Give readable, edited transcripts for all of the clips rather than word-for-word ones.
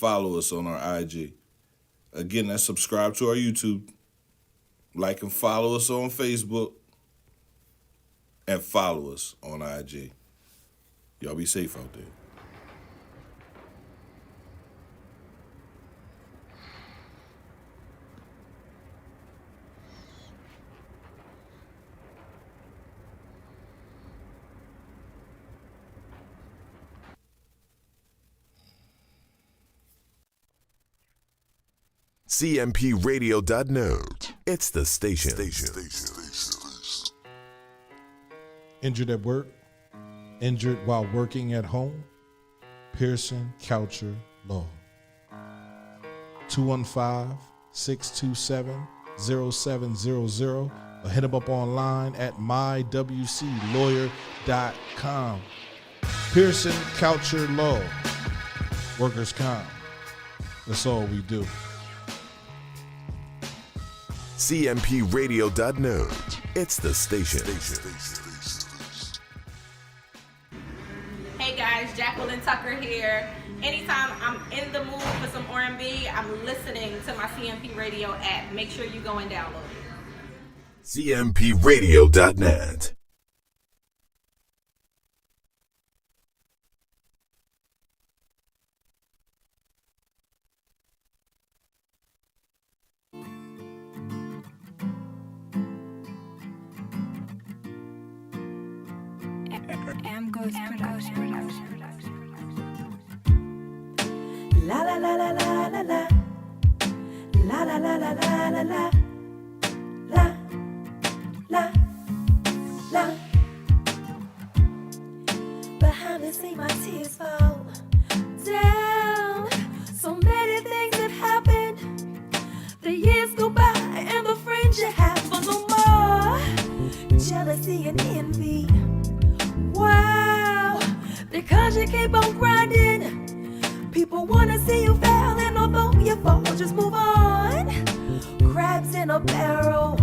follow us on our IG. Again, that's subscribe to our YouTube, like and follow us on Facebook, and follow us on IG. Y'all be safe out there. CMPRadio.net. It's the station. Injured at work? Injured while working at home? Pearson Coucher Law. 215-627-0700 or hit them up online at mywclawyer.com. Pearson Coucher Law. Workers' comp. That's all we do. CMPRadio.net. It's the station. Hey guys, Jacqueline Tucker here. Anytime I'm in the mood for some R&B, I'm listening to my CMP Radio app. Make sure you go and download it. CMPRadio.net. La la la la la la la la la la la la la la la la. Behind me, see my tears fall down. So many things have happened. The years go by and the friends you have for no more. Jealousy and envy. Wow, because you keep on grinding. People wanna see you fail, and although you fall, just move on. Crabs in a barrel,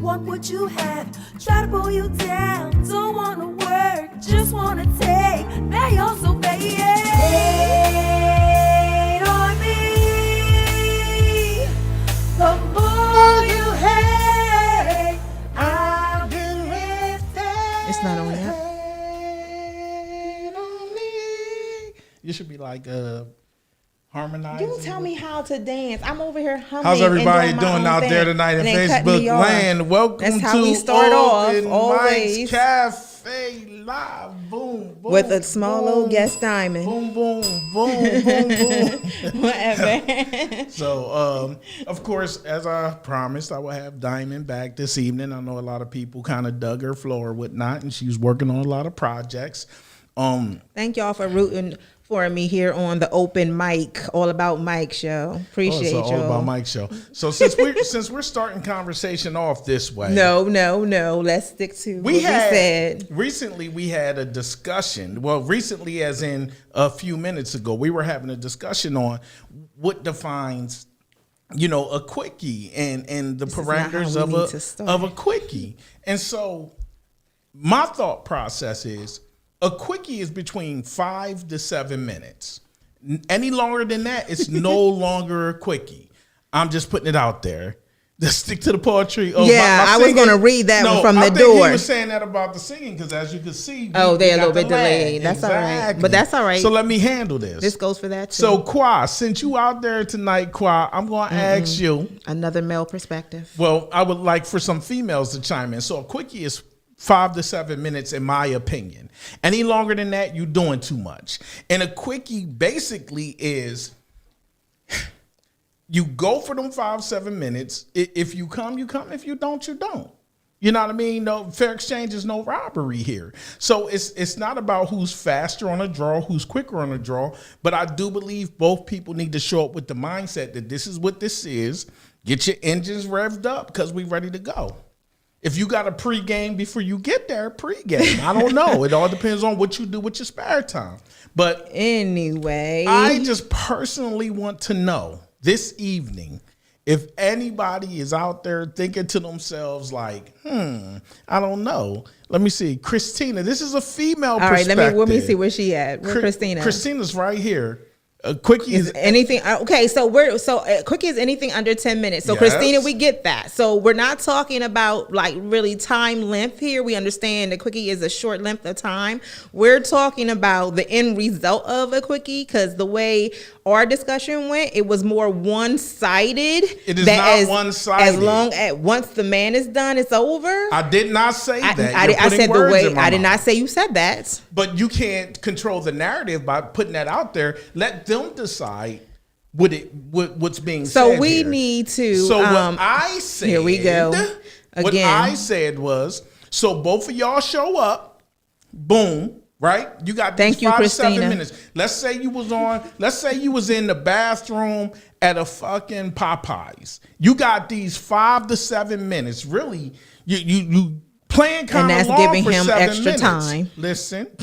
want what you have, try to pull you down. Don't wanna work, just wanna take. Now you're so bad. Hate on me. The more you hate, I'll get lifted. It's not on yet. You should be like harmonizing. You tell me how to dance. I'm over here humming. How's everybody and my doing own out thing, there tonight in and they cut Facebook me off. land? Welcome That's to how we start off, Open always. Mike's Cafe Live. Boom, boom. With a small boom, little guest diamond. Boom, boom, boom, boom, boom. Whatever. So, of course, as I promised, I will have Diamond back this evening. I know a lot of people kind of dug her floor or whatnot, and she's working on a lot of projects. Thank y'all for rooting for me here on the Open Mic, All About Mike show. Appreciate it's y'all. All About Mike show. So since we're starting conversation off this way, No. Let's stick to what we said. Recently, we had a discussion. Well, recently, as in a few minutes ago, we were having a discussion on what defines, a quickie and the parameters of a quickie. And so, my thought process is, a quickie is between 5 to 7 minutes. Any longer than that, it's no longer a quickie. I'm just putting it out there. Just stick to the poetry. Oh, yeah, I was going to read that one from the door. I think he was saying that about the singing because, as you can see, they're a little bit delayed. That's all right. But that's all right. So let me handle this. This goes for that too. So, Kwa, since you out there tonight, Kwa, I'm going to ask you. Another male perspective. Well, I would like for some females to chime in. So a quickie is 5 to 7 minutes, in my opinion. Any longer than that, you're doing too much. And a quickie basically is you go for them 5-7 minutes. If you come, you come. If you don't, you don't. You know what I mean? No fair exchange is no robbery here. So it's not about who's faster on a draw, who's quicker on a draw. But I do believe both people need to show up with the mindset that this is what this is. Get your engines revved up because we ready to go. If you got a pregame before you get there, pregame. I don't know. It all depends on what you do with your spare time. But anyway, I just personally want to know this evening if anybody is out there thinking to themselves like, I don't know. Let me see. Christina, this is a female perspective. All right, let me see where she at. Where Christina? Christina's right here. A quickie Is anything okay? So quickie is anything under 10 minutes. So Yes. Christina, we get that. So we're not talking about like really time length here. We understand that quickie is a short length of time. We're talking about the end result of a quickie, because the way our discussion went, it was more one-sided. It is not one-sided. As long as once the man is done, it's over. I did not say that. I said the way. I did not say you said that. But you can't control the narrative by putting that out there. Let them decide what's being said. So we here. need to. So what I said. Here we go. What Again. I said was, so both of y'all show up. Boom. Right? You got these Thank you, 5 to 7 Christina. minutes. Let's say you was in the bathroom at a fucking Popeyes. You got these 5 to 7 minutes. Really, you playing kind of And that's long giving for him 7 extra minutes. time. Listen,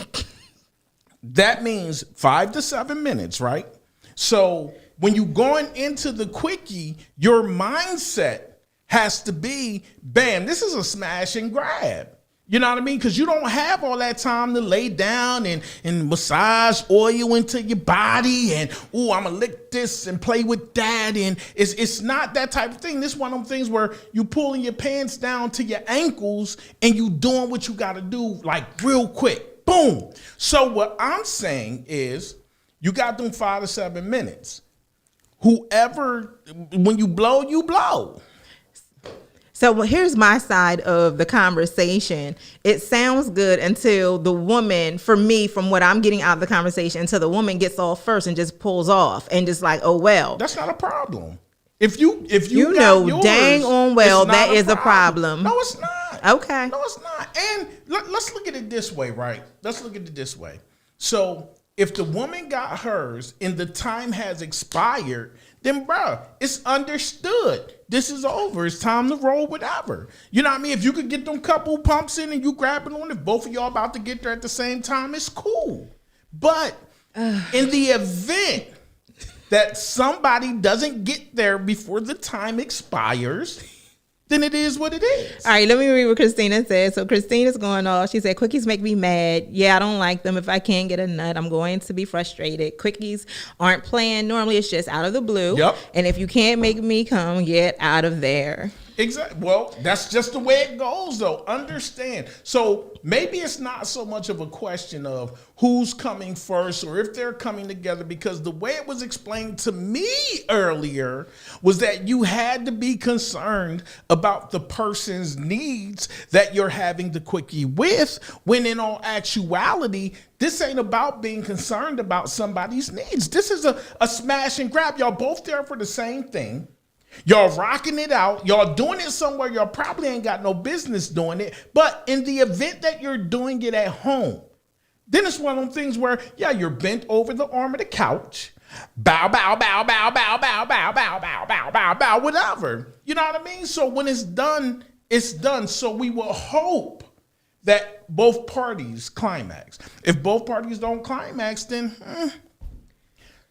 that means 5 to 7 minutes, right? So when you going into the quickie, your mindset has to be, bam, this is a smash and grab. You know what I mean? Because you don't have all that time to lay down and massage oil into your body and, ooh, I'm going to lick this and play with that. And it's not that type of thing. This is one of them things where you pulling your pants down to your ankles and you doing what you got to do like real quick. Boom. So what I'm saying is you got them 5 to 7 minutes. Whoever, when you blow, you blow. So here's my side of the conversation. It sounds good until the woman, for me, from what I'm getting out of the conversation, until the woman gets off first and just pulls off and just like, oh well. That's not a problem. If you You got know yours, dang on well it's not that is a problem. No, it's not. Okay. No, it's not. And let's look at it this way, right? Let's look at it this way. So if the woman got hers and the time has expired, then bro, it's understood. This is over. It's time to roll whatever. You know what I mean? If you could get them couple pumps in and you grabbing on, if both of y'all about to get there at the same time, it's cool. But in the event that somebody doesn't get there before the time expires, then it is what it is. All right, let me read what Christina said. So Christina's going off. She said, quickies make me mad. Yeah, I don't like them. If I can't get a nut, I'm going to be frustrated. Quickies aren't planned. Normally, it's just out of the blue. Yep. And if you can't make me come, get out of there. Exactly. Well, that's just the way it goes, though. Understand. So maybe it's not so much of a question of who's coming first or if they're coming together, because the way it was explained to me earlier was that you had to be concerned about the person's needs that you're having the quickie with, when in all actuality, this ain't about being concerned about somebody's needs. This is a smash and grab. Y'all both there for the same thing. Y'all rocking it out. Y'all doing it somewhere y'all probably ain't got no business doing it. But in the event that you're doing it at home, then it's one of them things where, yeah, you're bent over the arm of the couch. Bow, bow, bow, bow, bow, bow, bow, bow, bow, bow, bow, bow, whatever. You know what I mean? So when it's done, it's done. So we will hope that both parties climax. If both parties don't climax, then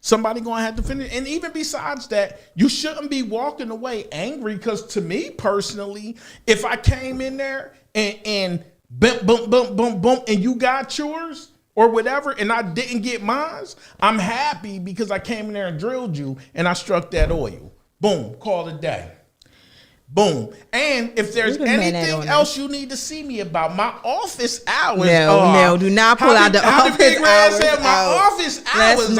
somebody gonna have to finish. And even besides that, you shouldn't be walking away angry, because to me personally, if I came in there and boom, boom, boom, boom, boom, and you got yours or whatever, and I didn't get mine, I'm happy because I came in there and drilled you and I struck that oil. Boom, call it a day. Boom. And if there's anything else you need to see me about, my office hours. No, do not pull out the office hours. Office hours.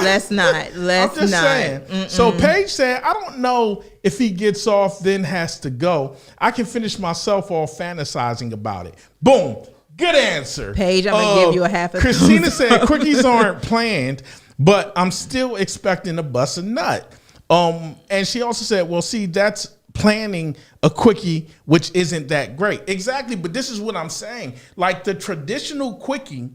Let's not. I'm just saying. So Paige said, I don't know if he gets off, then has to go. I can finish myself off fantasizing about it. Boom. Good answer. Paige, I'm going to give you a half a Christina said, quickies aren't planned, but I'm still expecting to bust a nut. And she also said, well, see, that's planning a quickie, which isn't that great. Exactly. But this is what I'm saying. Like the traditional quickie,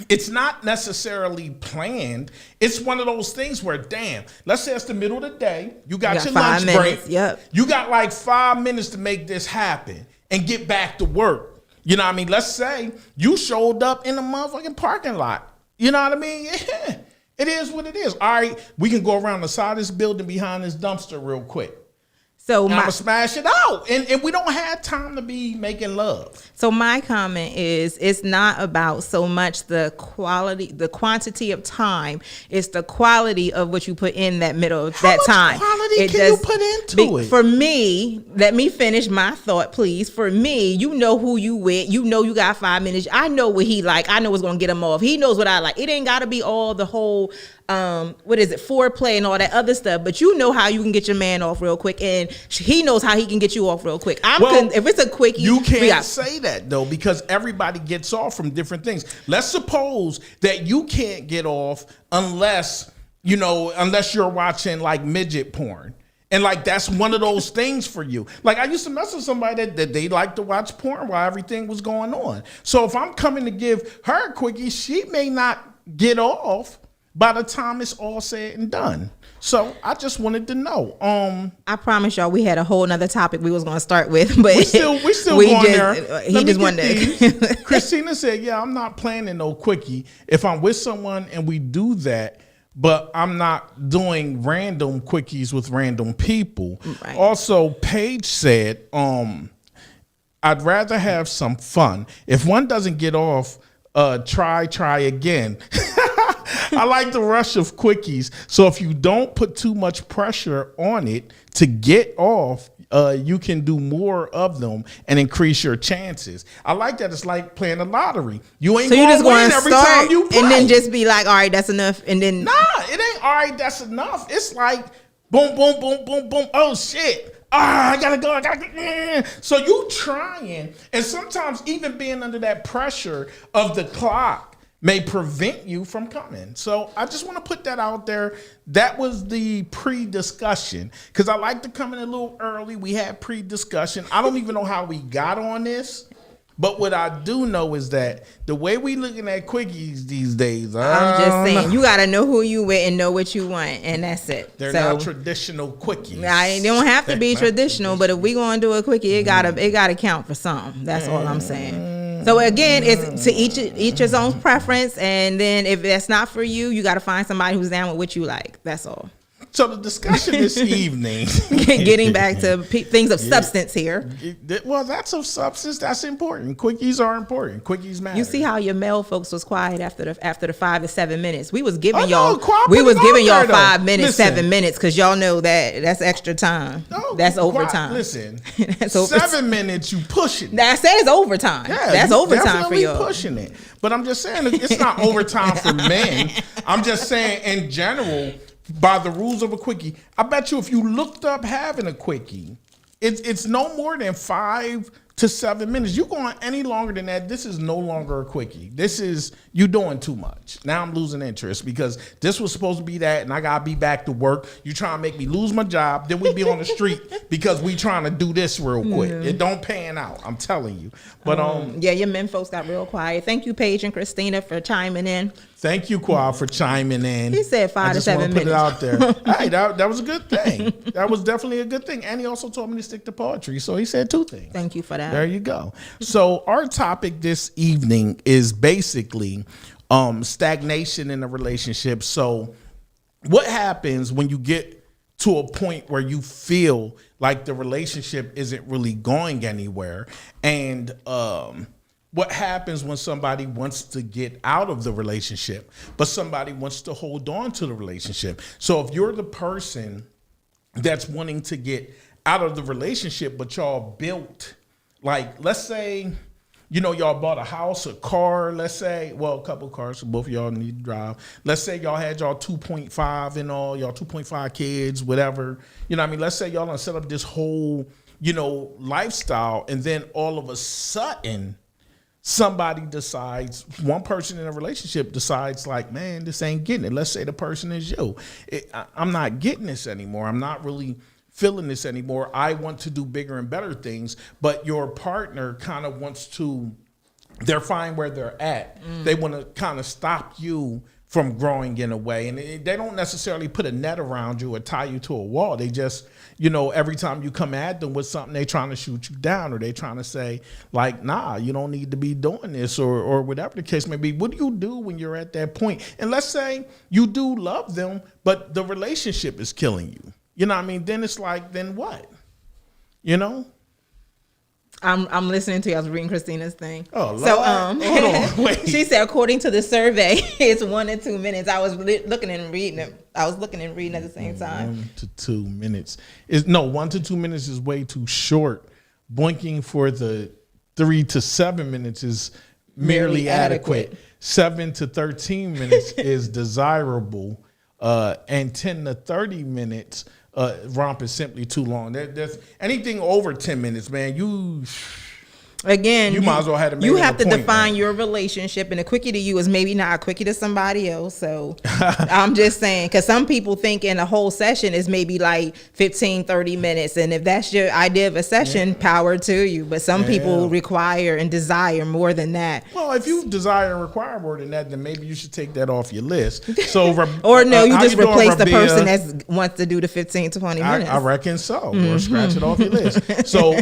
it's not necessarily planned. It's one of those things where, damn, let's say it's the middle of the day. You got your lunch break. Yep. You got like 5 minutes to make this happen and get back to work. You know what I mean? Let's say you showed up in a motherfucking parking lot. You know what I mean? Yeah. It is what it is. All right, we can go around the side of this building behind this dumpster real quick. So I'm gonna smash it out, and we don't have time to be making love. So my comment is, it's not about so much the quantity of time. It's the quality of what you put in that middle of that time. How much quality can you put into it? For me, let me finish my thought, please. For me, you know who you with. You know you got 5 minutes. I know what he like. I know what's gonna get him off. He knows what I like. It ain't gotta be all the whole foreplay and all that other stuff, but you know how you can get your man off real quick, and he knows how he can get you off real quick. If it's a quickie, you can't say that though, because everybody gets off from different things. Let's suppose that you can't get off unless you're watching like midget porn. And like, that's one of those things for you. Like, I used to mess with somebody that they like to watch porn while everything was going on. So if I'm coming to give her a quickie, she may not get off by the time it's all said and done. So I just wanted to know. I promise y'all, we had a whole nother topic we was going to start with, but we still going there. He just wanted. Christina said, "Yeah, I'm not planning no quickie. If I'm with someone and we do that, but I'm not doing random quickies with random people." Right. Also, Paige said, "I'd rather have some fun. If one doesn't get off, try again." I like the rush of quickies. So if you don't put too much pressure on it to get off, you can do more of them and increase your chances. I like that. It's like playing the lottery. You ain't going to win every time you play. And then just be like, all right, that's enough. And then it ain't all right, that's enough. It's like boom, boom, boom, boom, boom. Oh shit. I gotta go. So you trying, and sometimes even being under that pressure of the clock may prevent you from coming. So I just want to put that out there. That was the pre-discussion, because I like to come in a little early. We had pre-discussion. I don't even know how we got on this, but what I do know is that the way we looking at quickies these days, I'm just saying, you got to know who you with and know what you want, and that's it. They're not traditional quickies. They don't have to be traditional, but if we going to do a quickie, it gotta count for something. That's all I'm saying. So again, it's to each his own preference, and then if that's not for you, you got to find somebody who's down with what you like. That's all. So the discussion this evening, getting back to things of substance here. Well, that's of substance. That's important. Quickies are important. Quickies matter. You see how your male folks was quiet after the 5 to 7 minutes. We was giving y'all 5 minutes, 7 minutes, because y'all know that's extra time. That's overtime. Listen, that's 7 minutes you pushing. That says overtime. Yeah, that's overtime for you. Pushing it. But I'm just saying, it's not overtime for men. I'm just saying in general. By the rules of a quickie, I bet you if you looked up having a quickie, it's no more than 5 to 7 minutes. You going any longer than that, this is no longer a quickie. This is you doing too much. Now I'm losing interest because this was supposed to be that, and I gotta be back to work. You trying to make me lose my job, then we be on the street because we trying to do this real quick. It don't pan out, I'm telling you. But yeah, your men folks got real quiet. Thank you, Paige and Christina, for chiming in. Thank you, Quad, for chiming in. He said 5 to 7 minutes. Put it out there. Hey, that was a good thing. That was definitely a good thing. And he also told me to stick to poetry, so he said 2 things. Thank you for that. There you go. So our topic this evening is basically stagnation in a relationship. So what happens when you get to a point where you feel like the relationship isn't really going anywhere, and what happens when somebody wants to get out of the relationship, but somebody wants to hold on to the relationship? So if you're the person that's wanting to get out of the relationship, but y'all built, like, let's say, y'all bought a house, a car, let's say, well, a couple of cars, so both of y'all need to drive. Let's say y'all had y'all 2.5 and all, y'all 2.5 kids, whatever. Let's say y'all done set up this whole, lifestyle, and then all of a sudden, somebody decides, one person in a relationship decides, like, man, this ain't getting it. Let's say the person is you. I'm not getting this anymore. I'm not really feeling this anymore. I want to do bigger and better things, but your partner kind of wants to, they're fine where they're at. They want to kind of stop you from growing in a way. And they don't necessarily put a net around you or tie you to a wall. They just, every time you come at them with something, they trying to shoot you down, or they trying to say, like, nah, you don't need to be doing this, or whatever the case may be. What do you do when you're at that point? And let's say you do love them, but the relationship is killing you. Then it's like, then what? You know? I'm listening to you. I was reading Christina's thing. Oh, Lord. So Hold on, wait. she said according to the survey, it's 1 to 2 minutes. I was looking and reading it. I was looking and reading at the same time. 1 to 2 minutes. 1 to 2 minutes is way too short. Blinking for the 3 to 7 minutes is merely adequate. 7 to 13 minutes is desirable. And 10 to 30 minutes, romp is simply too long. There's anything over 10 minutes, man. You might as well have to make you an have to appointment. define your relationship, and a quickie to you is maybe not a quickie to somebody else. So I'm just saying, because some people think in a whole session is maybe like 15, 30 minutes. And if that's your idea of a session, power to you. But some people require and desire more than that. Well, if you desire and require more than that, then maybe you should take that off your list. So, Or no, you how just doing, replace the Rabia? person that wants to do the 15, 20 minutes. I reckon so. Or scratch it off your list. So,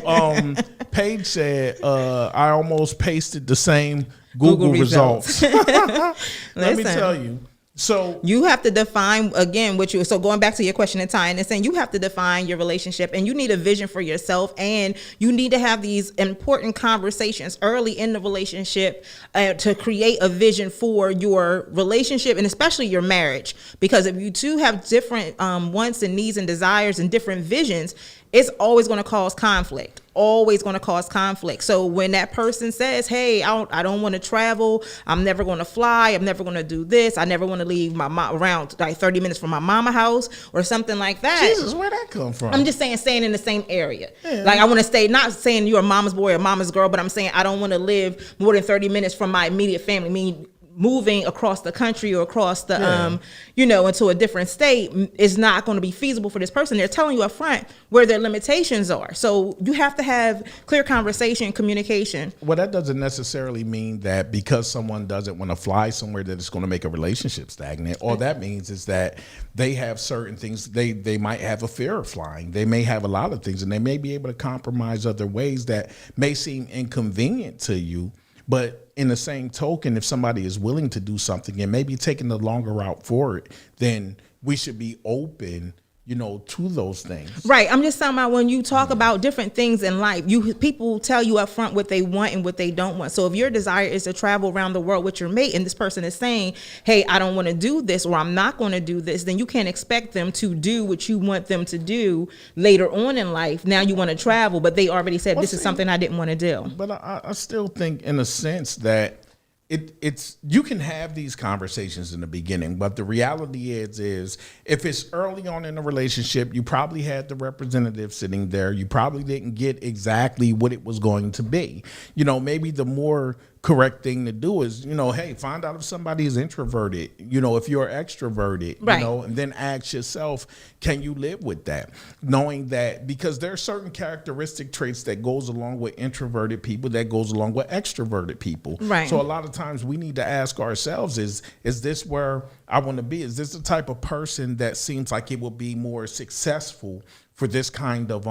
Paige said, I almost pasted the same Google results. Let me tell you. So you have to define again so going back to your question and tying this in, you have to define your relationship, and you need a vision for yourself, and you need to have these important conversations early in the relationship to create a vision for your relationship and especially your marriage. Because if you two have different wants and needs and desires and different visions, it's always going to cause conflict. Always going to cause conflict. So when that person says, hey, I don't want to travel, I'm never going to fly, I'm never going to do this, I never want to leave my mom around like 30 minutes from my mama house or something like that. Jesus, where'd that come from? I'm just saying staying in the same area. Yeah. Like I want to stay, not saying you're a mama's boy or mama's girl, but I'm saying I don't want to live more than 30 minutes from my immediate family. I mean, moving across the country or across the, into a different state is not going to be feasible for this person. They're telling you up front where their limitations are. So you have to have clear conversation, communication. Well, that doesn't necessarily mean that because someone doesn't want to fly somewhere that it's going to make a relationship stagnant. All that means is that they have certain things. They might have a fear of flying. They may have a lot of things, and they may be able to compromise other ways that may seem inconvenient to you. But in the same token, if somebody is willing to do something and maybe taking the longer route for it, then we should be open, to those things. Right. I'm just talking about when you talk about different things in life, people tell you up front what they want and what they don't want. So if your desire is to travel around the world with your mate and this person is saying, hey, I don't want to do this or I'm not going to do this, then you can't expect them to do what you want them to do later on in life. Now you want to travel, but they already said this is something I didn't want to do. But I still think in a sense that it's you can have these conversations in the beginning, but the reality is if it's early on in the relationship, you probably had the representative sitting there. You probably didn't get exactly what it was going to be. Maybe the more correct thing to do is, hey, find out if somebody is introverted, if you're extroverted, right. And then ask yourself, can you live with that? Knowing that because there are certain characteristic traits that goes along with introverted people, that goes along with extroverted people. Right. So a lot of times we need to ask ourselves, is this where I want to be? Is this the type of person that seems like it will be more successful for this kind of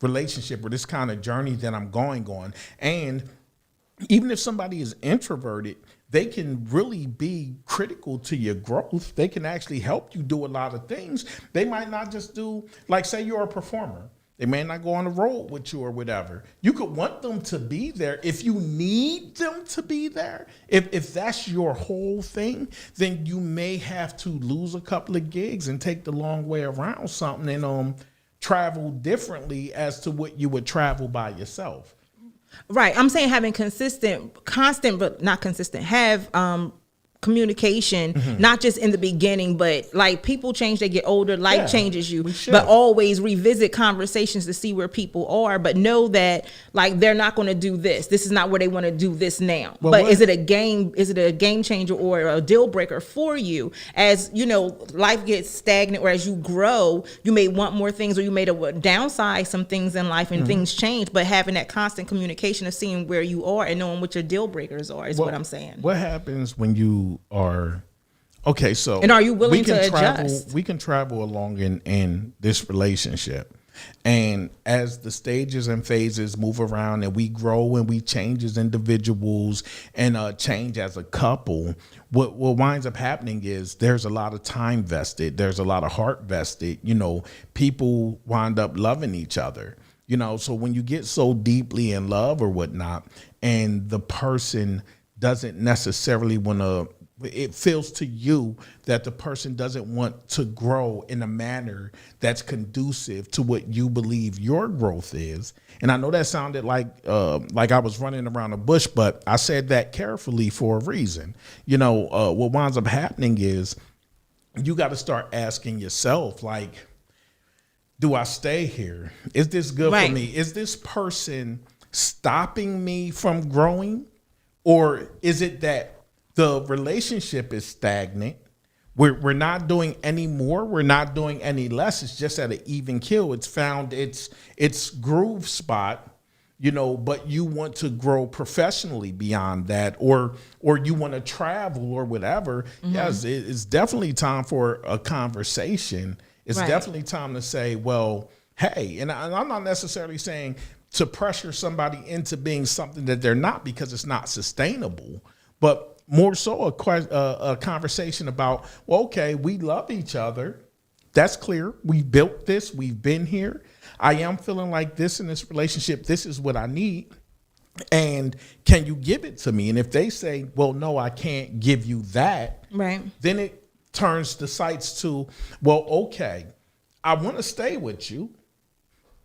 relationship or this kind of journey that I'm going on? And even if somebody is introverted, they can really be critical to your growth. They can actually help you do a lot of things. They might not just do, like say you're a performer. They may not go on the road with you or whatever. You could want them to be there if you need them to be there. If that's your whole thing, then you may have to lose a couple of gigs and take the long way around something and travel differently as to what you would travel by yourself. Right. I'm saying having constant, but not consistent, have communication, not just in the beginning, but like people change, they get older, life changes you, but always revisit conversations to see where people are, but know that like they're not going to do this. This is not where they want to do this now. Well, but is it a game changer or a deal breaker for you? As life gets stagnant or as you grow, you may want more things or you may downsize some things in life and things change, but having that constant communication of seeing where you are and knowing what your deal breakers are is what I'm saying. What happens when you are okay? So, and are you willing to adjust? We can travel along in this relationship, and as the stages and phases move around, and we grow and we change as individuals and change as a couple. What winds up happening is there's a lot of time vested, there's a lot of heart vested. People wind up loving each other. You know, so when you get so deeply in love or whatnot, and the person doesn't necessarily want to, it feels to you that the person doesn't want to grow in a manner that's conducive to what you believe your growth is. And I know that sounded like I was running around the bush, but I said that carefully for a reason. You know, what winds up happening is you got to start asking yourself, like, do I stay here? Is this good for me? Is this person stopping me from growing? Or is it that the relationship is stagnant? We're not doing any more. We're not doing any less. It's just at an even keel. It's found its groove spot, you know, but you want to grow professionally beyond that, or you want to travel or whatever. Yes, it's definitely time for a conversation. It's definitely time to say, well, hey, and I'm not necessarily saying to pressure somebody into being something that they're not, because it's not sustainable, but more so a conversation about, well, okay, we love each other. That's clear. We built this. We've been here. I am feeling like this in this relationship. This is what I need. And can you give it to me? And if they say, well, no, I can't give you that, then it turns the sights to, well, okay, I want to stay with you.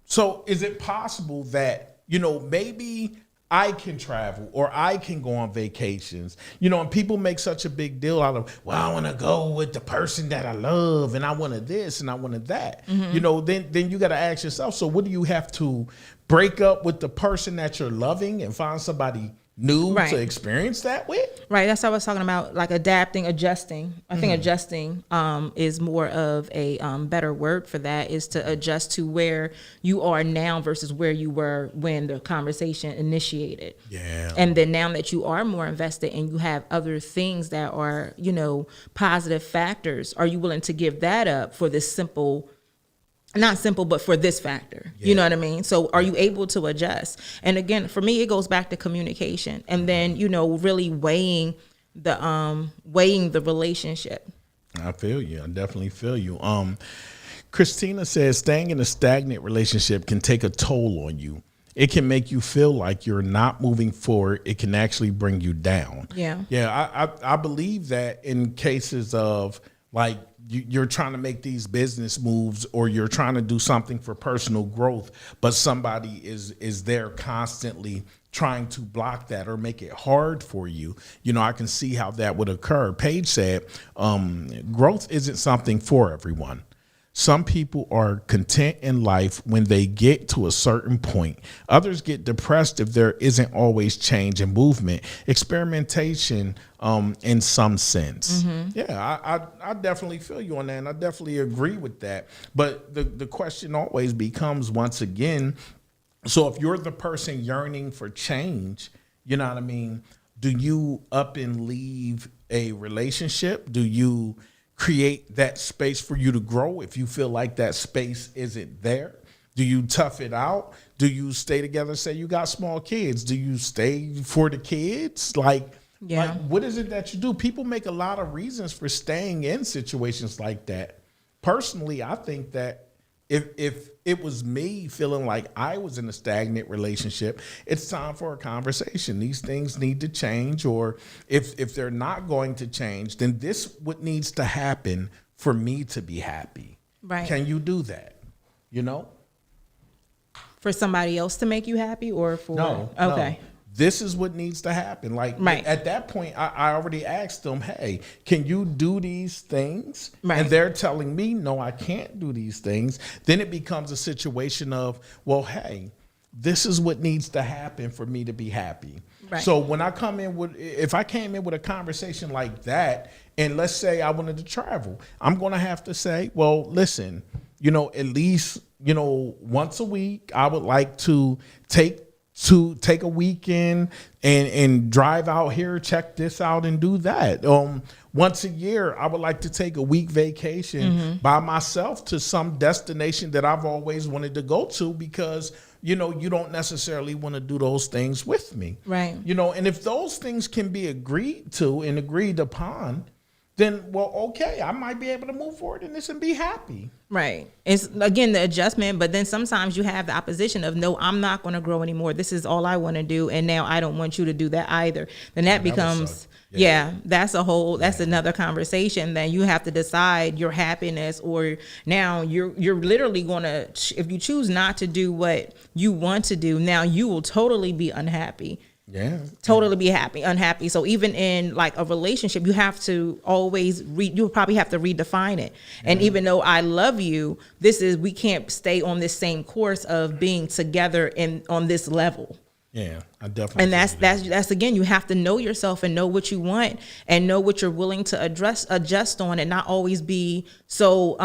So is it possible that, you know, maybe I can travel or I can go on vacations, you know, and people make such a big deal out of, well, I want to go with the person that I love and I wanted this and I wanted that, you know, then you got to ask yourself, so what do you have to break up with the person that you're loving and find somebody new to experience that with? Right. That's what I was talking about, like adapting, adjusting. I think adjusting is more of a better word for that, is to adjust to where you are now versus where you were when the conversation initiated. Yeah. And then now that you are more invested and you have other things that are, you know, positive factors, are you willing to give that up for this simple, not simple, but for this factor? You know what I mean? So are you able to adjust? And again, for me, it goes back to communication, and then, you know, really weighing the relationship. I feel you. I definitely feel you. Christina says staying in a stagnant relationship can take a toll on you. It can make you feel like you're not moving forward. It can actually bring you down. Yeah. I believe that in cases of, like, you're trying to make these business moves or you're trying to do something for personal growth, but somebody is there constantly trying to block that or make it hard for you. You know, I can see how that would occur. Paige said, growth isn't something for everyone. Some people are content in life when they get to a certain point. Others get depressed if there isn't always change and movement, experimentation, in some sense. Yeah, I definitely feel you on that, and I definitely agree with that. But the question always becomes, once again, so if you're the person yearning for change, you know what I mean, do you up and leave a relationship? Do you create that space for you to grow if you feel like that space isn't there? Do you tough it out? Do you stay together? Say you got small kids. Do you stay for the kids? Like, what is it that you do? People make a lot of reasons for staying in situations like that. Personally, I think that if it was me feeling like I was in a stagnant relationship, it's time for a conversation. These things need to change, or if they're not going to change, then this what needs to happen for me to be happy. Right. Can you do that? You know? For somebody else to make you happy, or for No. This is what needs to happen. Like, at that point, I already asked them, hey, can you do these things? And they're telling me, no, I can't do these things. Then it becomes a situation of, well, hey, this is what needs to happen for me to be happy. So when I come in with, if I came in with a conversation like that, and let's say I wanted to travel, I'm going to have to say, well, listen, you know, at least, you know, once a week, I would like to take a weekend and drive out here, check this out and do that. Once a year, I would like to take a week vacation by myself to some destination that I've always wanted to go to, because, you know, you don't necessarily want to do those things with me. You know, and if those things can be agreed to and agreed upon, then, well, okay, I might be able to move forward in this and be happy. Right. It's again the adjustment, but then sometimes you have the opposition of no, I'm not going to grow anymore. This is all I want to do, and now I don't want you to do that either. Then that becomes that's another conversation. Then you have to decide your happiness, or now you're literally going to, if you choose not to do what you want to do, now you will totally be unhappy. Yeah. Totally be unhappy. So even in like a relationship, you have to always you probably have to redefine it. And even though I love you, we can't stay on this same course of being together on this level. Yeah, I definitely. And that's again, you have to know yourself and know what you want and know what you're willing to adjust on, and not always be so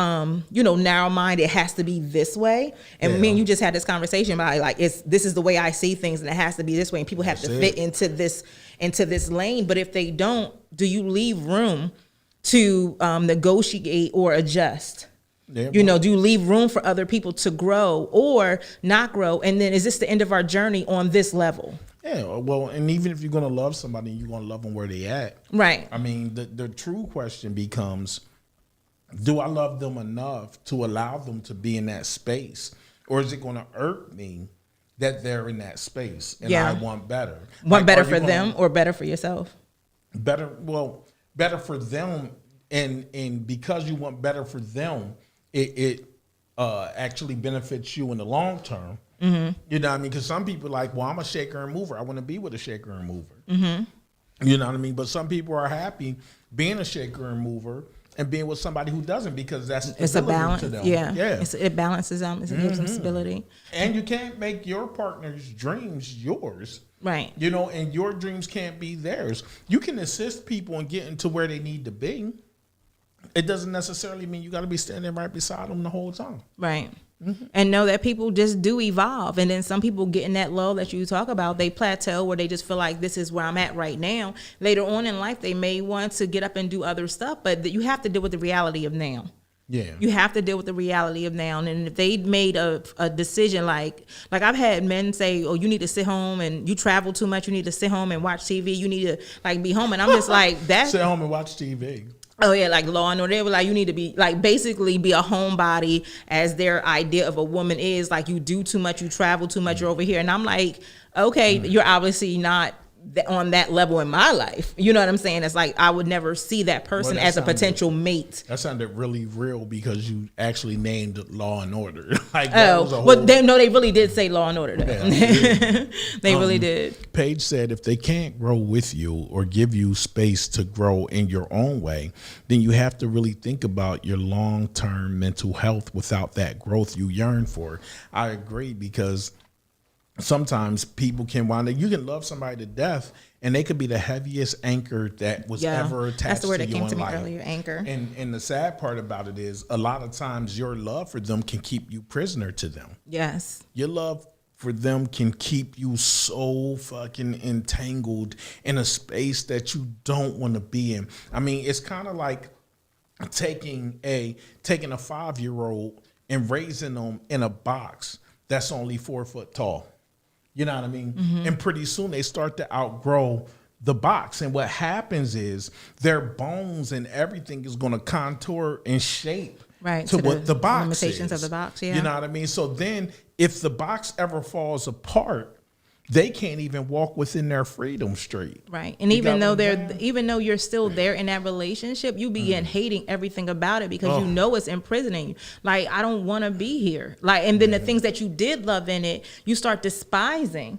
narrow minded. It has to be this way. And me and you just had this conversation about like this is the way I see things, and it has to be this way. And people have to fit into this lane. But if they don't, do you leave room to negotiate or adjust? Yeah, do you leave room for other people to grow or not grow? And then is this the end of our journey on this level? Yeah, well, and even if you're going to love somebody, you're going to love them where they at. Right. I mean, the true question becomes, do I love them enough to allow them to be in that space? Or is it going to irk me that they're in that space and I want better? Better for them or better for yourself? Better for them. And because you want better for them, it actually benefits you in the long term. Mm-hmm. You know what I mean? Because some people are like, well, I'm a shaker and mover. I want to be with a shaker and mover. Mm-hmm. You know what I mean? But some people are happy being a shaker and mover and being with somebody who doesn't, because it's a balance to them. Yeah. It balances them. It gives them stability. And you can't make your partner's dreams yours. Right. And your dreams can't be theirs. You can assist people in getting to where they need to be. It doesn't necessarily mean you got to be standing right beside them the whole time. Right. Mm-hmm. And know that people just do evolve. And then some people get in that lull that you talk about. They plateau where they just feel like this is where I'm at right now. Later on in life, they may want to get up and do other stuff, but you have to deal with the reality of now. Yeah. You have to deal with the reality of now. And if they made a decision like I've had men say, oh, you need to sit home and you travel too much. You need to sit home and watch TV. You need to like be home. And I'm just like, that. Sit home and watch TV. Oh yeah, like Law and Order. They were like, you need to be like basically be a homebody, as their idea of a woman is. Like, you do too much, you travel too much, you're over here. And I'm like, okay, you're obviously not on that level in my life. You know what I'm saying? It's like I would never see that person as a potential mate. That sounded really real because you actually named Law and Order. Like, they really did say Law and Order though. Yeah. They really did. Paige said if they can't grow with you or give you space to grow in your own way, then you have to really think about your long-term mental health without that growth you yearn for. I agree, because sometimes people can you can love somebody to death and they could be the heaviest anchor that was ever attached to you in life. That's the word that came to me earlier, anchor. And the sad part about it is a lot of times your love for them can keep you prisoner to them. Yes. Your love for them can keep you so fucking entangled in a space that you don't want to be in. I mean, it's kind of like taking a 5-year-old and raising them in a box that's only 4 foot tall. You know what I mean? Mm-hmm. And pretty soon they start to outgrow the box. And what happens is their bones and everything is going to contour and shape to what the box limitations is. Of the box, yeah. You know what I mean? So then if the box ever falls apart, they can't even walk within their freedom straight. Right. And even though you're still there in that relationship, you begin hating everything about it because you know it's imprisoning you. Like, I don't want to be here. Like, and then the things that you did love in it, you start despising.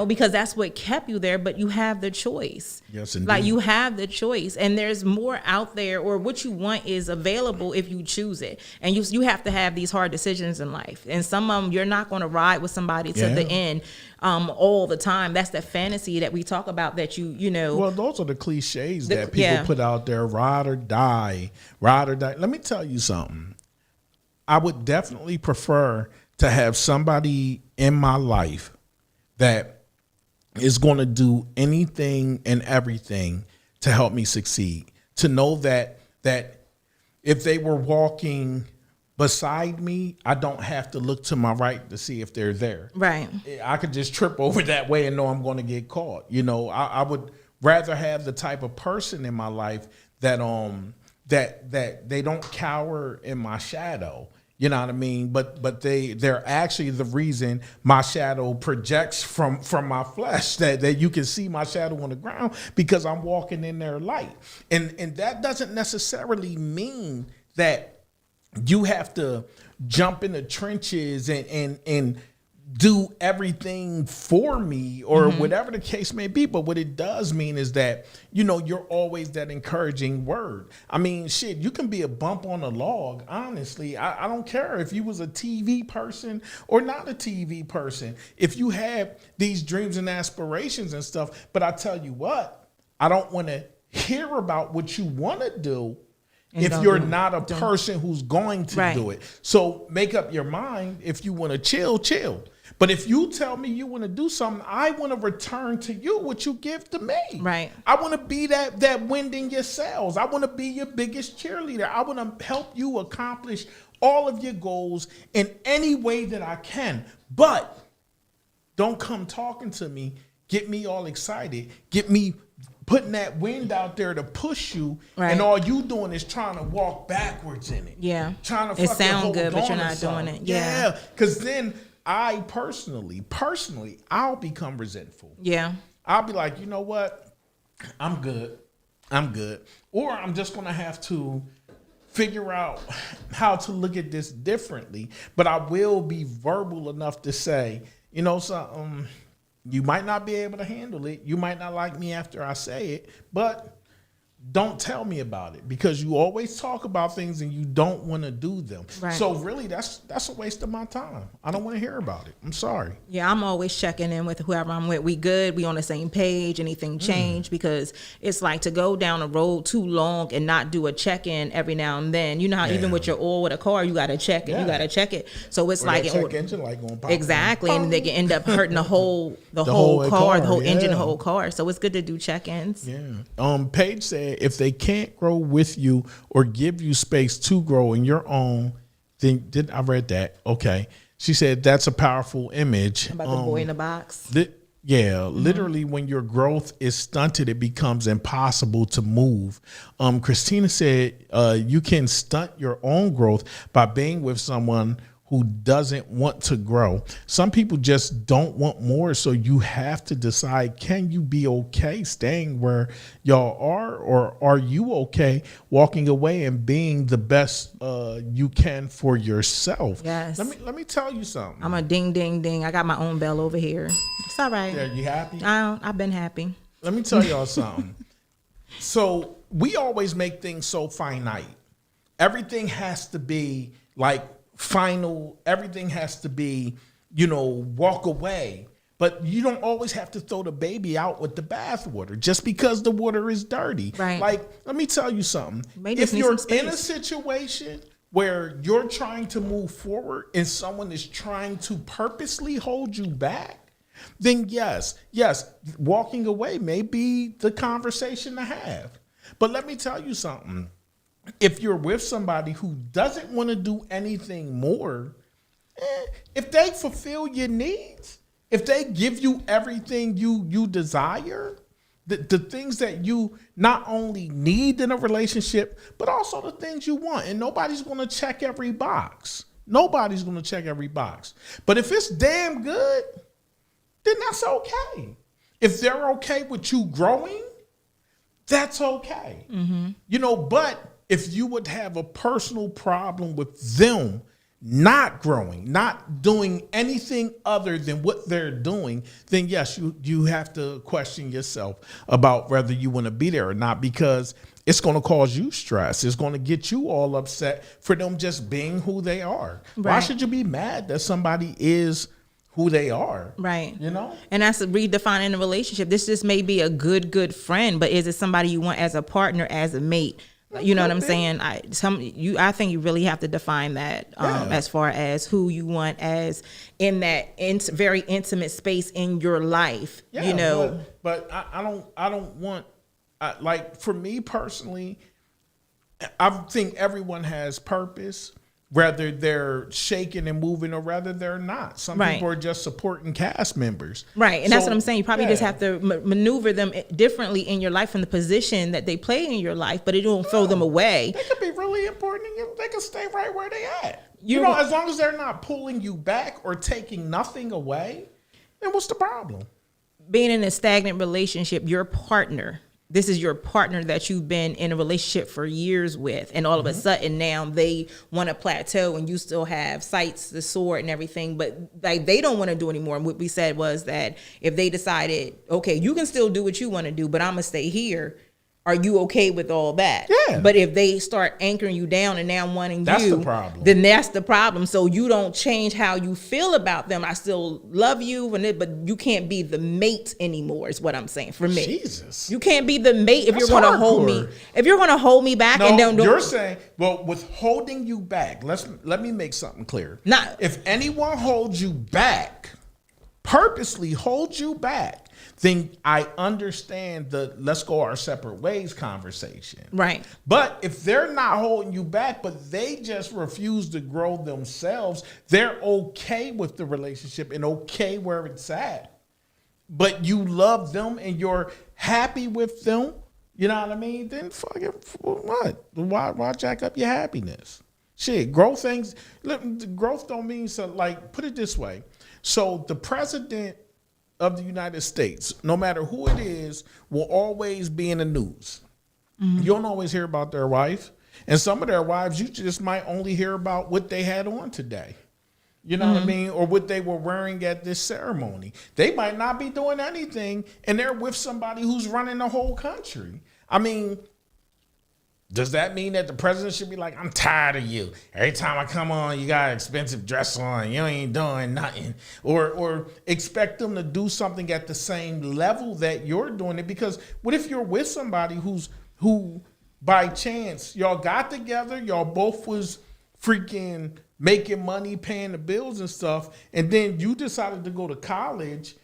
Because that's what kept you there, but you have the choice. Yes, indeed. Like, you have the choice, and there's more out there, or what you want is available if you choose it. And you have to have these hard decisions in life. And some of them, you're not going to ride with somebody to the end all the time. That's the fantasy that we talk about that Well, those are the cliches that people put out there, ride or die, ride or die. Let me tell you something. I would definitely prefer to have somebody in my life that is going to do anything and everything to help me succeed. To know that if they were walking beside me, I don't have to look to my right to see if they're there. Right. I could just trip over that way and know I'm going to get caught. I would rather have the type of person in my life that they don't cower in my shadow. You know what I mean? But they're actually the reason my shadow projects from my flesh, that you can see my shadow on the ground because I'm walking in their light. And that doesn't necessarily mean that you have to jump in the trenches and do everything for me or whatever the case may be. But what it does mean is that, you're always that encouraging word. I mean, shit, you can be a bump on a log. Honestly, I don't care if you was a TV person or not a TV person. If you have these dreams and aspirations and stuff, but I tell you what, I don't want to hear about what you want to do if you're not a person who's going to do it. So make up your mind. If you want to chill. But if you tell me you want to do something, I want to return to you what you give to me. Right. I want to be that wind in your sails. I want to be your biggest cheerleader. I want to help you accomplish all of your goals in any way that I can. But don't come talking to me, get me all excited, get me putting that wind out there to push you, and all you doing is trying to walk backwards in it. Yeah. Trying to it fucking sound hold good, but on you're to not doing something. it. Yeah. Because then I personally, I'll become resentful. Yeah. I'll be like, you know what? I'm good. Or I'm just going to have to figure out how to look at this differently. But I will be verbal enough to say, something. You might not be able to handle it. You might not like me after I say it, but don't tell me about it because you always talk about things and you don't want to do them. Right. So really that's a waste of my time. I don't want to hear about it. I'm sorry. Yeah, I'm always checking in with whoever I'm with. We good? We on the same page? Anything changed? Because it's like to go down a road too long and not do a check-in every now and then. You know how even with your oil with a car, you got to check it. Yeah. You got to check it. So it's Or like that check engine light going pop. exactly, and they can end up hurting the whole whole car, the whole car, engine, the yeah. whole car. So it's good to do check-ins. Yeah. Paige said if they can't grow with you or give you space to grow in your own, then I read that. Okay. She said that's a powerful image. About the boy in the box. Literally when your growth is stunted, it becomes impossible to move. Christina said you can stunt your own growth by being with someone who doesn't want to grow. Some people just don't want more, so you have to decide, can you be okay staying where y'all are, or are you okay walking away and being the best you can for yourself? Yes. Let me tell you something. I'm a ding, ding, ding. I got my own bell over here. It's all right. Yeah, you happy? I've been happy. Let me tell y'all something. So we always make things so finite. Everything has to be like final. Everything has to be, walk away. But you don't always have to throw the baby out with the bathwater just because the water is dirty. Right. Like, let me tell you something. May If just need you're some space. in a situation where you're trying to move forward and someone is trying to purposely hold you back, then yes, walking away may be the conversation to have. But let me tell you something. If you're with somebody who doesn't want to do anything more, if they fulfill your needs, if they give you everything you desire, the things that you not only need in a relationship, but also the things you want, and nobody's going to check every box. Nobody's going to check every box. But if it's damn good, then that's okay. If they're okay with you growing, that's okay. But if you would have a personal problem with them not growing, not doing anything other than what they're doing, then yes, you have to question yourself about whether you want to be there or not, because it's going to cause you stress. It's going to get you all upset for them just being who they are. Right. Why should you be mad that somebody is who they are? Right. And that's redefining a relationship. This just may be a good friend, but is it somebody you want as a partner, as a mate? You know what I'm saying? I think you really have to define that as far as who you want as in that very intimate space in your life. Yeah, but I don't want, like, for me personally, I think everyone has purpose, whether they're shaking and moving or whether they're not. Some Right. people are just supporting cast members. Right, and that's So, what I'm saying. You probably yeah. just have to maneuver them differently in your life from the position that they play in your life, but it don't throw them away. They could be really important and they can stay right where they at. You You know, know- as long as they're not pulling you back or taking nothing away, then what's the problem? Being in a stagnant relationship, your partner, this is your partner that you've been in a relationship for years with, and all of a sudden now they want to plateau and you still have sights to soar and everything, but like they don't want to do anymore. And what we said was that if they decided, okay, you can still do what you want to do, but I'm gonna stay here. Are you okay with all that? Yeah. But if they start anchoring you down and now wanting That's you, the problem. then that's the problem. So you don't change how you feel about them. I still love you, but you can't be the mate anymore. Is what I'm saying for me. Jesus. You can't be the mate if That's you're going to hold me. hardcore. If you're going to hold me back and No, don't you're saying, well, with holding you back, let me make something clear. Not- If anyone holds you back, purposely holds you back, then I understand the let's go our separate ways conversation. Right. But if they're not holding you back, but they just refuse to grow themselves, they're okay with the relationship and okay where it's at. But you love them and you're happy with them, you know what I mean? Then fuck it, what? Why jack up your happiness? Shit, growth things. Growth don't mean so. Like, put it this way. So the president of the United States, no matter who it is, will always be in the news. You don't always hear about their wife. And some of their wives, you just might only hear about what they had on today. You know what I mean? Or what they were wearing at this ceremony. They might not be doing anything, and they're with somebody who's running the whole country. I mean, does that mean that the president should be like, I'm tired of you. Every time I come on, you got an expensive dress on. You ain't doing nothing. Or expect them to do something at the same level that you're doing it. Because what if you're with somebody who by chance, y'all got together, y'all both was freaking making money, paying the bills and stuff, and then you decided to go to college,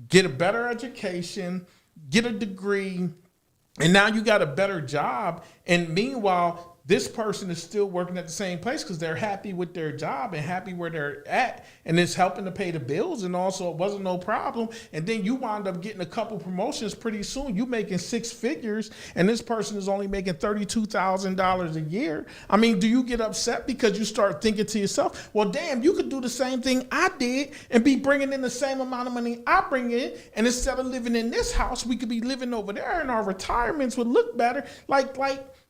get a better education, get a degree, and now you got a better job. And meanwhile, this person is still working at the same place because they're happy with their job and happy where they're at. And it's helping to pay the bills. And also it wasn't no problem. And then you wound up getting a couple promotions pretty soon. You making 6 figures and this person is only making $32,000 a year. I mean, do you get upset because you start thinking to yourself, well, damn, you could do the same thing I did and be bringing in the same amount of money I bring in. And instead of living in this house, we could be living over there and our retirements would look better. Like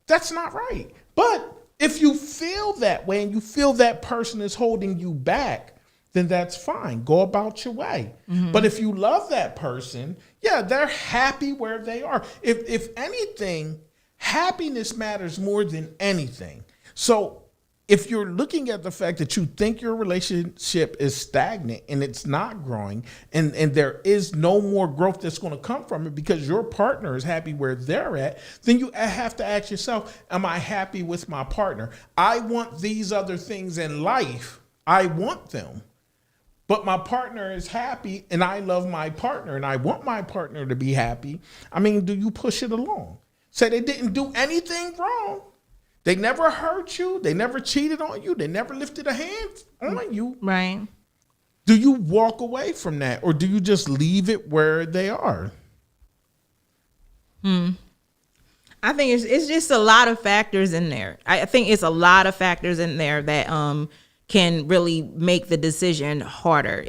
that's not right. But if you feel that way and you feel that person is holding you back, then that's fine. Go about your way. But if you love that person, yeah, they're happy where they are. If anything, happiness matters more than anything. So if you're looking at the fact that you think your relationship is stagnant and it's not growing and there is no more growth that's going to come from it because your partner is happy where they're at, then you have to ask yourself, am I happy with my partner? I want these other things in life. I want them. But my partner is happy and I love my partner and I want my partner to be happy. I mean, do you push it along? Say they didn't do anything wrong. They never hurt you. They never cheated on you. They never lifted a hand on you. Right. Do you walk away from that or do you just leave it where they are? I think it's just a lot of factors in there. I think it's a lot of factors in there that can really make the decision harder.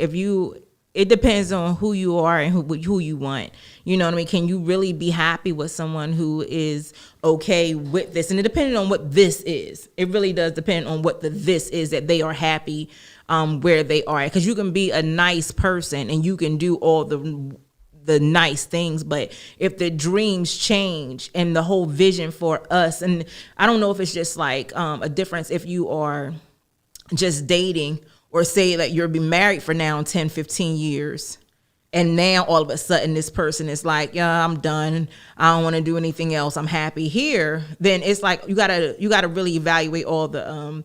It depends on who you are and who you want. You know what I mean? Can you really be happy with someone who is okay with this? And it depends on what this is. It really does depend on what this is that they are happy where they are. Because you can be a nice person and you can do all the nice things, but if the dreams change and the whole vision for us, and I don't know if it's just like a difference if you are just dating or say that you're been married for now 10, 15 years. And now all of a sudden this person is like, yeah, I'm done. I don't want to do anything else. I'm happy here. Then it's like, you gotta really evaluate all the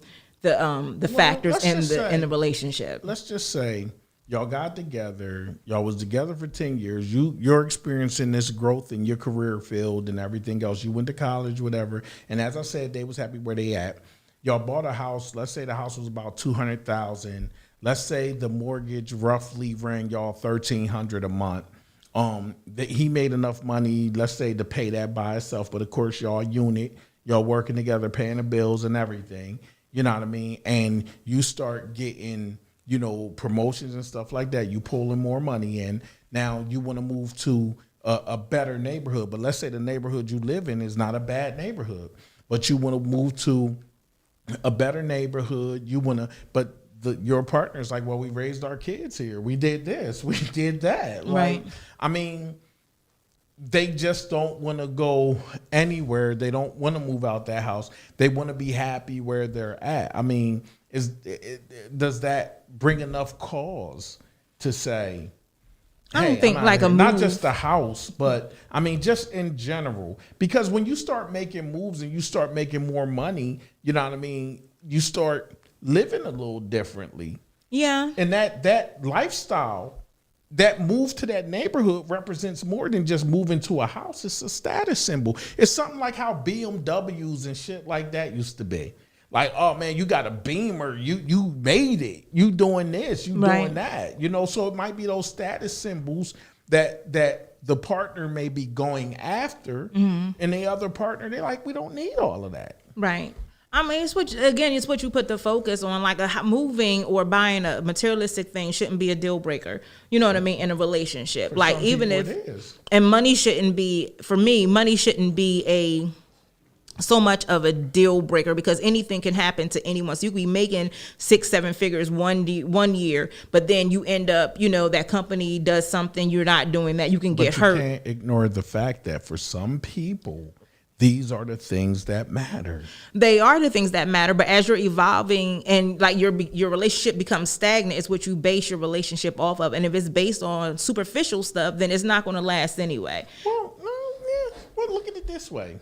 factors in the relationship. Let's just say y'all got together. Y'all was together for 10 years. You're experiencing this growth in your career field and everything else. You went to college, whatever. And as I said, they was happy where they at. y'all bought a house. Let's say the house was about $200,000. Let's say the mortgage roughly ran y'all $1,300 a month. He made enough money, let's say, to pay that by itself. But of course, y'all working together, paying the bills and everything. You know what I mean? And you start getting, promotions and stuff like that. You pulling more money in. Now you want to move to a better neighborhood. But let's say the neighborhood you live in is not a bad neighborhood, but you want to move to a better neighborhood. Your partner's like, well, we raised our kids here. We did this. We did that. Right. I mean, they just don't want to go anywhere. They don't want to move out that house. They want to be happy where they're at. I mean, does that bring enough cause to say, I don't hey, think like a move. Not just the house, but I mean, just in general. Because when you start making moves and you start making more money, you know what I mean? You start living a little differently. Yeah. And that lifestyle, that move to that neighborhood represents more than just moving to a house. It's a status symbol. It's something like how BMWs and shit like that used to be. Like, oh man, you got a Beamer, you made it. You doing this, you doing that. So it might be those status symbols that the partner may be going after, and the other partner, they're like, we don't need all of that. Right. I mean, it's what you put the focus on. Like moving or buying a materialistic thing shouldn't be a deal breaker. You know what I mean? In a relationship, For some even people if it is. And money shouldn't be, for me, so much of a deal breaker, because anything can happen to anyone. So you could be making 6-7 figures one year, but then you end up, that company does something, you're not doing that, you can get hurt. You can't ignore the fact that for some people, these are the things that matter. They are the things that matter, but as you're evolving and like your relationship becomes stagnant, it's what you base your relationship off of. And if it's based on superficial stuff, then it's not going to last anyway. Well, look at it this way.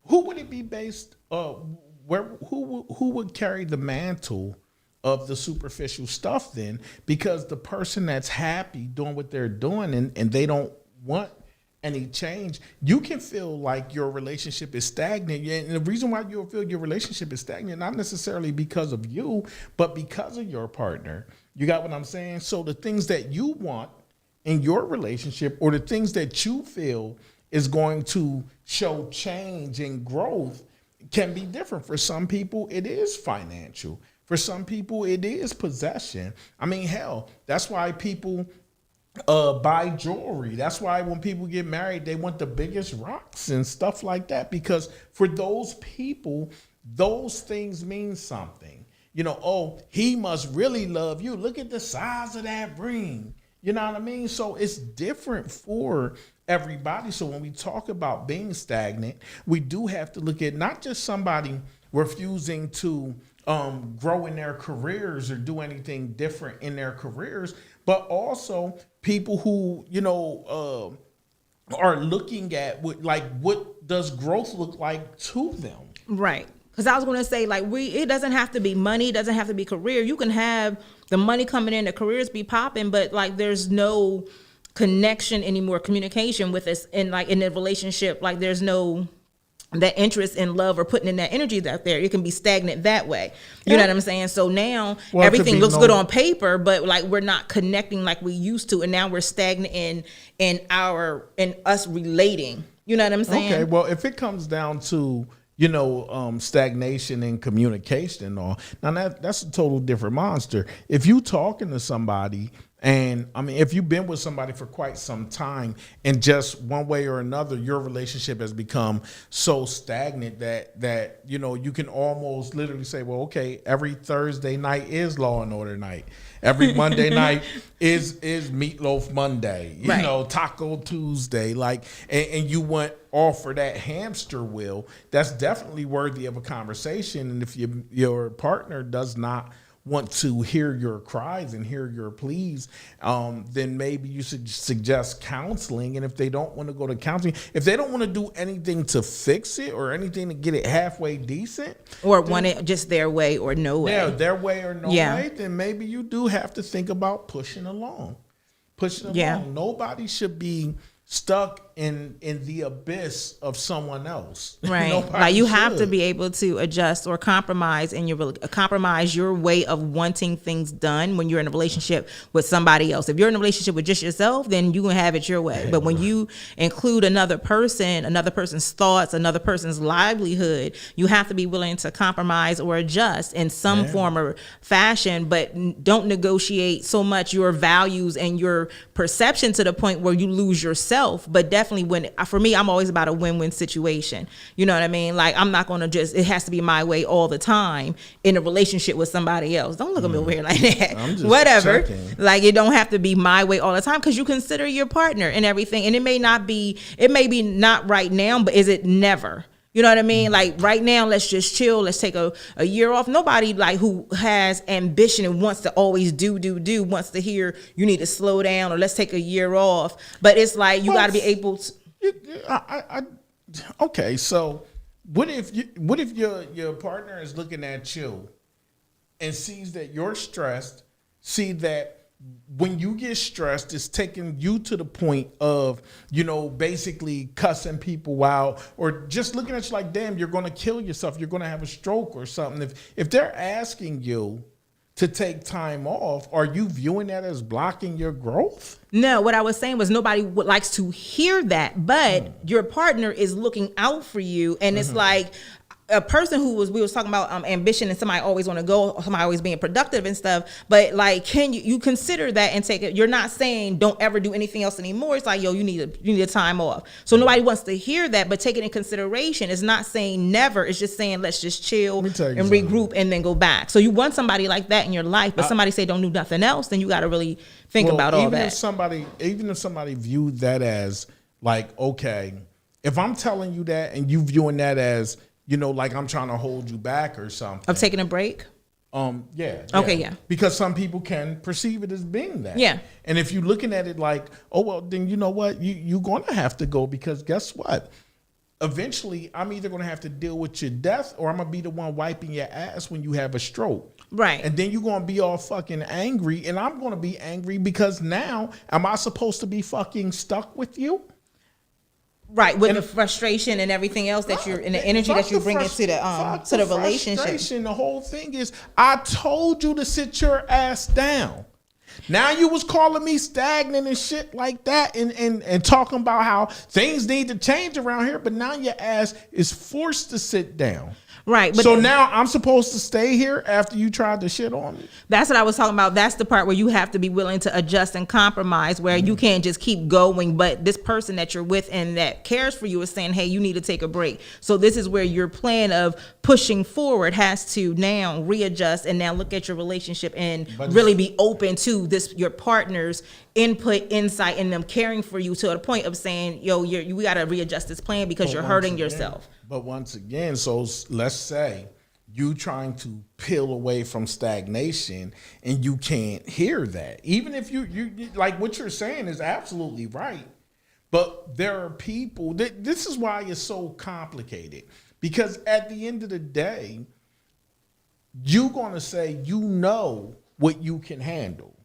Who would it be based? Who would carry the mantle of the superficial stuff then? Because the person that's happy doing what they're doing and they don't want any change, you can feel like your relationship is stagnant. And the reason why you'll feel your relationship is stagnant, not necessarily because of you, but because of your partner. You got what I'm saying? So the things that you want in your relationship, or the things that you feel is going to show change and growth, can be different. For some people, it is financial. For some people, it is possession. I mean, hell, that's why people buy jewelry. That's why when people get married, they want the biggest rocks and stuff like that, because for those people, those things mean something. He must really love you. Look at the size of that ring. You know what I mean? So it's different for everybody. So when we talk about being stagnant, we do have to look at not just somebody refusing to grow in their careers or do anything different in their careers, but also people who, are looking at what does growth look like to them? Right. Because I was going to say, it doesn't have to be money, it doesn't have to be career. You can have the money coming in, the careers be popping, but there's no connection anymore, communication with us in the relationship. There's no that interest in love or putting in that energy out there. It can be stagnant that way. You know what I'm saying? So now everything looks good on paper, but we're not connecting like we used to, and now we're stagnant in us relating. You know what I'm saying? Okay. Well, if it comes down to stagnation in communication and all, now that's a total different monster. If you talking to somebody, and I mean, if you've been with somebody for quite some time and just one way or another, your relationship has become so stagnant that you can almost literally say, well, okay, every Thursday night is Law and Order night. Every Monday night is Meatloaf Monday, Taco Tuesday, and you went off for that hamster wheel. That's definitely worthy of a conversation. And if your partner does not want to hear your cries and hear your pleas, then maybe you should suggest counseling. And if they don't want to go to counseling, if they don't want to do anything to fix it or anything to get it halfway decent, or want it just their way or no way. Yeah, their way or no way, then maybe you do have to think about pushing along. Nobody should be stuck in the abyss of someone else. Right. Nobody Like you have to should. be able to adjust or compromise compromise your way of wanting things done when you're in a relationship with somebody else. If you're in a relationship with just yourself, then you can have it your way. But when you include another person's thoughts, another person's livelihood, you have to be willing to compromise or adjust in some form or fashion, but don't negotiate so much your values and your perception to the point where you lose yourself. But definitely for me, I'm always about a win-win situation. You know what I mean? Like, I'm not going to it has to be my way all the time in a relationship with somebody else. Don't look at me over here like that. I'm just Whatever. checking. Like, it don't have to be my way all the time because you consider your partner and everything. And it may be not right now, but is it never? You know what I mean? Like right now, let's just chill. Let's take a year off. Nobody like who has ambition and wants to always do, wants to hear you need to slow down or let's take a year off. But it's like you got to be able to. Okay, so what if your partner is looking at you and sees that you're stressed, see that when you get stressed, it's taking you to the point of, basically cussing people out or just looking at you like, damn, you're going to kill yourself. You're going to have a stroke or something. If they're asking you to take time off, are you viewing that as blocking your growth? No, what I was saying was nobody likes to hear that, but your partner is looking out for you. And it's like a person we was talking about ambition and somebody always want to go, somebody always being productive and stuff. But like, can you consider that and take it? You're not saying don't ever do anything else anymore. It's like, yo, you need a time off. So nobody wants to hear that, but take it in consideration. It's not saying never. It's just saying, let's just chill and regroup and then go back. So you want somebody like that in your life, but somebody say don't do nothing else, then you got to really think about all that. Even if somebody viewed that as like, okay, if I'm telling you that and you viewing that as, like I'm trying to hold you back or something. Of taking a break? Yeah. Okay, yeah. Because some people can perceive it as being that. Yeah. And if you're looking at it like, oh, well, then you know what? You're going to have to go because guess what? Eventually, I'm either going to have to deal with your death or I'm going to be the one wiping your ass when you have a stroke. Right. And then you're going to be all fucking angry and I'm going to be angry because now am I supposed to be fucking stuck with you? Right, with the frustration and everything else that you're and the energy that you bring into the relationship. The whole thing is, I told you to sit your ass down. Now you was calling me stagnant and shit like that, and talking about how things need to change around here. But now your ass is forced to sit down. Right. But so now I'm supposed to stay here after you tried to shit on me? That's what I was talking about. That's the part where you have to be willing to adjust and compromise, where you can't just keep going. But this person that you're with and that cares for you is saying, hey, you need to take a break. So this is where your plan of pushing forward has to now readjust and now look at your relationship and really be open to your partner's input, insight, and them caring for you to the point of saying, yo, we got to readjust this plan because you're hurting yourself. But once again, so let's say you trying to peel away from stagnation and you can't hear that. Even if you like what you're saying is absolutely right. But there are people this is why it's so complicated, because at the end of the day, you're going to say, what you can handle.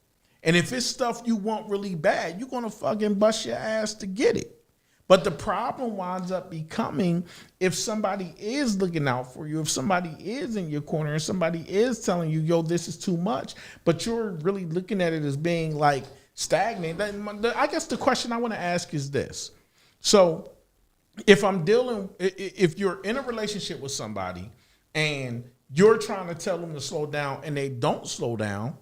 And if it's stuff you want really bad, you're going to fucking bust your ass to get it. But the problem winds up becoming if somebody is looking out for you, if somebody is in your corner and somebody is telling you, yo, this is too much, but you're really looking at it as being like stagnant. I guess the question I want to ask is this. So if you're in a relationship with somebody and you're trying to tell them to slow down and they don't slow down,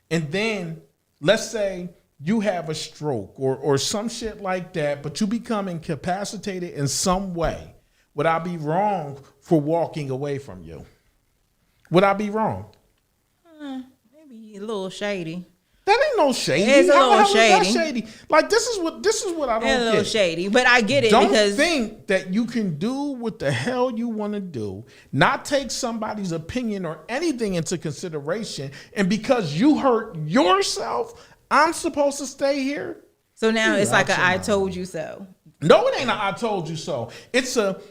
and then let's say you have a stroke or some shit like that, but you become incapacitated in some way, would I be wrong for walking away from you? Would I be wrong? Maybe a little shady. That ain't no shady. It's a little shady. shady. That shady. Like this is what I don't get. It's a little shady, but I get it. Don't because think that you can do what the hell you want to do, not take somebody's opinion or anything into consideration, and because you hurt yourself, I'm supposed to stay here? So now it's like I told you so. No, it ain't a I told you so. It's a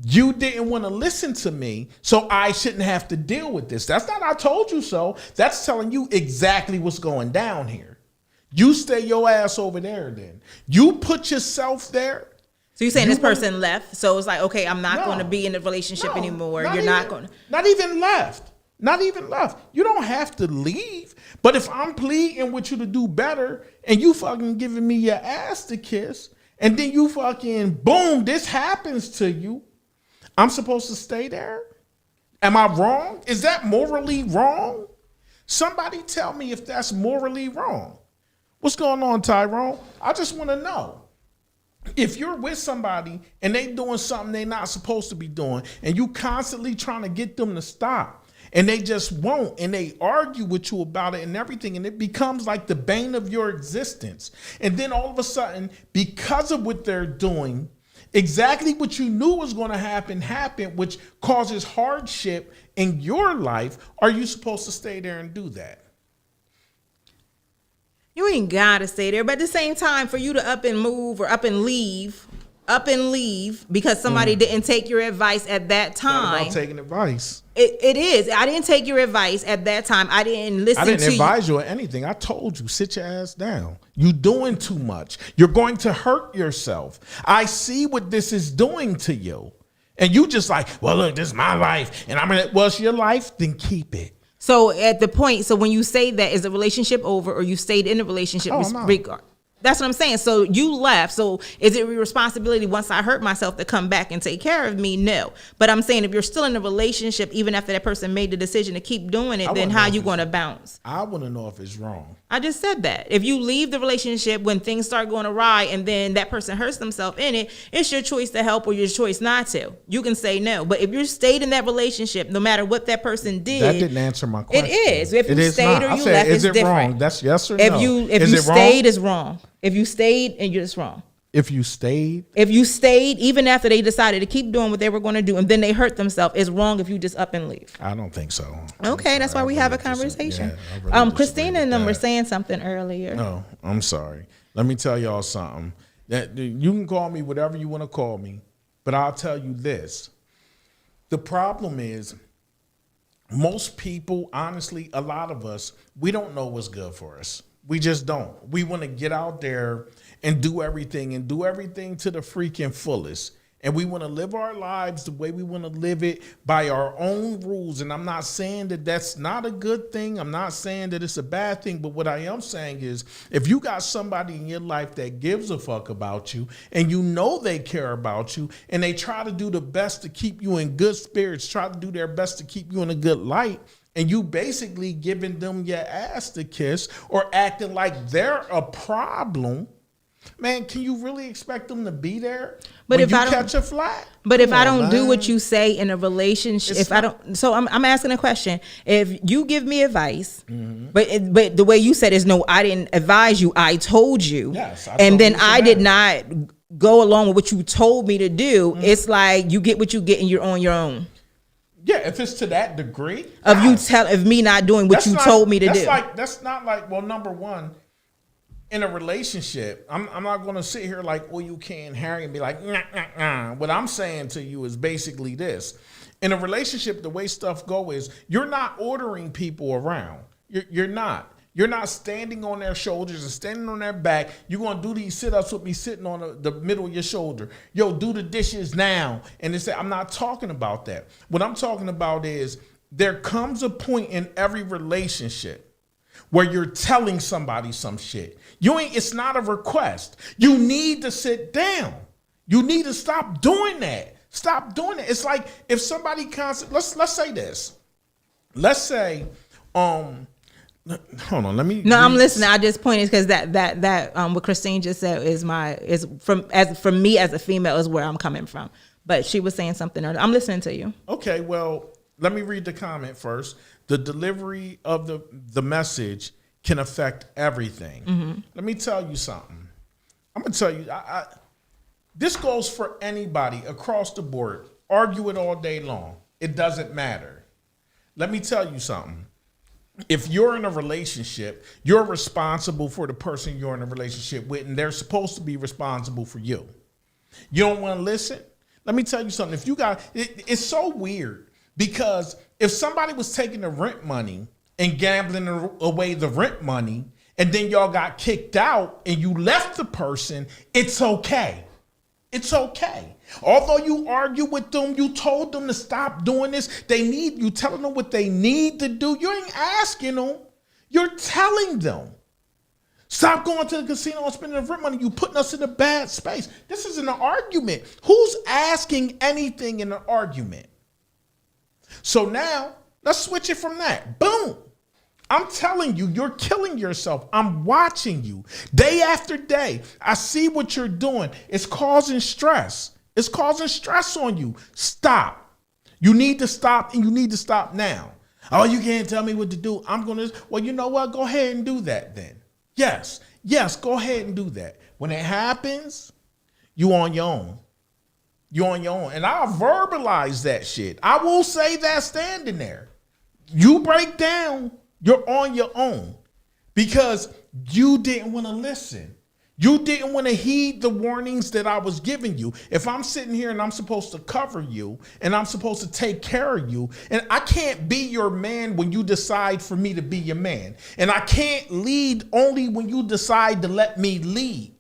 you didn't want to listen to me, so I shouldn't have to deal with this. That's not I told you so. That's telling you exactly what's going down here. You stay your ass over there then. You put yourself there. So you're saying You this person left, so it's like, okay, I'm not No. going to be in the relationship No, anymore. not You're even- not going to. Not even left. Not even left. You don't have to leave. But if I'm pleading with you to do better and you fucking giving me your ass to kiss and then you fucking, boom, this happens to you, I'm supposed to stay there? Am I wrong? Is that morally wrong? Somebody tell me if that's morally wrong. What's going on, Tyrone? I just want to know. If you're with somebody and they doing something they're not supposed to be doing and you constantly trying to get them to stop and they just won't and they argue with you about it and everything and it becomes like the bane of your existence. And then all of a sudden, because of what they're doing, exactly what you knew was going to happen, which causes hardship in your life, are you supposed to stay there and do that? You ain't gotta stay there, but at the same time, for you to up and move or up and leave because somebody didn't take your advice at that Not time. about taking advice. It is. I didn't take your advice at that time. I didn't listen I didn't to advise you or anything. I told you, sit your ass down. You doing too much. You're going to hurt yourself. I see what this is doing to you. And you just like, well, look, this is my life. And I'm gonna, well, it's your life, then keep it. So at the point, so when you say that, is the relationship over or you stayed in the relationship? Oh, no. That's what I'm saying. So you left. So is it your responsibility once I hurt myself to come back and take care of me? No. But I'm saying if you're still in a relationship, even after that person made the decision to keep doing it, then how you going to bounce? I want to know if it's wrong. I just said that. If you leave the relationship when things start going awry and then that person hurts themselves in it, it's your choice to help or your choice not to. You can say no. But if you stayed in that relationship, no matter what that person did, That didn't answer my question. it is. If It you is stayed not. or I you said, left, is it's it different. wrong? That's yes or If no. you Is it wrong? stayed, it's wrong. If you stayed and you're just wrong. If you stayed, Even after they decided to keep doing what they were going to do, and then they hurt themselves, it's wrong if you just up and leave. I don't think so. Okay, that's why we have a conversation. Christina and them were saying something earlier. No, I'm sorry. Let me tell y'all something. That you can call me whatever you want to call me, but I'll tell you this. The problem is most people, honestly, a lot of us, we don't know what's good for us. We just don't. We want to get out there and do everything to the freaking fullest. And we want to live our lives the way we want to live it by our own rules. And I'm not saying that that's not a good thing. I'm not saying that it's a bad thing. But what I am saying is if you got somebody in your life that gives a fuck about you and you know they care about you and they try to do the best to keep you in good spirits, try to do their best to keep you in a good light, and you basically giving them your ass to kiss or acting like they're a problem, man, can you really expect them to be there But when if you I don't- catch a flat? But if Come I on, don't do man. what you say in a relationship, It's if I don't, so I'm asking a question. If you give me advice, but the way you said is no, I didn't advise you. I told you, Yes, I and told then you I that. did not go along with what you told me to do. It's like you get what you get, and you're on your own. Yeah, if it's to that degree. Of you yes. of me not doing what That's you not- told me to that's do. That's not like, well, number one, in a relationship, I'm not going to sit here like, well, you can't Harry and be like, nah, nah, nah. What I'm saying to you is basically this. In a relationship, the way stuff go is you're not ordering people around. You're not. You're not standing on their shoulders and standing on their back. You're going to do these sit-ups with me sitting on the middle of your shoulder. Yo, do the dishes now. And it's, I'm not talking about that. What I'm talking about is there comes a point in every relationship where you're telling somebody some shit. It's not a request. You need to sit down. You need to stop doing that. Stop doing it. It's like if somebody let's say this. Let's say, hold on, let me. No, I'm listening. I just pointed because that what Christine just said is from me as a female is where I'm coming from. But she was saying something earlier. I'm listening to you. Okay, well, let me read the comment first. The delivery of the message can affect everything. Let me tell you something. I'm gonna tell you. This goes for anybody across the board. Argue it all day long. It doesn't matter. Let me tell you something. If you're in a relationship, you're responsible for the person you're in a relationship with, and they're supposed to be responsible for you. You don't want to listen? Let me tell you something. If you got, it's so weird because if somebody was taking the rent money and gambling away the rent money, and then y'all got kicked out and you left the person, it's okay. It's okay. Although you argue with them, you told them to stop doing this. You telling them what they need to do. You ain't asking them. You're telling them. Stop going to the casino and spending the rent money. You putting us in a bad space. This isn't an argument. Who's asking anything in an argument? So now, let's switch it from that. Boom. I'm telling you, you're killing yourself. I'm watching you day after day. I see what you're doing. It's causing stress. It's causing stress on you. Stop. You need to stop, and you need to stop now. Oh, you can't tell me what to do. Well, you know what? Go ahead and do that then. Yes, go ahead and do that. When it happens, you on your own. You're on your own. And I'll verbalize that shit. I will say that standing there. You break down, you're on your own because you didn't want to listen. You didn't want to heed the warnings that I was giving you. If I'm sitting here and I'm supposed to cover you and I'm supposed to take care of you, and I can't be your man when you decide for me to be your man. And I can't lead only when you decide to let me lead.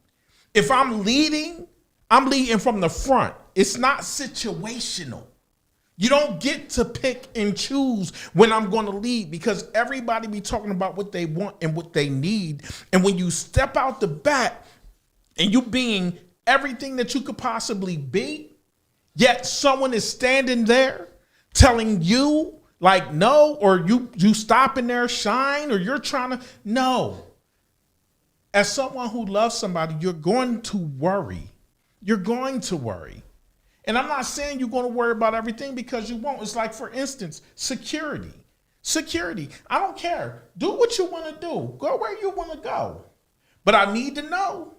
If I'm leading from the front. It's not situational. You don't get to pick and choose when I'm going to lead because everybody be talking about what they want and what they need. And when you step out the back and you being everything that you could possibly be, yet someone is standing there telling you like no, or you stopping their shine, or you're trying to no. As someone who loves somebody, you're going to worry. You're going to worry. And I'm not saying you're going to worry about everything because you won't. It's like, for instance, security. Security. I don't care. Do what you want to do. Go where you want to go. But I need to know,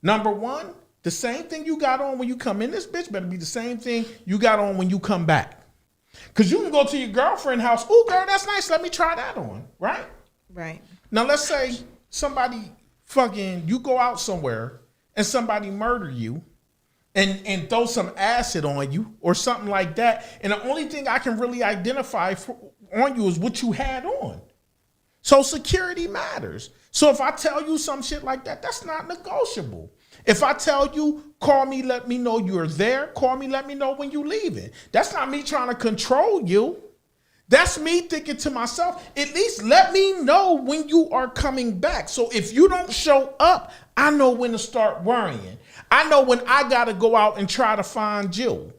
number one, the same thing you got on when you come in this bitch better be the same thing you got on when you come back. Because you can go to your girlfriend's house. Ooh, girl, that's nice. Let me try that on. Right? Right. Now, let's say you go out somewhere and somebody murder you. And throw some acid on you or something like that. And the only thing I can really identify on you is what you had on. So security matters. So if I tell you some shit like that, that's not negotiable. If I tell you, call me, let me know you're there. Call me, let me know when you're leaving. That's not me trying to control you. That's me thinking to myself, at least let me know when you are coming back. So if you don't show up, I know when to start worrying. I know when I got to go out and try to find you.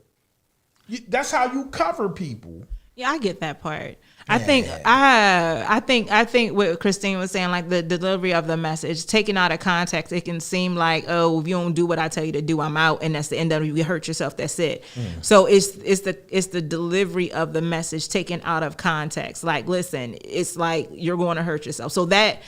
That's how you cover people. Yeah, I get that part. I think what Christine was saying, like the delivery of the message, taken out of context, it can seem like, oh, if you don't do what I tell you to do, I'm out, and that's the end of it. You hurt yourself. That's it. So it's the delivery of the message taken out of context. Like, listen, it's like you're going to hurt yourself. So that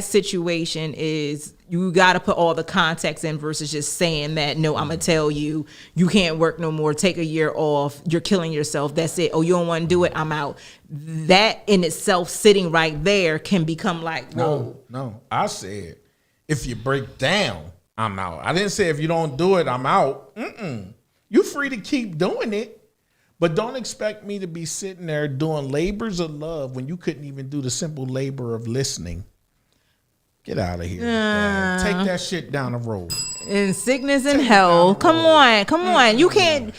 situation is, you got to put all the context in versus just saying that, no, I'm going to tell you, you can't work no more. Take a year off. You're killing yourself. That's it. Oh, you don't want to do it. I'm out. That in itself, sitting right there, can become like, whoa. No. I said, if you break down, I'm out. I didn't say if you don't do it, I'm out. You're free to keep doing it, but don't expect me to be sitting there doing labors of love when you couldn't even do the simple labor of listening. Get out of here. Take that shit down the road. In sickness and hell. Come on. You can't.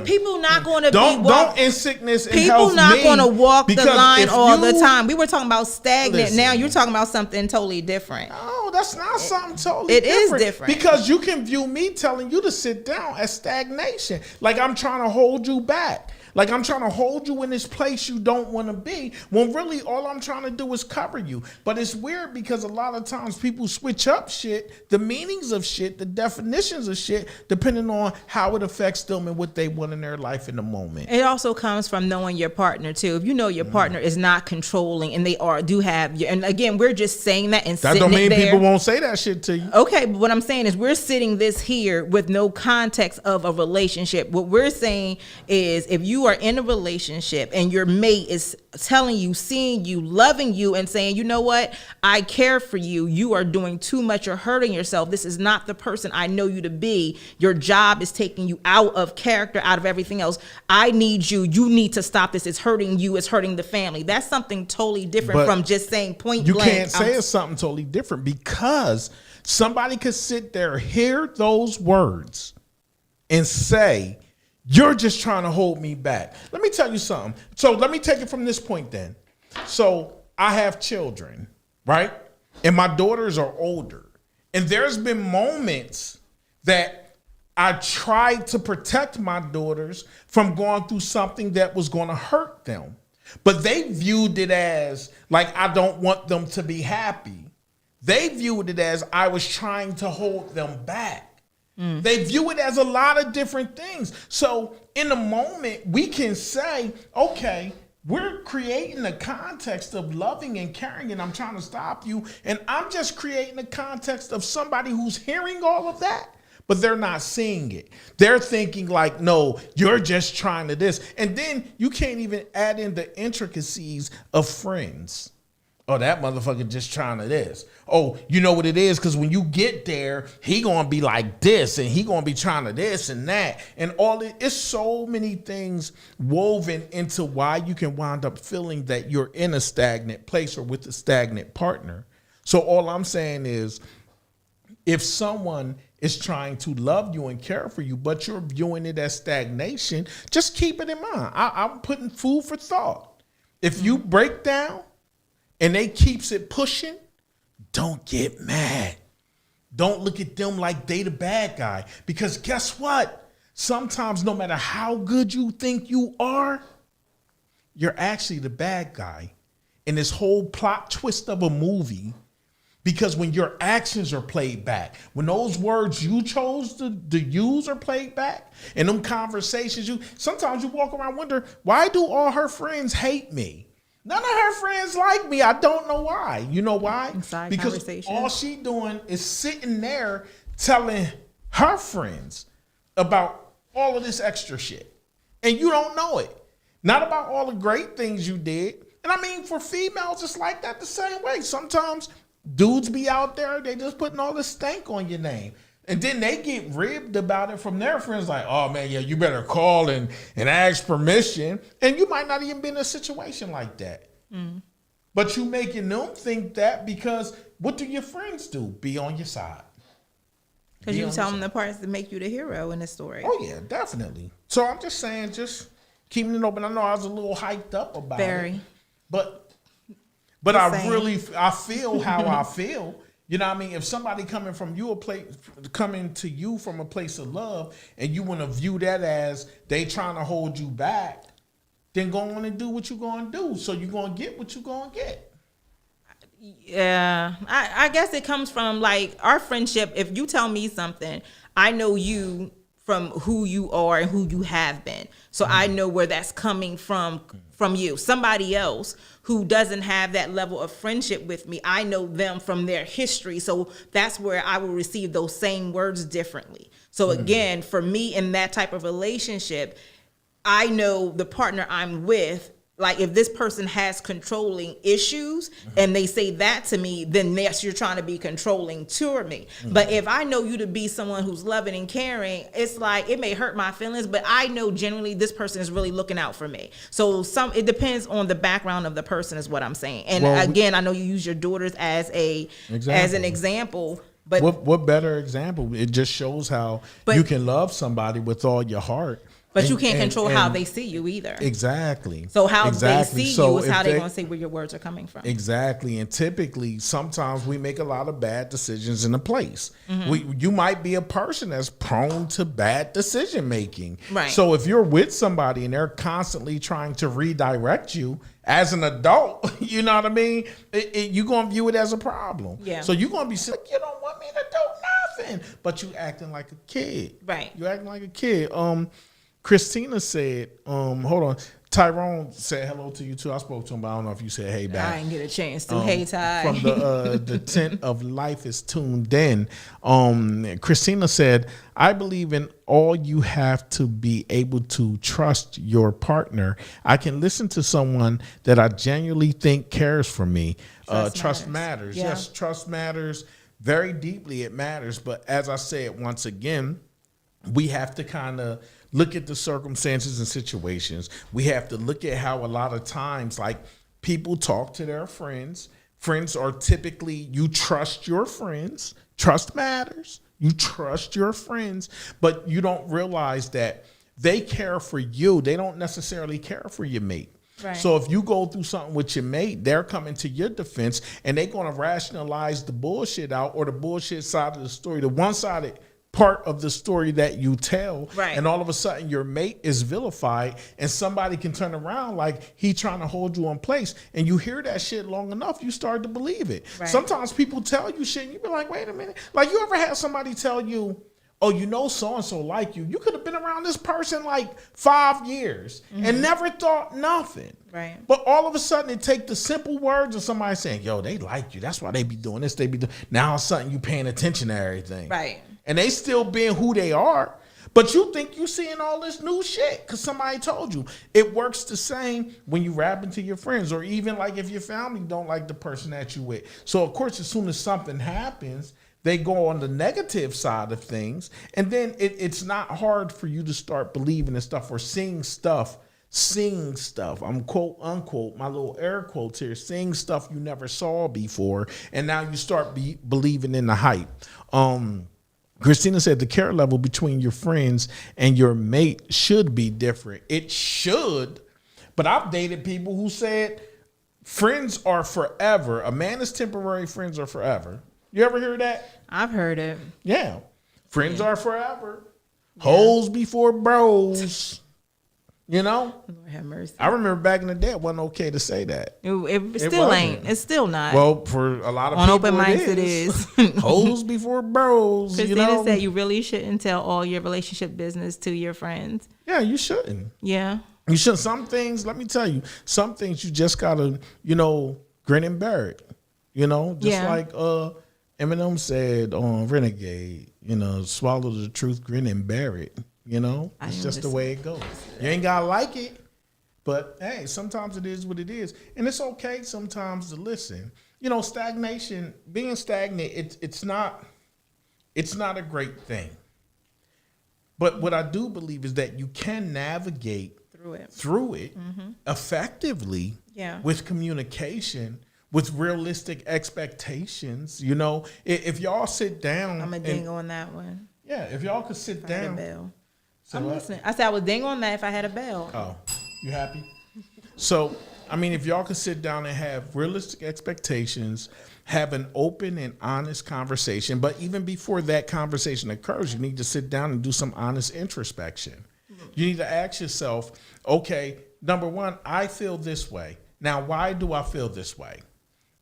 People not going to don't in sickness and people health. Not going to walk the line all the time. We were talking about stagnant. Listen, now you're talking about something totally different. No, that's not something totally different. It is different. Because you can view me telling you to sit down as stagnation. Like I'm trying to hold you back. Like I'm trying to hold you in this place you don't want to be, when really all I'm trying to do is cover you. But it's weird because a lot of times people switch up shit, the meanings of shit, the definitions of shit, depending on how it affects them and what they want in their life in the moment. It also comes from knowing your partner too. If you know your partner is not controlling and they do have, and again, we're just saying that and that don't mean people won't say that shit to you. Okay, but what I'm saying is we're sitting this here with no context of a relationship. What we're saying is if you you are in a relationship and your mate is telling you, seeing you, loving you, and saying, you know what, I care for you. You are doing too much. You're hurting yourself. This is not the person I know you to be. Your job is taking you out of character, out of everything else. I need you. You need to stop this. It's hurting you. It's hurting the family. That's something totally different But from just saying point you blank. can't say it's something totally different, because somebody could sit there, hear those words, and say, you're just trying to hold me back. Let me tell you something. So let me take it from this point then. So I have children, right? And my daughters are older. And there's been moments that I tried to protect my daughters from going through something that was going to hurt them. But they viewed it as like, I don't want them to be happy. They viewed it as I was trying to hold them back. They view it as a lot of different things. So in the moment, we can say, okay, we're creating a context of loving and caring, and I'm trying to stop you. And I'm just creating a context of somebody who's hearing all of that, but they're not seeing it. They're thinking like, no, you're just trying to this. And then you can't even add in the intricacies of friends. Oh, that motherfucker just trying to this. Oh, you know what it is? Because when you get there, he gonna be like this, and he gonna be trying to this and that, and all it. It's so many things woven into why you can wind up feeling that you're in a stagnant place or with a stagnant partner. So all I'm saying is, if someone is trying to love you and care for you, but you're viewing it as stagnation, just keep it in mind. I'm putting food for thought. If you break down and they keeps it pushing, don't get mad. Don't look at them like they the bad guy. Because guess what? Sometimes no matter how good you think you are, you're actually the bad guy in this whole plot twist of a movie. Because when your actions are played back, when those words you chose to use are played back, and them conversations, sometimes you walk around wonder, why do all her friends hate me? None of her friends like me. I don't know why. You know why? Inside because conversation. all she doing is sitting there telling her friends about all of this extra shit. And you don't know it. Not about all the great things you did. And I mean, for females, it's like that the same way. Sometimes dudes be out there, they just putting all this stank on your name. And then they get ribbed about it from their friends like, oh man, yeah, you better call and ask permission. And you might not even be in a situation like that. But you making them think that because what do your friends do? Be on your side. Because you tell them the parts that make you the hero in the story. Oh yeah, definitely. So I'm just saying, just keeping it open. I know I was a little hyped up about it. But I feel how I feel. You know what I mean? If somebody coming to you from a place of love, and you want to view that as they trying to hold you back, then go on and do what you're going to do. So you're going to get what you're going to get. Yeah, I guess it comes from like our friendship. If you tell me something, I know you from who you are and who you have been. So I know where that's coming from you. Somebody else who doesn't have that level of friendship with me, I know them from their history. So that's where I will receive those same words differently. So again, for me in that type of relationship, I know the partner I'm with, like if this person has controlling issues and they say that to me, then yes, you're trying to be controlling toward me. But if I know you to be someone who's loving and caring, it's like it may hurt my feelings, but I know generally this person is really looking out for me. So it depends on the background of the person is what I'm saying. And again, I know you use your daughters as an example. But what better example? It just shows how you can love somebody with all your heart. But you can't control how they see you either. Exactly. So how they see you is how they're going to say where your words are coming from. Exactly. And typically, sometimes we make a lot of bad decisions in a place. You might be a person that's prone to bad decision making. Right. So if you're with somebody and they're constantly trying to redirect you as an adult, you know what I mean? You're going to view it as a problem. Yeah. So you're going to be like, you don't want me to do nothing. But you acting like a kid. Right. You acting like a kid. Christina said, hold on. Tyrone said hello to you too. I spoke to him, but I don't know if you said hey back. I didn't get a chance to. Hey, Ty. From the tent of life is tuned in. Christina said, I believe in all you have to be able to trust your partner. I can listen to someone that I genuinely think cares for me. Trust matters. Yeah. Yes, trust matters very deeply. It matters. But as I said, once again, we have to kind of look at the circumstances and situations. We have to look at how a lot of times, like, people talk to their friends. Friends are typically, you trust your friends. Trust matters. You trust your friends, but you don't realize that they care for you. They don't necessarily care for your mate. Right. So if you go through something with your mate, they're coming to your defense and they're going to rationalize the bullshit out, or the bullshit side of the story, the one-sided part of the story that you tell. Right. And all of a sudden your mate is vilified, and somebody can turn around like he trying to hold you in place, and you hear that shit long enough, you start to believe it. Right. Sometimes people tell you shit and you be like, wait a minute. Like, you ever had somebody tell you, oh, you know, so-and-so like you. You could have been around this person like 5 years and never thought nothing. Right. But all of a sudden it take the simple words of somebody saying, yo, they like you. That's why they be doing this. They be doing. Now all of a sudden you paying attention to everything. Right. And they still being who they are. But you think you seeing all this new shit because somebody told you. It works the same when you rap into your friends, or even like if your family don't like the person that you with. So of course, as soon as something happens, they go on the negative side of things. And then it's not hard for you to start believing in stuff or seeing stuff. I'm quote unquote, my little air quotes here, seeing stuff you never saw before. And now you start believing in the hype. Christina said the care level between your friends and your mate should be different. It should, but I've dated people who said friends are forever. A man is temporary, friends are forever. You ever hear that? I've heard it. Yeah. Friends are forever. Hoes before bros. You know? Lord have mercy. I remember back in the day, it wasn't okay to say that. It still wasn't. ain't. It's still not. Well, for a lot of on people, open mics, it is. Hoes before bros. Christina you know? said you really shouldn't tell all your relationship business to your friends. Yeah, you shouldn't. Yeah. You should. Some things, let me tell you, some things you just gotta, grin and bear it. Just like Eminem said on Renegade, swallow the truth, grin and bear it. It's just the way it goes. You ain't gotta like it, but hey, sometimes it is what it is, and it's okay sometimes to listen. Stagnation, being stagnant, it's not a great thing. But what I do believe is that you can navigate through it effectively with communication, with realistic expectations. If y'all sit down, I'm a ding on that one. Yeah, if y'all could sit I had a down. bell. So I'm what? listening. I said I would ding on that if I had a bell. Oh, you happy? So, if y'all could sit down and have realistic expectations, have an open and honest conversation, but even before that conversation occurs, you need to sit down and do some honest introspection. You need to ask yourself, okay, number one, I feel this way. Now, why do I feel this way?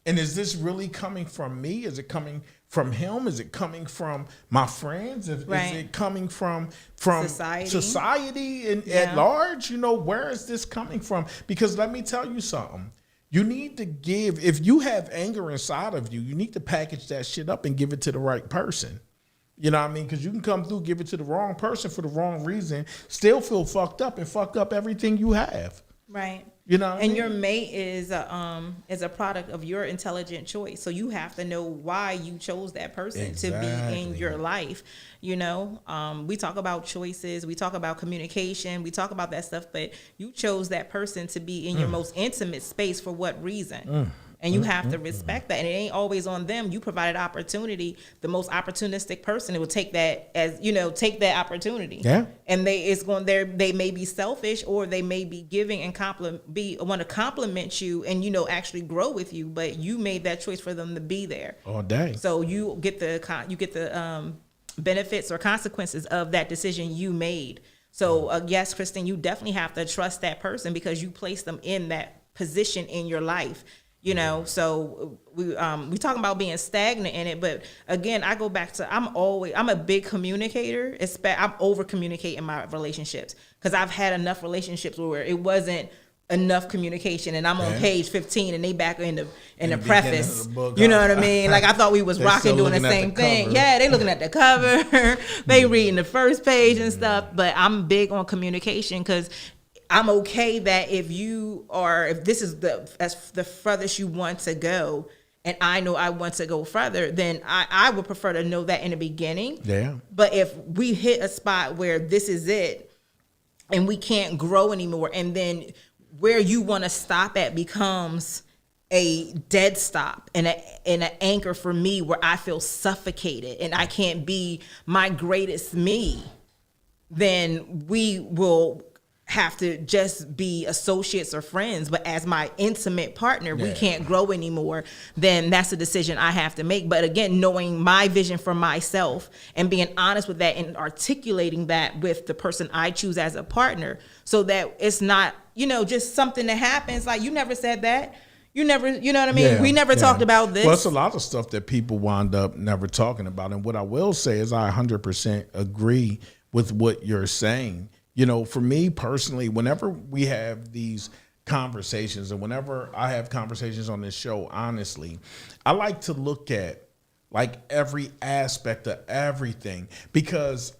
And is this really coming from me? Is it coming from him? Is it coming from my friends? Is it coming from society at large? Where is this coming from? Because let me tell you something. You need to give, if you have anger inside of you, you need to package that shit up and give it to the right person. You know what I mean? Because you can come through, give it to the wrong person for the wrong reason, still feel fucked up and fuck up everything you have. Right. And your mate is a product of your intelligent choice. So you have to know why you chose that person to be in your life. We talk about choices, we talk about communication, we talk about that stuff, but you chose that person to be in your most intimate space for what reason? And you have to respect that. And it ain't always on them. You provided opportunity. The most opportunistic person will take that take that opportunity. Yeah. And they may be selfish, or they may be giving and want to compliment you and, actually grow with you, but you made that choice for them to be there. All day. So you get the benefits or consequences of that decision you made. So yes, Kristen, you definitely have to trust that person because you placed them in that position in your life. So we talking about being stagnant in it, but again, I go back to I'm a big communicator. I'm over communicate in my relationships because I've had enough relationships where it wasn't enough communication, and I'm on page 15 and they back in the preface. You know what I mean? Like I thought we was rocking doing the same thing. Yeah, they looking at the cover, they reading the first page and stuff. But I'm big on communication because I'm okay that if this is the furthest you want to go, and I know I want to go further, then I would prefer to know that in the beginning. Yeah. But if we hit a spot where this is it and we can't grow anymore, and then where you want to stop at becomes a dead stop and an anchor for me where I feel suffocated and I can't be my greatest me, then we will have to just be associates or friends. But as my intimate partner, we can't grow anymore, then that's a decision I have to make. But again, knowing my vision for myself and being honest with that and articulating that with the person I choose as a partner, so that it's not, just something that happens. Like, you never said that. You never, you know what I mean? Yeah, we never talked about this. Well, it's a lot of stuff that people wind up never talking about. And what I will say is I 100% agree with what you're saying. For me personally, whenever we have these conversations and whenever I have conversations on this show, honestly, I like to look at like every aspect of everything, because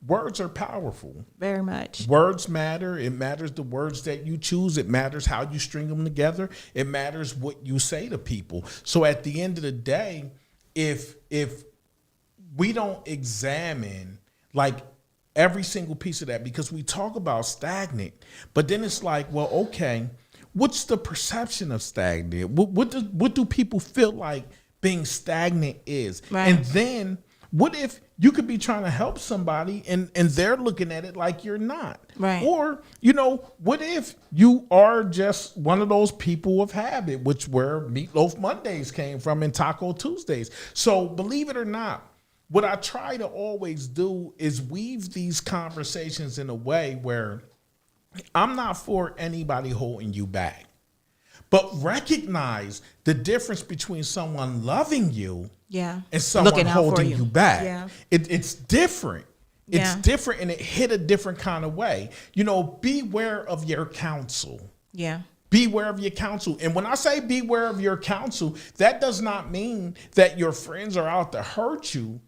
words are powerful. Very much. Words matter. It matters the words that you choose. It matters how you string them together. It matters what you say to people. So at the end of the day, if we don't examine like every single piece of that, because we talk about stagnant, but then it's like, well, okay, what's the perception of stagnant? What do people feel like being stagnant is? Right. And then what if you could be trying to help somebody and they're looking at it like you're not? Right. Or, what if you are just one of those people of habit, which where Meatloaf Mondays came from and Taco Tuesdays. So believe it or not, what I try to always do is weave these conversations in a way where I'm not for anybody holding you back, but recognize the difference between someone loving you and someone holding you back. Yeah. It's different. It's different, and it hit a different kind of way. Beware of your counsel. Yeah. Beware of your counsel. And when I say beware of your counsel, that does not mean that your friends are out to hurt you.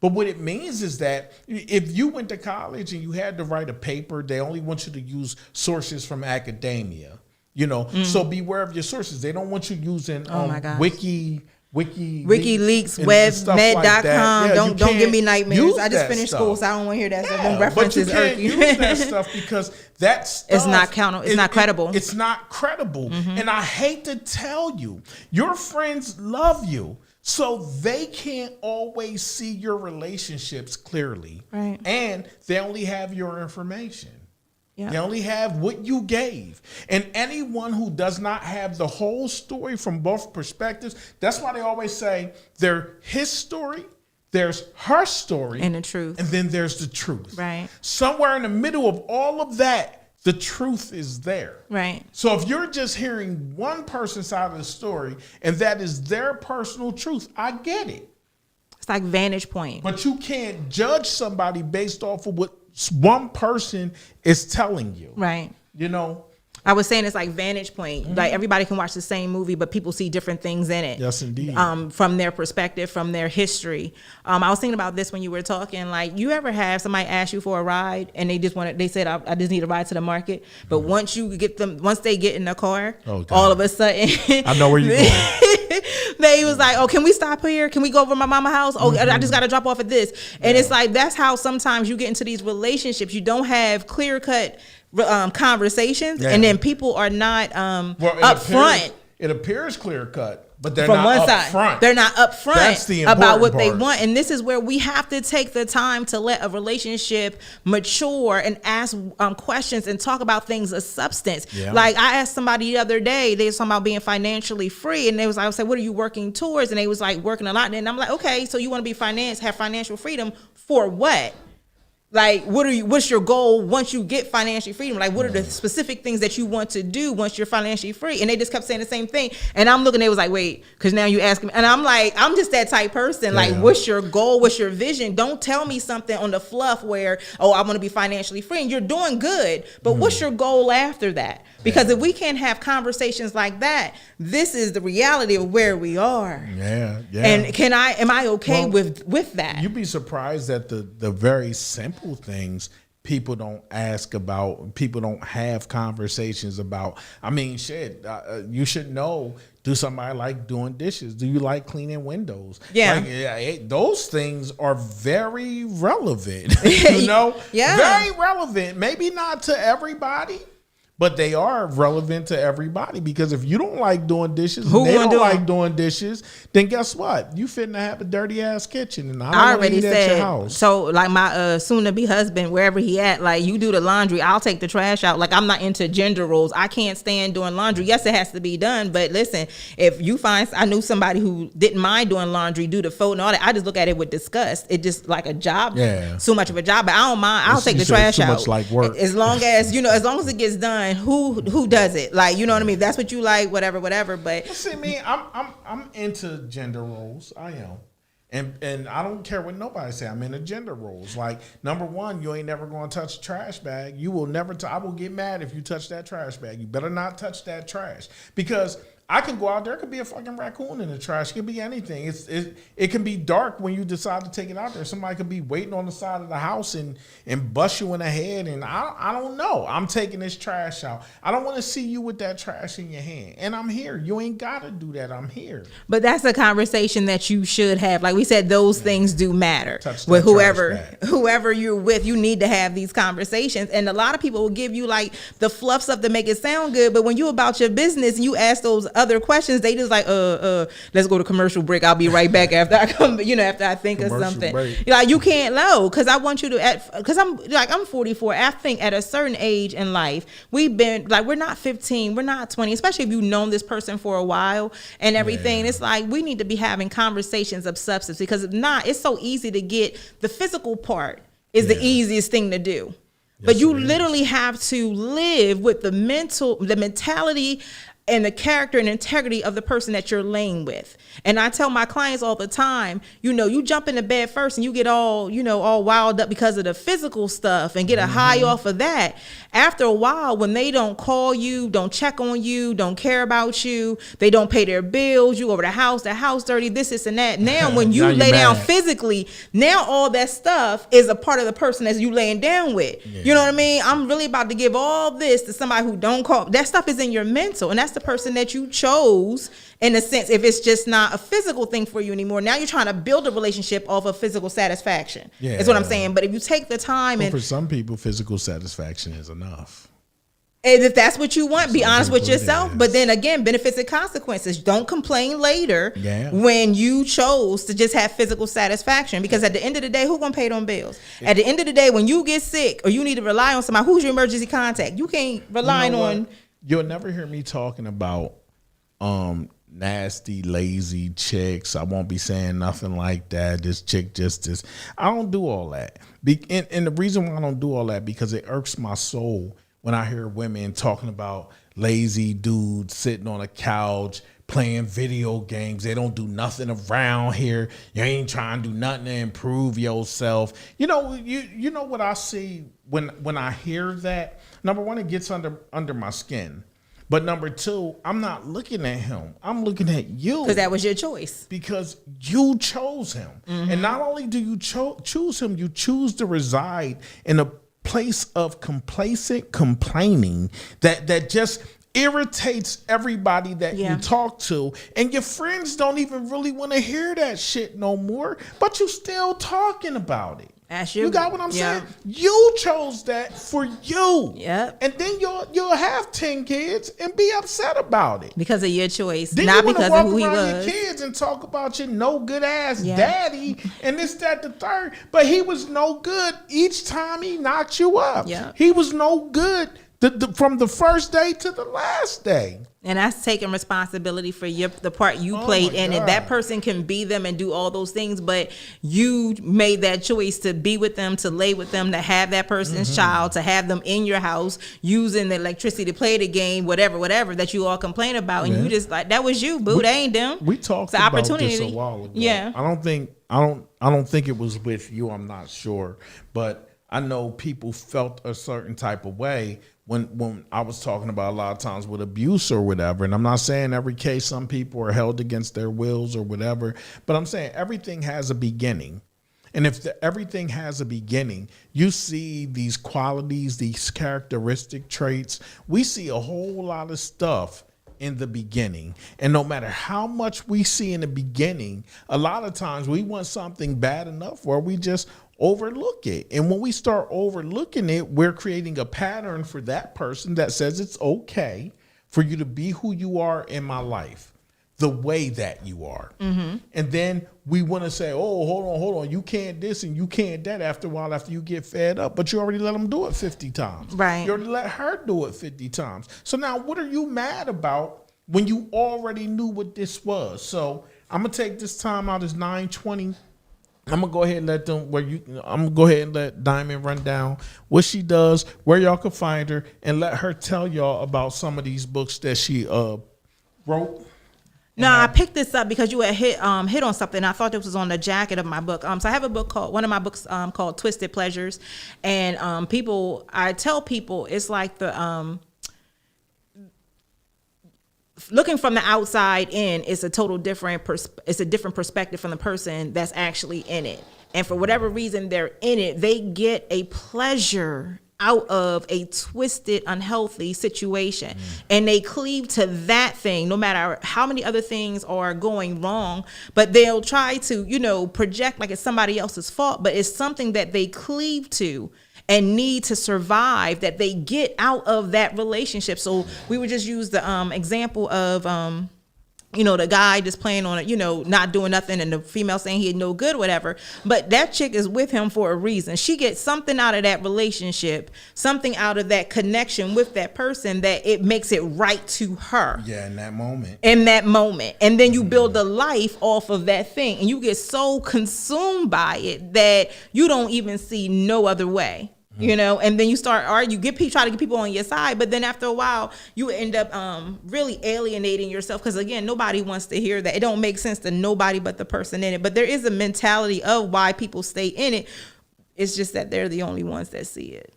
But what it means is that if you went to college and you had to write a paper, they only want you to use sources from academia, So beware of your sources. They don't want you using WikiLeaks, webmed.com. Don't give me nightmares. I just finished school, so I don't want to hear that. So references but you can't use that stuff because that stuff, it's not It's not credible. It's not credible. Mm-hmm. And I hate to tell you, your friends love you, so they can't always see your relationships clearly. Right. And they only have your information. Yeah. They only have what you gave. And anyone who does not have the whole story from both perspectives, that's why they always say there's his story, there's her story, and the truth. And then there's the truth. Right. Somewhere in the middle of all of that, the truth is there. Right. So if you're just hearing one person's side of the story and that is their personal truth, I get it. It's like vantage point. But you can't judge somebody based off of what one person is telling you. Right. I was saying it's like vantage point. Mm-hmm. Like everybody can watch the same movie, but people see different things in it. Yes, indeed. From their perspective, from their history. I was thinking about this when you were talking. Like, you ever have somebody ask you for a ride and they said, I just need a ride to the market. But once they get in the car, all of a sudden, I know where you're going. They was like, oh, can we stop here? Can we go over to my mama's house? Oh, I just got to drop off at this. And it's like, that's how sometimes you get into these relationships. You don't have clear cut conversations, and then people are not upfront. It appears clear cut, but they're not upfront. They're not upfront about what they want, and this is where we have to take the time to let a relationship mature and ask questions and talk about things of substance. Yeah. Like, I asked somebody the other day, they was talking about being financially free, and I was like, what are you working towards? And they was like, working a lot. And I'm like, okay, so you want to be have financial freedom for what? Like, what's your goal once you get financially freedom? Like, what are the specific things that you want to do once you're financially free? And they just kept saying the same thing. And I'm looking, they was like, wait, because now you asking me. And I'm like, I'm just that type person. Like, what's your goal? What's your vision? Don't tell me something on the fluff where, oh, I want to be financially free. And you're doing good. But what's your goal after that? Because if we can't have conversations like that, this is the reality of where we are. Yeah. And am I okay with that? You'd be surprised at the very simple things people don't ask about, people don't have conversations about. I mean, shit, you should know, do somebody like doing dishes? Do you like cleaning windows? Yeah. Those things are very relevant, you know? Yeah. Very relevant. Maybe not to everybody, but they are relevant to everybody, because if you don't like doing dishes, and they don't like doing dishes, then guess what? You finna have a dirty ass kitchen, and I already said at your house. So, like my soon to be husband, wherever he at, like, you do the laundry, I'll take the trash out. Like, I'm not into gender roles. I can't stand doing laundry. Yes, it has to be done, but listen, if you find, I knew somebody who didn't mind doing laundry, do the fold and all that, I just look at it with disgust. It just like a job, so much of a job. But I don't mind. I'll take the trash out. Much like work. As long as as long as it gets done. Who does it? Like, you know what I mean? If that's what you like, whatever. But see, me, I'm into gender roles. I am. And I don't care what nobody say. I'm into gender roles. Like, number one, you ain't never going to touch a trash bag. You will never. I will get mad if you touch that trash bag. You better not touch that trash, because I can go out there. It could be a fucking raccoon in the trash. It could be anything. It can be dark when you decide to take it out there. Somebody could be waiting on the side of the house and bust you in the head. And I don't know. I'm taking this trash out. I don't want to see you with that trash in your hand. And I'm here. You ain't got to do that. I'm here. But that's a conversation that you should have. Like we said, those things do matter. With whoever you're with, you need to have these conversations. And a lot of people will give you like the fluff stuff to make it sound good. But when you about your business and you ask those other questions, they just like, let's go to commercial break. I'll be right back after I come, after I think commercial of something. Break. Like, you can't know, because I want you to, because I'm 44. I think at a certain age in life, we've been like, we're not 15, we're not 20, especially if you've known this person for a while and everything. It's like, we need to be having conversations of substance, because if not, it's so easy to get the physical part is the easiest thing to do. But you literally have to live with the mentality and the character and integrity of the person that you're laying with. And I tell my clients all the time, you jump into bed first and you get all wild up because of the physical stuff and get a high off of that. After a while, when they don't call you, don't check on you, don't care about you, they don't pay their bills, you over the house dirty, this and that. Now, when you lay down physically, now all that stuff is a part of the person that you laying down with. Yeah. You know what I mean? I'm really about to give all this to somebody who don't call. That stuff is in your mental, and that's the person that you chose, in a sense, if it's just not a physical thing for you anymore. Now you're trying to build a relationship off of physical satisfaction. Yeah, is what I'm saying. But if you take the time, and for some people, physical satisfaction is enough. And if that's what you want, be honest with yourself. But then again, benefits and consequences. Don't complain later when you chose to just have physical satisfaction. Because at the end of the day, who's going to pay them bills? At the end of the day, when you get sick or you need to rely on somebody, who's your emergency contact? You can't rely on. You'll never hear me talking about nasty, lazy chicks. I won't be saying nothing like that. This chick just this. I don't do all that. And the reason why I don't do all that, because it irks my soul when I hear women talking about lazy dudes sitting on a couch playing video games. They don't do nothing around here. You ain't trying to do nothing to improve yourself. You know what I see when I hear that? Number one, it gets under my skin. But number two, I'm not looking at him. I'm looking at you. Because that was your choice. Because you chose him. Mm-hmm. And not only do you choose him, you choose to reside in a place of complacent complaining that just irritates everybody that you talk to. And your friends don't even really want to hear that shit no more. But you still talking about it. You got what I'm saying? You chose that for you. Yep. And then you'll have 10 kids and be upset about it. Because of your choice, then not you because walk of who he around was. Your kids and talk about your no good ass daddy and this, that, the third. But he was no good each time he knocked you up. Yeah. He was no good from the first day to the last day. And that's taking responsibility for the part you played in it. That person can be them and do all those things, but you made that choice to be with them, to lay with them, to have that person's child, to have them in your house, using the electricity to play the game, whatever that you all complain about. And you just like, that was you, boo. They ain't them. We talked it's about opportunity. this a while ago. Yeah. I don't think it was with you. I'm not sure, but I know people felt a certain type of way when I was talking about a lot of times with abuse or whatever. And I'm not saying every case some people are held against their wills or whatever, but I'm saying everything has a beginning. And if everything has a beginning, you see these qualities, these characteristic traits. We see a whole lot of stuff in the beginning. And no matter how much we see in the beginning, a lot of times we want something bad enough where we just overlook it. And when we start overlooking it, we're creating a pattern for that person that says it's okay for you to be who you are in my life, the way that you are. And then we want to say, oh, hold on, you can't this and you can't that after a while, after you get fed up, but you already let them do it 50 times. Right. You already let her do it 50 times. So now what are you mad about when you already knew what this was? So I'm going to take this time out. It's 9:20. I'm gonna go ahead and let Diamond run down what she does, where y'all can find her, and let her tell y'all about some of these books that she wrote. No, I picked this up because you had hit on something. I thought this was on the jacket of my book. So I have a book one of my books called Twisted Pleasures, and I tell people it's like the looking from the outside in is a total different it's a different perspective from the person that's actually in it. And for whatever reason they're in it, they get a pleasure out of a twisted, unhealthy situation. And they cleave to that thing no matter how many other things are going wrong, but they'll try to, project like it's somebody else's fault, but it's something that they cleave to and need to survive that they get out of that relationship. So we would just use the example of the guy just playing on it, not doing nothing, and the female saying he had no good, whatever. But that chick is with him for a reason. She gets something out of that relationship, something out of that connection with that person that it makes it right to her. Yeah, in that moment. And then you build a life off of that thing, and you get so consumed by it that you don't even see no other way. And then you start arguing, try to get people on your side, but then after a while you end up really alienating yourself, because again, nobody wants to hear that. It don't make sense to nobody but the person in it. But there is a mentality of why people stay in it. It's just that they're the only ones that see it.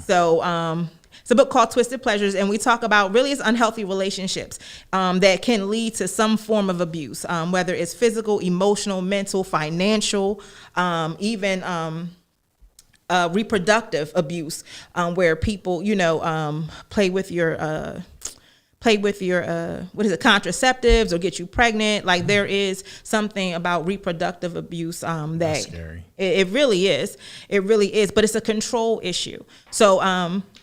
So it's a book called Twisted Pleasures, and we talk about really it's unhealthy relationships that can lead to some form of abuse, whether it's physical, emotional, mental, financial, even reproductive abuse, where people, play with your contraceptives or get you pregnant. Like there is something about reproductive abuse that That's scary. It really is. It really is. But it's a control issue. So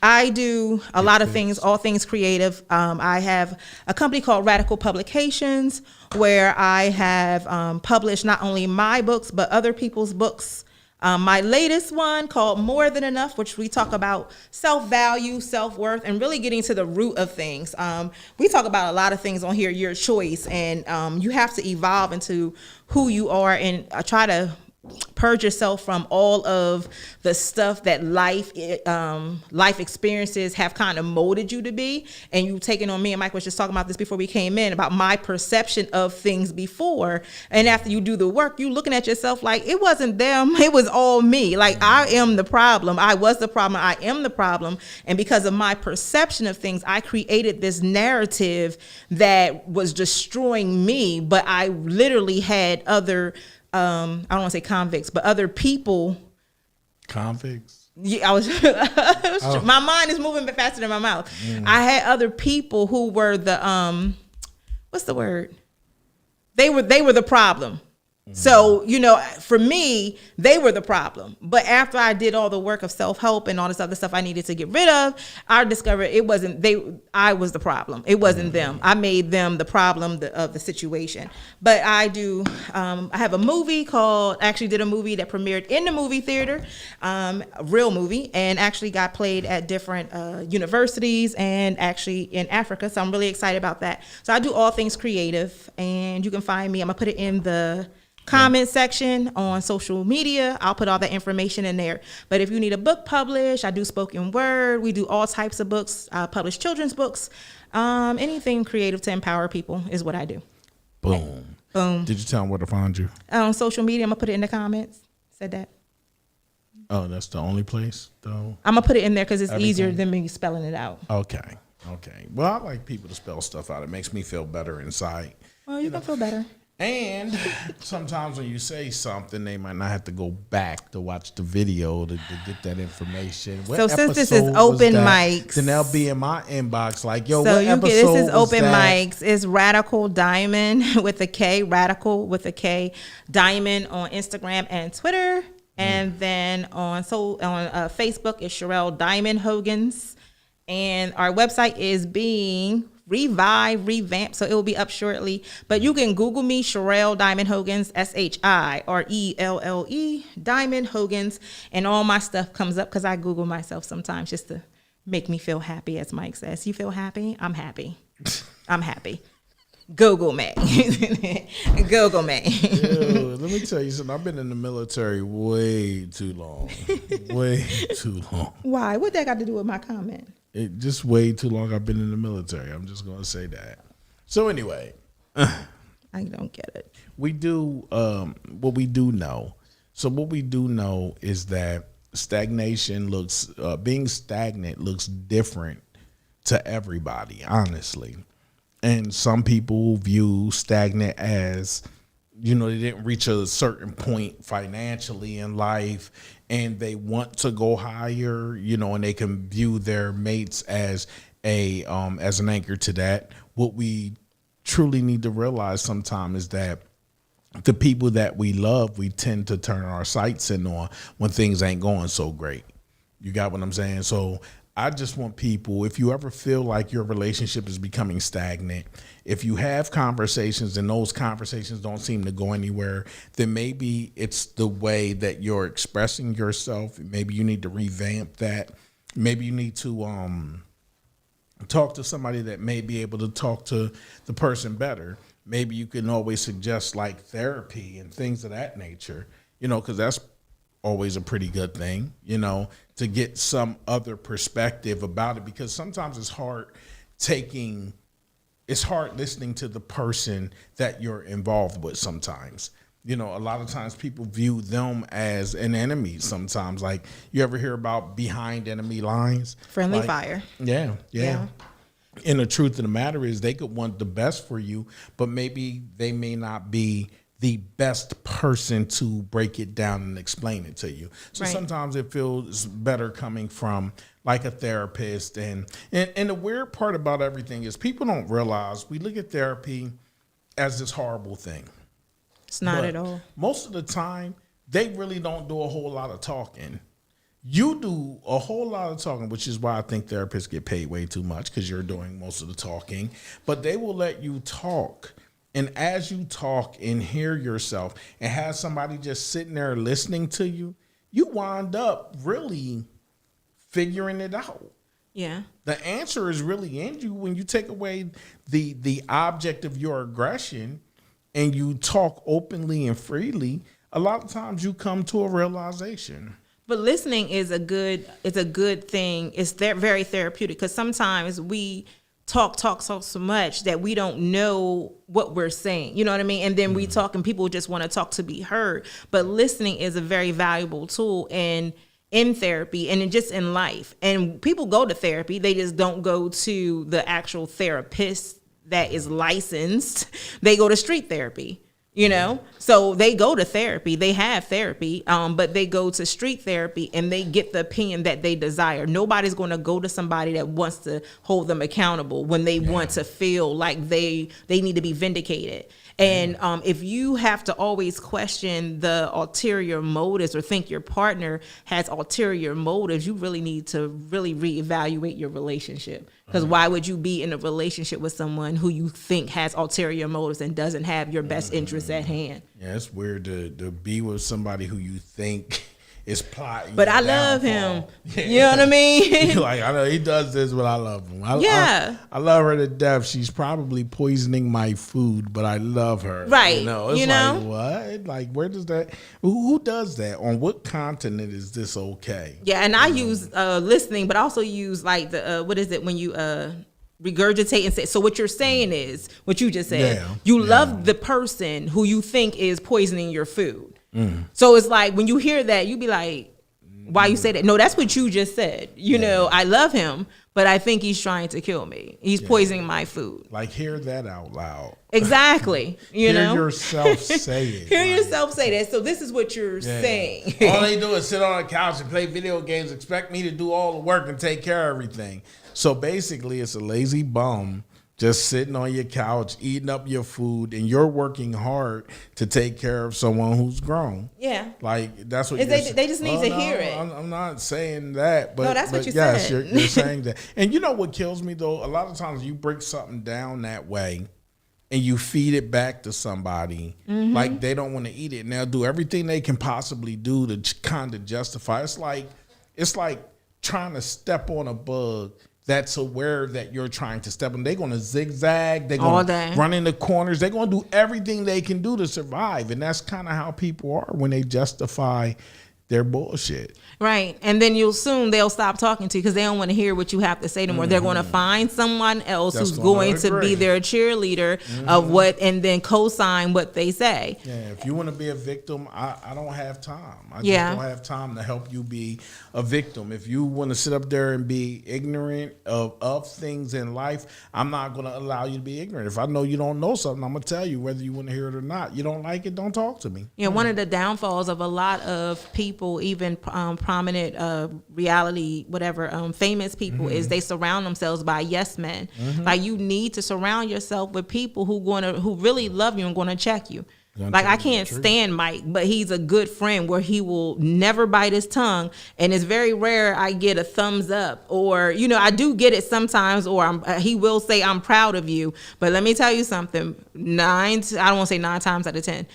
I do a lot of things, all things creative. I have a company called Radical Publications where I have published not only my books but other people's books. My latest one called More Than Enough, which we talk about self-value, self-worth, and really getting to the root of things. We talk about a lot of things on here, your choice, and you have to evolve into who you are and try to purge yourself from all of the stuff that life experiences have kind of molded you to be. And you taking on, me and Mike was just talking about this before we came in, about my perception of things before. And after you do the work, you looking at yourself like it wasn't them, it was all me. Like I am the problem. I was the problem. I am the problem. And because of my perception of things, I created this narrative that was destroying me. But I literally had other I don't want to say convicts, but other people. Convicts? Yeah, I was. My mind is moving a bit faster than my mouth. I had other people who were the what's the word? They were the problem. So, you know, for me, they were the problem. But after I did all the work of self-help and all this other stuff I needed to get rid of, I discovered it wasn't I was the problem. It wasn't them. I made them the problem of the situation. But I have a movie did a movie that premiered in the movie theater, a real movie, and actually got played at different universities and actually in Africa. So I'm really excited about that. So I do all things creative, and you can find me. I'm going to put it in the comment section on social media. I'll put all that information in there. But if you need a book published, I do spoken word. We do all types of books. I publish children's books. Anything creative to empower people is what I do. Boom. Boom. Did you tell them where to find you? On social media, I'm going to put it in the comments. Said that. Oh, that's the only place, though? I'm going to put it in there because it's Everything? easier than me spelling it out. Okay. Well, I like people to spell stuff out. It makes me feel better inside. Well, you can feel better. And sometimes when you say something, they might not have to go back to watch the video to get that information. What So since this is episode was open that? mics, Then they'll be in my inbox like, yo, so what episode this is was open that? mics. It's Radical Diamond with a K, Radical with a K, Diamond on Instagram and Twitter, and then on Facebook is Sherelle Diamond Hogans, and our website is being revamped, so it will be up shortly. But you can Google me, Sherelle Diamond Hogans, SHIRELLE Diamond Hogans, and all my stuff comes up because I Google myself sometimes just to make me feel happy, as Mike says. You feel happy? I'm happy. I'm happy. Google me. Google me. Yo, let me tell you something. I've been in the military way too long. Way too long. Why? What that got to do with my comment? It just way too long I've been in the military. I'm just gonna say that. So anyway, I don't get it. we do what we do know. So what we do know is that being stagnant looks different to everybody, honestly. And some people view stagnant as, you know, they didn't reach a certain point financially in life and they want to go higher, you know, and they can view their mates as an anchor to that. What we truly need to realize sometimes is that the people that we love, we tend to turn our sights in on when things ain't going so great. You got what I'm saying? So I just want people, if you ever feel like your relationship is becoming stagnant, if you have conversations and those conversations don't seem to go anywhere, then maybe it's the way that you're expressing yourself. Maybe you need to revamp that. Maybe you need to talk to somebody that may be able to talk to the person better. Maybe you can always suggest like therapy and things of that nature, you know, because that's always a pretty good thing, you know, to get some other perspective about it, because sometimes it's hard listening to the person that you're involved with sometimes. You know, a lot of times people view them as an enemy sometimes. Like, you ever hear about behind enemy lines? Friendly fire. Yeah. And the truth of the matter is they could want the best for you, but maybe they may not be the best person to break it down and explain it to you. So Right. Sometimes it feels better coming from like a therapist. And the weird part about everything is people don't realize we look at therapy as this horrible thing. It's not But at all. most of the time, they really don't do a whole lot of talking. You do a whole lot of talking, which is why I think therapists get paid way too much, because you're doing most of the talking. But they will let you talk. And as you talk and hear yourself and have somebody just sitting there listening to you, you wind up really figuring it out. Yeah. The answer is really in you when you take away the object of your aggression and you talk openly and freely. A lot of times you come to a realization. But listening is a good thing. It's very therapeutic, because sometimes we talk so much that we don't know what we're saying. You know what I mean? And then we talk and people just want to talk to be heard. But listening is a very valuable tool in therapy and just in life. And people go to therapy. They just don't go to the actual therapist that is licensed. They go to street therapy. You know, so they go to therapy, they have therapy, but they go to street therapy and they get the opinion that they desire. Nobody's going to go to somebody that wants to hold them accountable when they want to feel like they need to be vindicated. And if you have to always question the ulterior motives or think your partner has ulterior motives, you really need to really reevaluate your relationship. Because why would you be in a relationship with someone who you think has ulterior motives and doesn't have your best interests at hand? Yeah, it's weird to be with somebody who you think is plotting. But I love him. You know what I mean? Like, I know he does this, but I love him. I love her to death. She's probably poisoning my food, but I love her. Right. You know, it's You know? like, what? Like, where does that, who does that? On what continent is this okay? Yeah, and I use listening, but I also use like the, what is it when you regurgitate and say, so what you're saying is, what you just said, Yeah. you love the person who you think is poisoning your food. So it's like, when you hear that, you be like, why you say that? No, that's what you just said. You know, I love him, but I think he's trying to kill me. He's poisoning my food. Like, hear that out loud. Exactly. You know? Hear yourself say it. Hear yourself say that. So this is what you're saying. All they do is sit on the couch and play video games, expect me to do all the work and take care of everything. So basically, it's a lazy bum just sitting on your couch, eating up your food, and you're working hard to take care of someone who's grown. Yeah. Like, that's what They just need to hear it. I'm not saying that, but No, that's what you yes, said. You're saying that. And you know what kills me, though? A lot of times you break something down that way, and you feed it back to somebody, like they don't want to eat it, and they'll do everything they can possibly do to kind of justify. It's like trying to step on a bug that's aware that you're trying to step on. They're going to zigzag. They're going to run in the corners. They're going to do everything they can do to survive. And that's kind of how people are when they justify their bullshit. Right. And then they'll stop talking to you because they don't want to hear what you have to say anymore. They're going to find someone else who's going to be their cheerleader of what, and then co-sign what they say. Yeah, if you want to be a victim, I don't have time. I just don't have time to help you be a victim. If you want to sit up there and be ignorant of things in life, I'm not going to allow you to be ignorant. If I know you don't know something, I'm going to tell you whether you want to hear it or not. You don't like it, don't talk to me. Yeah, one of the downfalls of a lot of people, even prominent reality, whatever, famous people, is they surround themselves by yes men. Like, you need to surround yourself with people who really love you and going to check you. Like, I can't stand Mike, but he's a good friend where he will never bite his tongue. And it's very rare I get a thumbs up, or, you know, I do get it sometimes, or he will say, I'm proud of you. But let me tell you something, I don't want to say 9 times out of 10.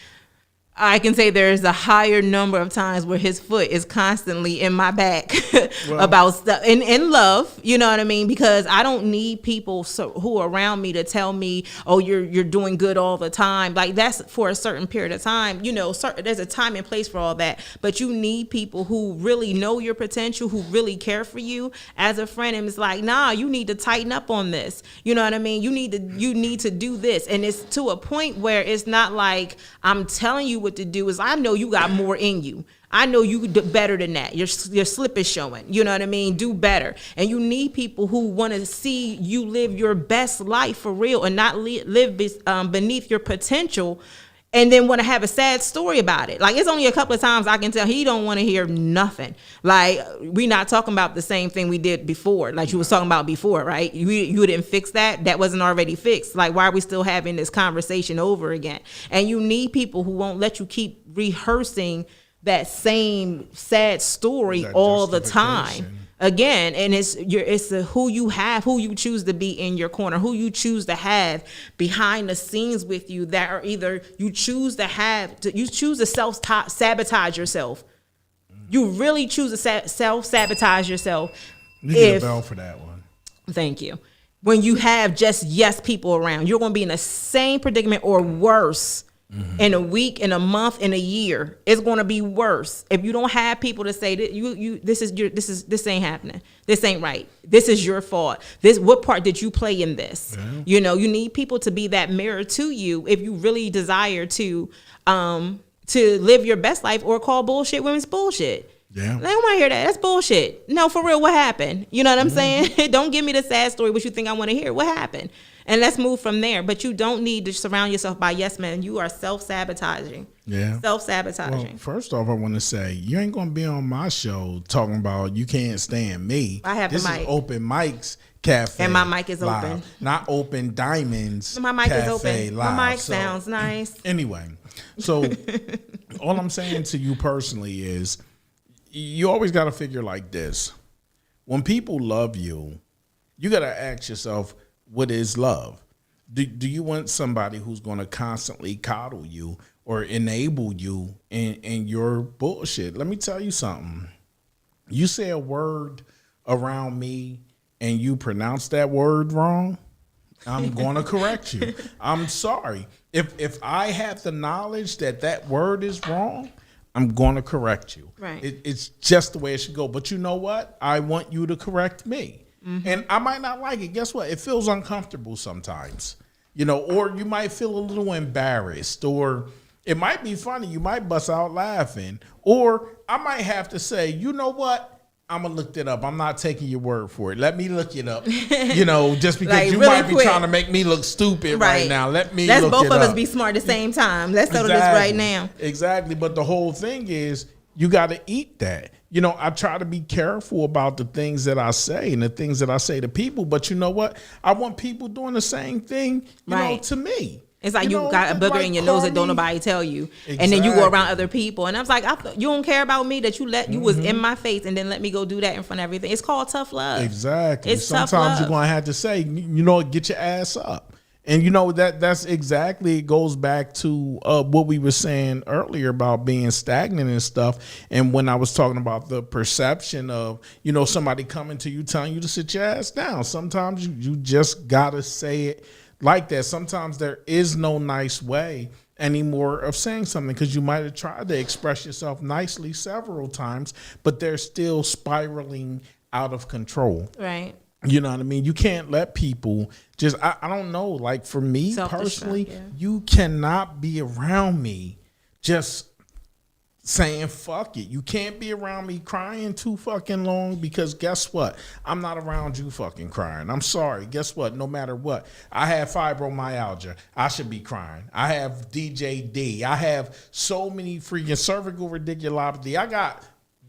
I can say there's a higher number of times where his foot is constantly in my back about stuff in love, you know what I mean? Because I don't need people who are around me to tell me, oh, you're doing good all the time. Like, that's for a certain period of time. You know, there's a time and place for all that. But you need people who really know your potential, who really care for you as a friend. And it's like, nah, you need to tighten up on this. You know what I mean? You need to do this. And it's to a point where it's not like I'm telling you what to do. Is I know you got more in you. I know you do better than that. Your slip is showing. You know what I mean? Do better. And you need people who want to see you live your best life for real and not live beneath your potential, and then want to have a sad story about it. Like, it's only a couple of times I can tell he don't want to hear nothing. Like, we not talking about the same thing we did before, like you was talking about before, right? You didn't fix that. That wasn't already fixed. Like, why are we still having this conversation over again? And you need people who won't let you keep rehearsing that same sad story all the time. Again, and it's who you have, who you choose to be in your corner, who you choose to have behind the scenes with you, that are either you choose to self-sabotage yourself. You really choose to self-sabotage yourself. You get a bell for that one. Thank you. When you have just yes people around, you're going to be in the same predicament or worse. In a week, in a month, in a year, it's going to be worse if you don't have people to say that this ain't happening. This ain't right. This is your fault. What part did you play in this? Yeah. You know, you need people to be that mirror to you if you really desire to live your best life, or call bullshit when it's bullshit. Yeah. I don't want to hear that. That's bullshit. No, for real, what happened? You know what I'm saying? Don't give me the sad story, what you think I want to hear. What happened? and let's move from there. But you don't need to surround yourself by yes men. You are self-sabotaging. Yeah. Self-sabotaging. Well, first off, I want to say you ain't gonna be on my show talking about you can't stand me. I have the this mic. is Open Mics Cafe, And my mic is live, open. not Open Diamonds. My mic Cafe is open. Live. My mic So, sounds nice. Anyway, so all I'm saying to you personally is you always got to figure like this. When people love you, you got to ask yourself, what is love? Do you want somebody who's going to constantly coddle you or enable you in your bullshit? Let me tell you something. You say a word around me and you pronounce that word wrong, I'm going to correct you. I'm sorry. If I have the knowledge that that word is wrong, I'm going to correct you. Right. It's just the way it should go. But you know what? I want you to correct me. And I might not like it. Guess what? It feels uncomfortable sometimes. Or you might feel a little embarrassed, or it might be funny. You might bust out laughing, or I might have to say, you know what? I'm going to look that up. I'm not taking your word for it. Let me look it up. Just because Like, you really might be quick. trying to make me look stupid right now. Let's both look it of us up. be smart at the same time. Let's settle this right now. Exactly. But the whole thing is you got to eat that. I try to be careful about the things that I say and the things that I say to people. But you know what? I want people doing the same thing, Right. to me. It's like you got a booger in your nose that don't nobody tell you. And then you go around other people. And I was like, you don't care about me that you was in my face and then let me go do that in front of everything. It's called tough love. Exactly. It's tough Sometimes love. you're going to have to say, get your ass up. And that's exactly, it goes back to what we were saying earlier about being stagnant and stuff. And when I was talking about the perception of, somebody coming to you telling you to sit your ass down, sometimes you just got to say it like that. Sometimes there is no nice way anymore of saying something, because you might have tried to express yourself nicely several times, but they're still spiraling out of control. Right. You know what I mean? You can't let people just, I don't know, like for me Self-destruct, personally, yeah. you cannot be around me just saying fuck it. You can't be around me crying too fucking long, because guess what? I'm not around you fucking crying. I'm sorry. Guess what? No matter what, I have fibromyalgia. I should be crying. I have DJD. I have so many freaking cervical radiculopathy. I got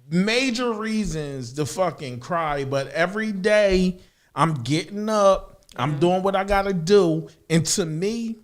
major reasons to fucking cry, but every day I'm getting up, I'm doing what I gotta do. And to me,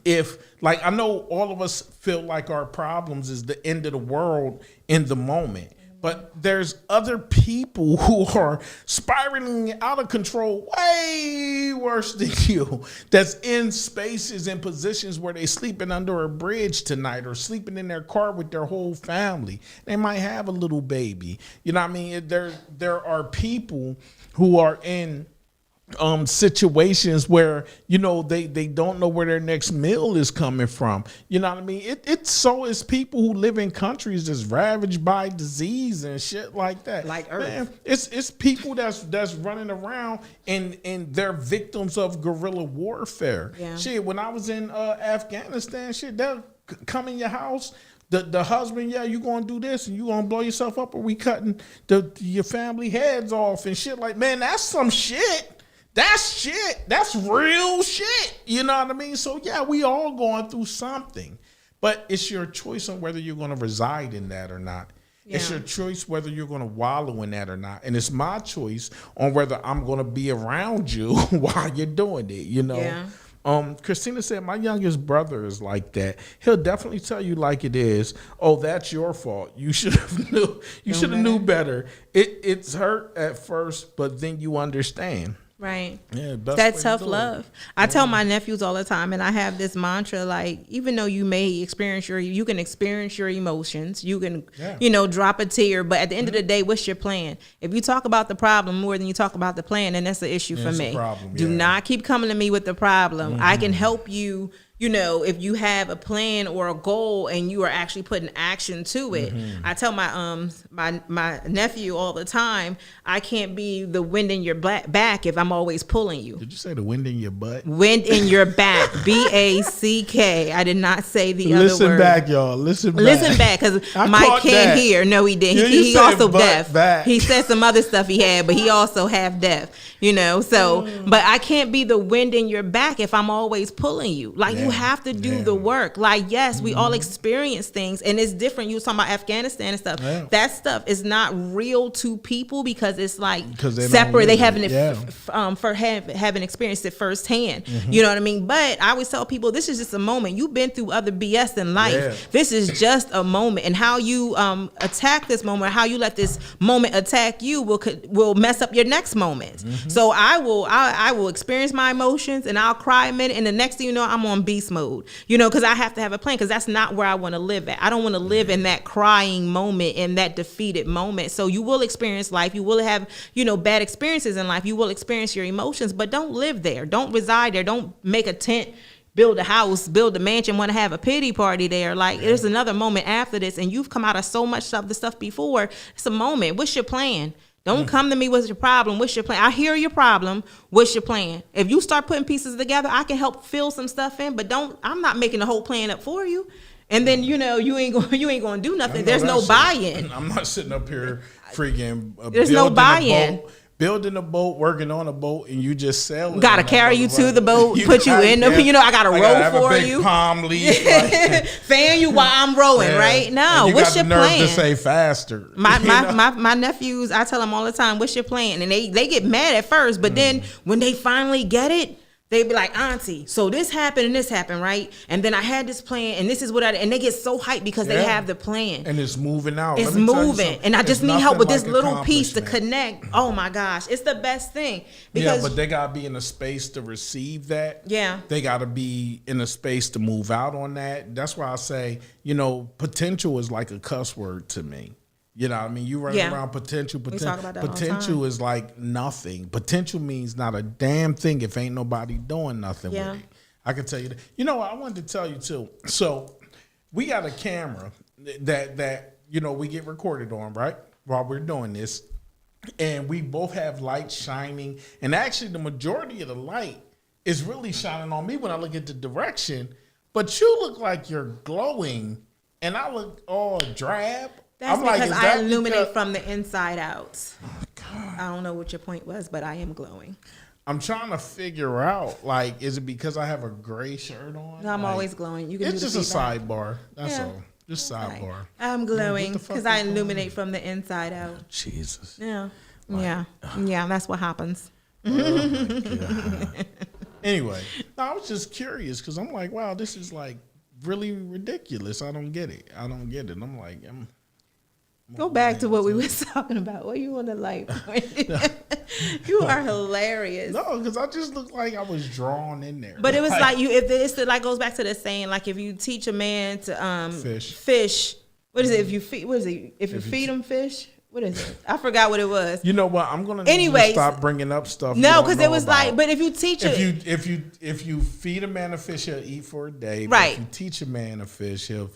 I know all of us feel like our problems is the end of the world in the moment, but there's other people who are spiraling out of control way worse than you, that's in spaces and positions where they sleeping under a bridge tonight or sleeping in their car with their whole family. They might have a little baby. You know what I mean? There are people who are in situations where they don't know where their next meal is coming from. You know what I mean? It's people who live in countries that's ravaged by disease and shit like that. Like Earth. Man, it's people that's running around and they're victims of guerrilla warfare. Yeah. Shit, when I was in Afghanistan, shit, they'll come in your house. The husband, you gonna do this and you gonna blow yourself up, or we cutting your family heads off and shit. Like, man, that's some shit. That's shit. That's real shit. You know what I mean? So yeah, we all going through something, but it's your choice on whether you're going to reside in that or not. Yeah. It's your choice whether you're going to wallow in that or not. And it's my choice on whether I'm going to be around you while you're doing it, Yeah. Christina said, my youngest brother is like that. He'll definitely tell you like it is. Oh, that's your fault. You should have knew. You should have knew better. It's hurt at first, but then you understand. Right. Yeah, best way That's to tough do it. love. I tell my nephews all the time, and I have this mantra, like, even though you may experience you can experience your emotions, you can, drop a tear, but at the end of the day, what's your plan? If you talk about the problem more than you talk about the plan, then that's the issue for it's me. a problem, Do not keep coming to me with the problem. I can help you, if you have a plan or a goal and you are actually putting action to it. I tell my my nephew all the time, I can't be the wind in your back if I'm always pulling you. Did you say the wind in your butt? Wind in your back, BACK. I did not say the other word. Listen back, y'all. Listen back. Listen back, because I Mike caught can't that. hear. No, he didn't. Yeah, you He said also butt deaf. back. He said some other stuff he had, but he also half deaf. So, but I can't be the wind in your back if I'm always pulling you. Like, you have to do the work. Like, yes, we all experience things, and it's different. You were talking about Afghanistan and stuff. Yeah. That stuff is not real to people because it's like they separate. They don't live haven't it. haven't experienced it firsthand. You know what I mean? But I always tell people, this is just a moment. You've been through other BS in life. Yeah. This is just a moment, and how you attack this moment, how you let this moment attack you will mess up your next moment. So I will experience my emotions, and I'll cry a minute, and the next thing you know, I'm on beast mode. Because I have to have a plan, because that's not where I want to live at. I don't want to live in that crying moment, in that defeated moment. So you will experience life. You will have bad experiences in life. You will experience your emotions, but don't live there. Don't reside there. Don't make a tent, build a house, build a mansion, want to have a pity party there. Like, there's another moment after this, and you've come out of so much of the stuff before. It's a moment. What's your plan? Don't come to me with your problem. What's your plan? I hear your problem. What's your plan? If you start putting pieces together, I can help fill some stuff in, but I'm not making the whole plan up for you. And then you ain't going to do nothing. There's no buy-in. I'm not sitting up here freaking. There's no buy-in. Building a boat, working on a boat, and you just sailing. Got to carry you to the boat, put you in the, I got to row for you. Palm leaf, fan you while I'm rowing, right? No, what's your plan? To say faster. My nephews, I tell them all the time, what's your plan? And they get mad at first, but then when they finally get it, they be like, Auntie, so this happened and this happened, right? And then I had this plan, and this is what and they get so hyped because they have the plan. And it's moving out. It's moving. And I just need help with this little piece to connect. Oh my gosh. It's the best thing. Because but they gotta be in a space to receive that. Yeah. They gotta be in a space to move out on that. That's why I say, potential is like a cuss word to me. You know what I mean? You run around potential. We talk about that all the Potential time. is like nothing. Potential means not a damn thing if ain't nobody doing nothing with it. I can tell you that. You know what? I wanted to tell you too. So we got a camera that we get recorded on, right? While we're doing this. And we both have light shining. And actually the majority of the light is really shining on me when I look at the direction. But you look like you're glowing and I look all drab. That's because I illuminate from the inside out. Oh, God. I don't know what your point was, but I am glowing. I'm trying to figure out, is it because I have a gray shirt on? No, I'm always glowing. You can it's do just a sidebar. That's all. Just sidebar. Right. I'm glowing because I illuminate from the inside out. Jesus. Yeah. Yeah. That's what happens. Oh my God. Anyway, I was just curious because I'm like, wow, this is like really ridiculous. I don't get it. I'm like, go back to what we were talking about. What you want to like? You are hilarious. No, because I just looked like I was drawn in there. But it was like you. If it's goes back to the saying, like if you teach a man to fish. What is it? If you feed, what is it? If you feed him fish. What is it? I forgot what it was. You know what? I'm gonna need you to stop bringing up stuff. No, because it was like, but if you teach it, if you feed a man a fish, he'll eat for a day. Right. But if you teach a man a fish, he'll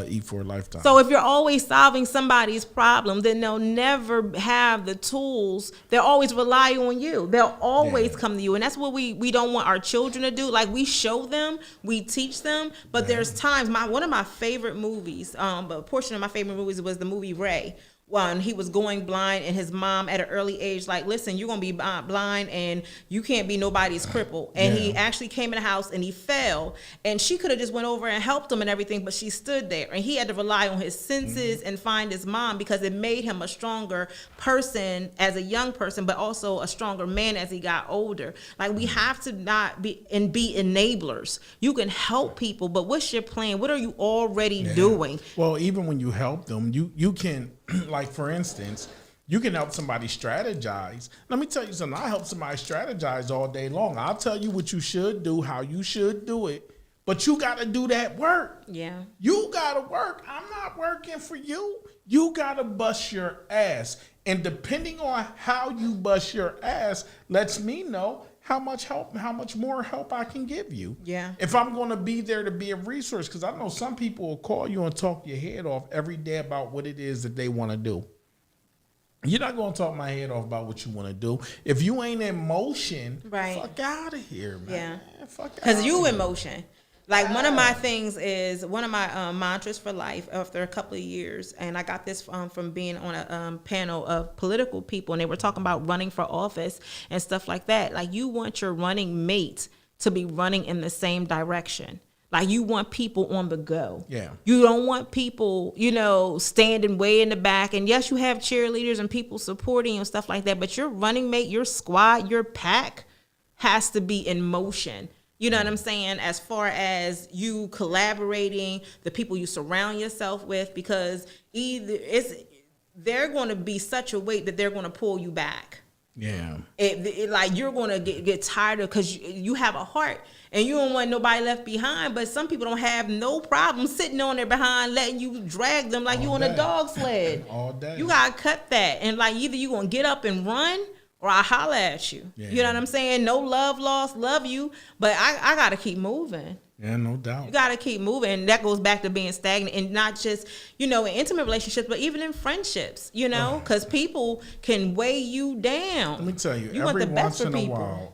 eat for a lifetime. So if you're always solving somebody's problem, then they'll never have the tools. They'll always rely on you. They'll always come to you. And that's what we don't want our children to do. Like, we show them, we teach them, but there's times, one of my favorite movies, a portion of my favorite movies was the movie Ray. When he was going blind, and his mom at an early age, like, listen, you're going to be blind and you can't be nobody's cripple. And he actually came in the house and he fell, and she could have just went over and helped him and everything, but she stood there and he had to rely on his senses and find his mom, because it made him a stronger person as a young person, but also a stronger man as he got older. Like, we have to not be enablers. You can help people, but what's your plan? What are you already doing? Well, even when you help them, you can, like, for instance, you can help somebody strategize. Let me tell you something. I help somebody strategize all day long. I'll tell you what you should do, how you should do it, but you got to do that work. Yeah. You got to work. I'm not working for you. You got to bust your ass. And depending on how you bust your ass lets me know how much more help I can give you. Yeah. If I'm going to be there to be a resource, because I know some people will call you and talk your head off every day about what it is that they want to do. You're not going to talk my head off about what you want to do. If you ain't in motion, Right. fuck out of here, man. Yeah. Fuck Because outta you here. in motion. Like one of my things is one of my mantras for life after a couple of years, and I got this from being on a panel of political people, and they were talking about running for office and stuff like that. Like you want your running mate to be running in the same direction. Like you want people on the go. Yeah. You don't want people, standing way in the back. And yes, you have cheerleaders and people supporting you and stuff like that. But your running mate, your squad, your pack has to be in motion. You know what I'm saying? As far as you collaborating, the people you surround yourself with, because they're going to be such a weight that they're going to pull you back. Yeah. Like you're going to get tired of, because you have a heart and you don't want nobody left behind. But some people don't have no problem sitting on their behind, letting you drag them like you on a dog sled. All day. You got to cut that. And like either you going to get up and run, or I holler at you. Yeah. You know what I'm saying? No love lost, love you. But I got to keep moving. Yeah, no doubt. You got to keep moving. And that goes back to being stagnant, and not just, in intimate relationships, but even in friendships, because people can weigh you down. Let me tell you, want every the best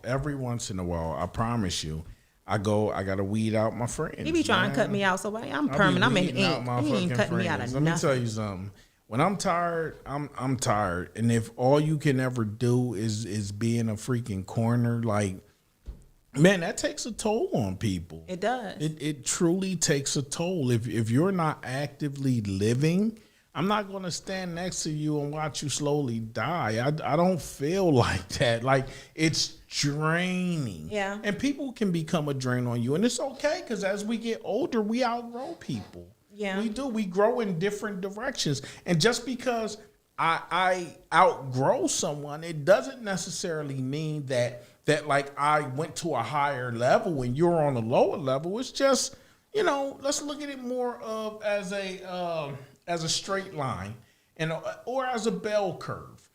every once in a while, I promise you, I got to weed out my friends. He be trying to cut me out, so I'm permanent. I'm in ink. He ain't cutting me out of Let nothing. me tell you something. When I'm tired, I'm tired. And if all you can ever do is be in a freaking corner, like, man, that takes a toll on people. It does. It truly takes a toll. If you're not actively living, I'm not going to stand next to you and watch you slowly die. I don't feel like that. Like, it's draining. Yeah. And people can become a drain on you. And it's okay, because as we get older, we outgrow people. Yeah. We do. We grow in different directions. And just because I outgrow someone, it doesn't necessarily mean that like I went to a higher level and you're on a lower level. It's just, let's look at it more of as a straight line or as a bell curve.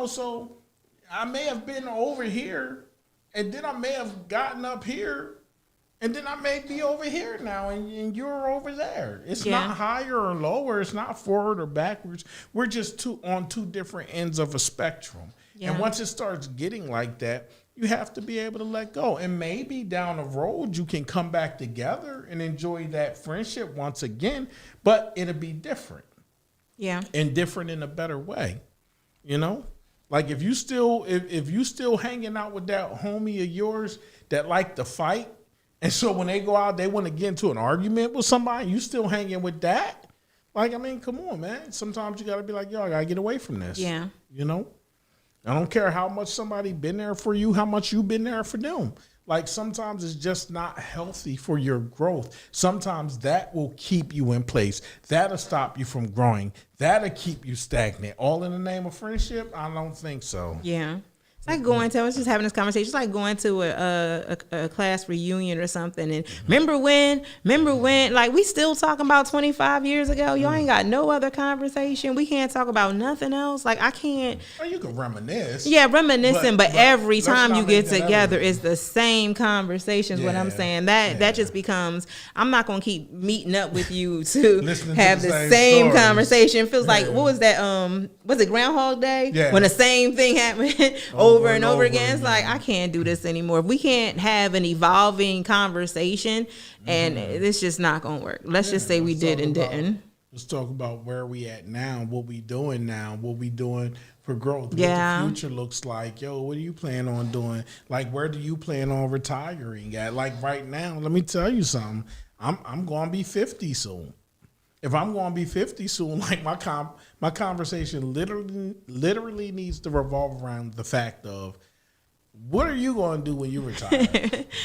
So I may have been over here and then I may have gotten up here. And then I may be over here now, and you're over there. It's not higher or lower. It's not forward or backwards. We're just on two different ends of a spectrum. Yeah. And once it starts getting like that, you have to be able to let go. And maybe down the road, you can come back together and enjoy that friendship once again, but it'll be different. Yeah. And different in a better way, Like if you still hanging out with that homie of yours that like to fight, and so when they go out, they want to get into an argument with somebody, you still hanging with that? Like, I mean, come on, man. Sometimes you got to be like, yo, I got to get away from this. Yeah. I don't care how much somebody been there for you, how much you been there for them. Like, sometimes it's just not healthy for your growth. Sometimes that will keep you in place. That'll stop you from growing. That'll keep you stagnant. All in the name of friendship? I don't think so. Yeah. Like I was just having this conversation. It's like going to a class reunion or something. And remember when? Like, we still talking about 25 years ago. Y'all ain't got no other conversation. We can't talk about nothing else. Like, I can't. Well, you can reminisce. Yeah, reminiscing. But every time you get together, ever. it's the same conversations. What I'm saying, that just becomes. I'm not gonna keep meeting up with you to have the same conversation. Feels like, what was that? Was it Groundhog Day? Yeah. When the same thing happened over and over again. It's like, I can't do this anymore. If we can't have an evolving conversation, and it's just not gonna work. Let's just say we did and didn't. Let's talk about where we at now, what we doing now, what we doing for growth, what Yeah. the future looks like. Yo, what do you plan on doing? Like, where do you plan on retiring at? Like, right now, let me tell you something. I'm gonna be 50 soon. If I'm going to be 50 soon, like my conversation literally needs to revolve around the fact of, what are you going to do when you retire?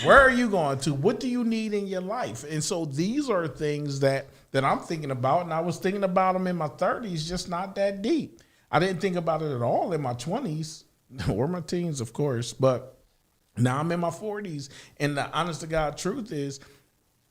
Where are you going to? What do you need in your life? And so these are things that I'm thinking about, and I was thinking about them in my 30s, just not that deep. I didn't think about it at all in my 20s or my teens, of course, but now I'm in my 40s, and the honest to God truth is,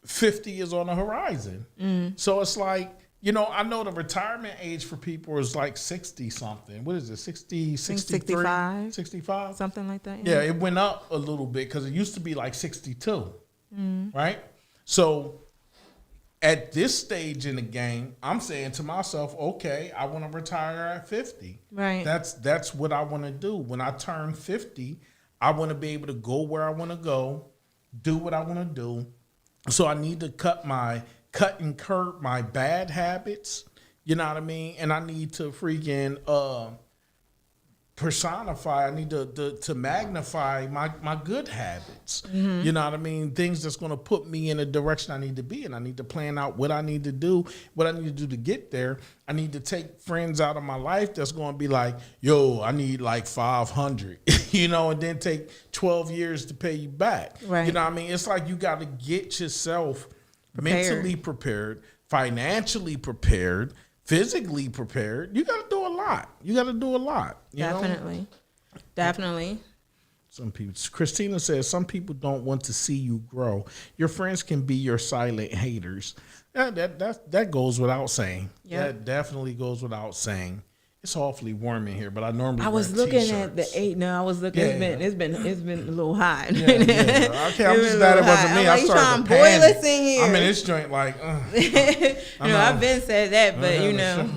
50 is on the horizon. So it's like, You know, I know the retirement age for people is like 60 something. What is it? 60, 63? 65. 65? Something like that. Yeah, it went up a little bit because it used to be like 62. Right? So at this stage in the game, I'm saying to myself, okay, I want to retire at 50. Right. That's what I want to do. When I turn 50, I want to be able to go where I want to go, do what I want to do. So I need to cut and curb my bad habits. You know what I mean? And I need to freaking personify. I need to magnify my good habits. You know what I mean? Things that's going to put me in a direction I need to be in. I need to plan out what I need to do, to get there. I need to take friends out of my life that's going to be like, yo, I need like 500, you know, and then take 12 years to pay you back. Right. You know what I mean? It's like you got to get yourself mentally prepared, financially prepared, physically prepared. You got to do a lot. You know? Definitely. Some people, Christina says, some people don't want to see you grow. Your friends can be your silent haters. That goes without saying. Yeah. That definitely goes without saying. It's awfully warm in here, but I normally I was wear looking t-shirts. at the 8. No, I was looking. Yeah. It's been a little hot. Yeah. Okay, I'm just glad it wasn't me. I started to boil panic. us in here. I'm in this joint like, I've been said that, but you know,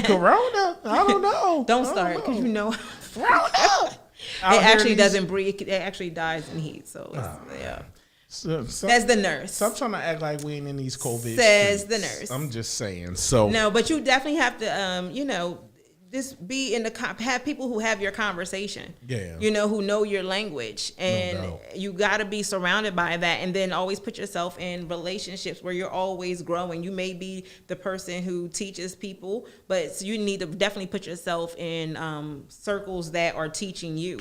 Corona. I don't know. don't start because you know Corona. it actually doesn't breathe. It actually dies in heat. So yeah, says the nurse. Stop trying to act like we ain't in these COVID. Says streets. the nurse. I'm just saying. So no, but you definitely have to, just be in have people who have your conversation. Yeah. Who know your language, and doubt. you got to be surrounded by that, and then always put yourself in relationships where you're always growing. You may be the person who teaches people, but you need to definitely put yourself in circles that are teaching you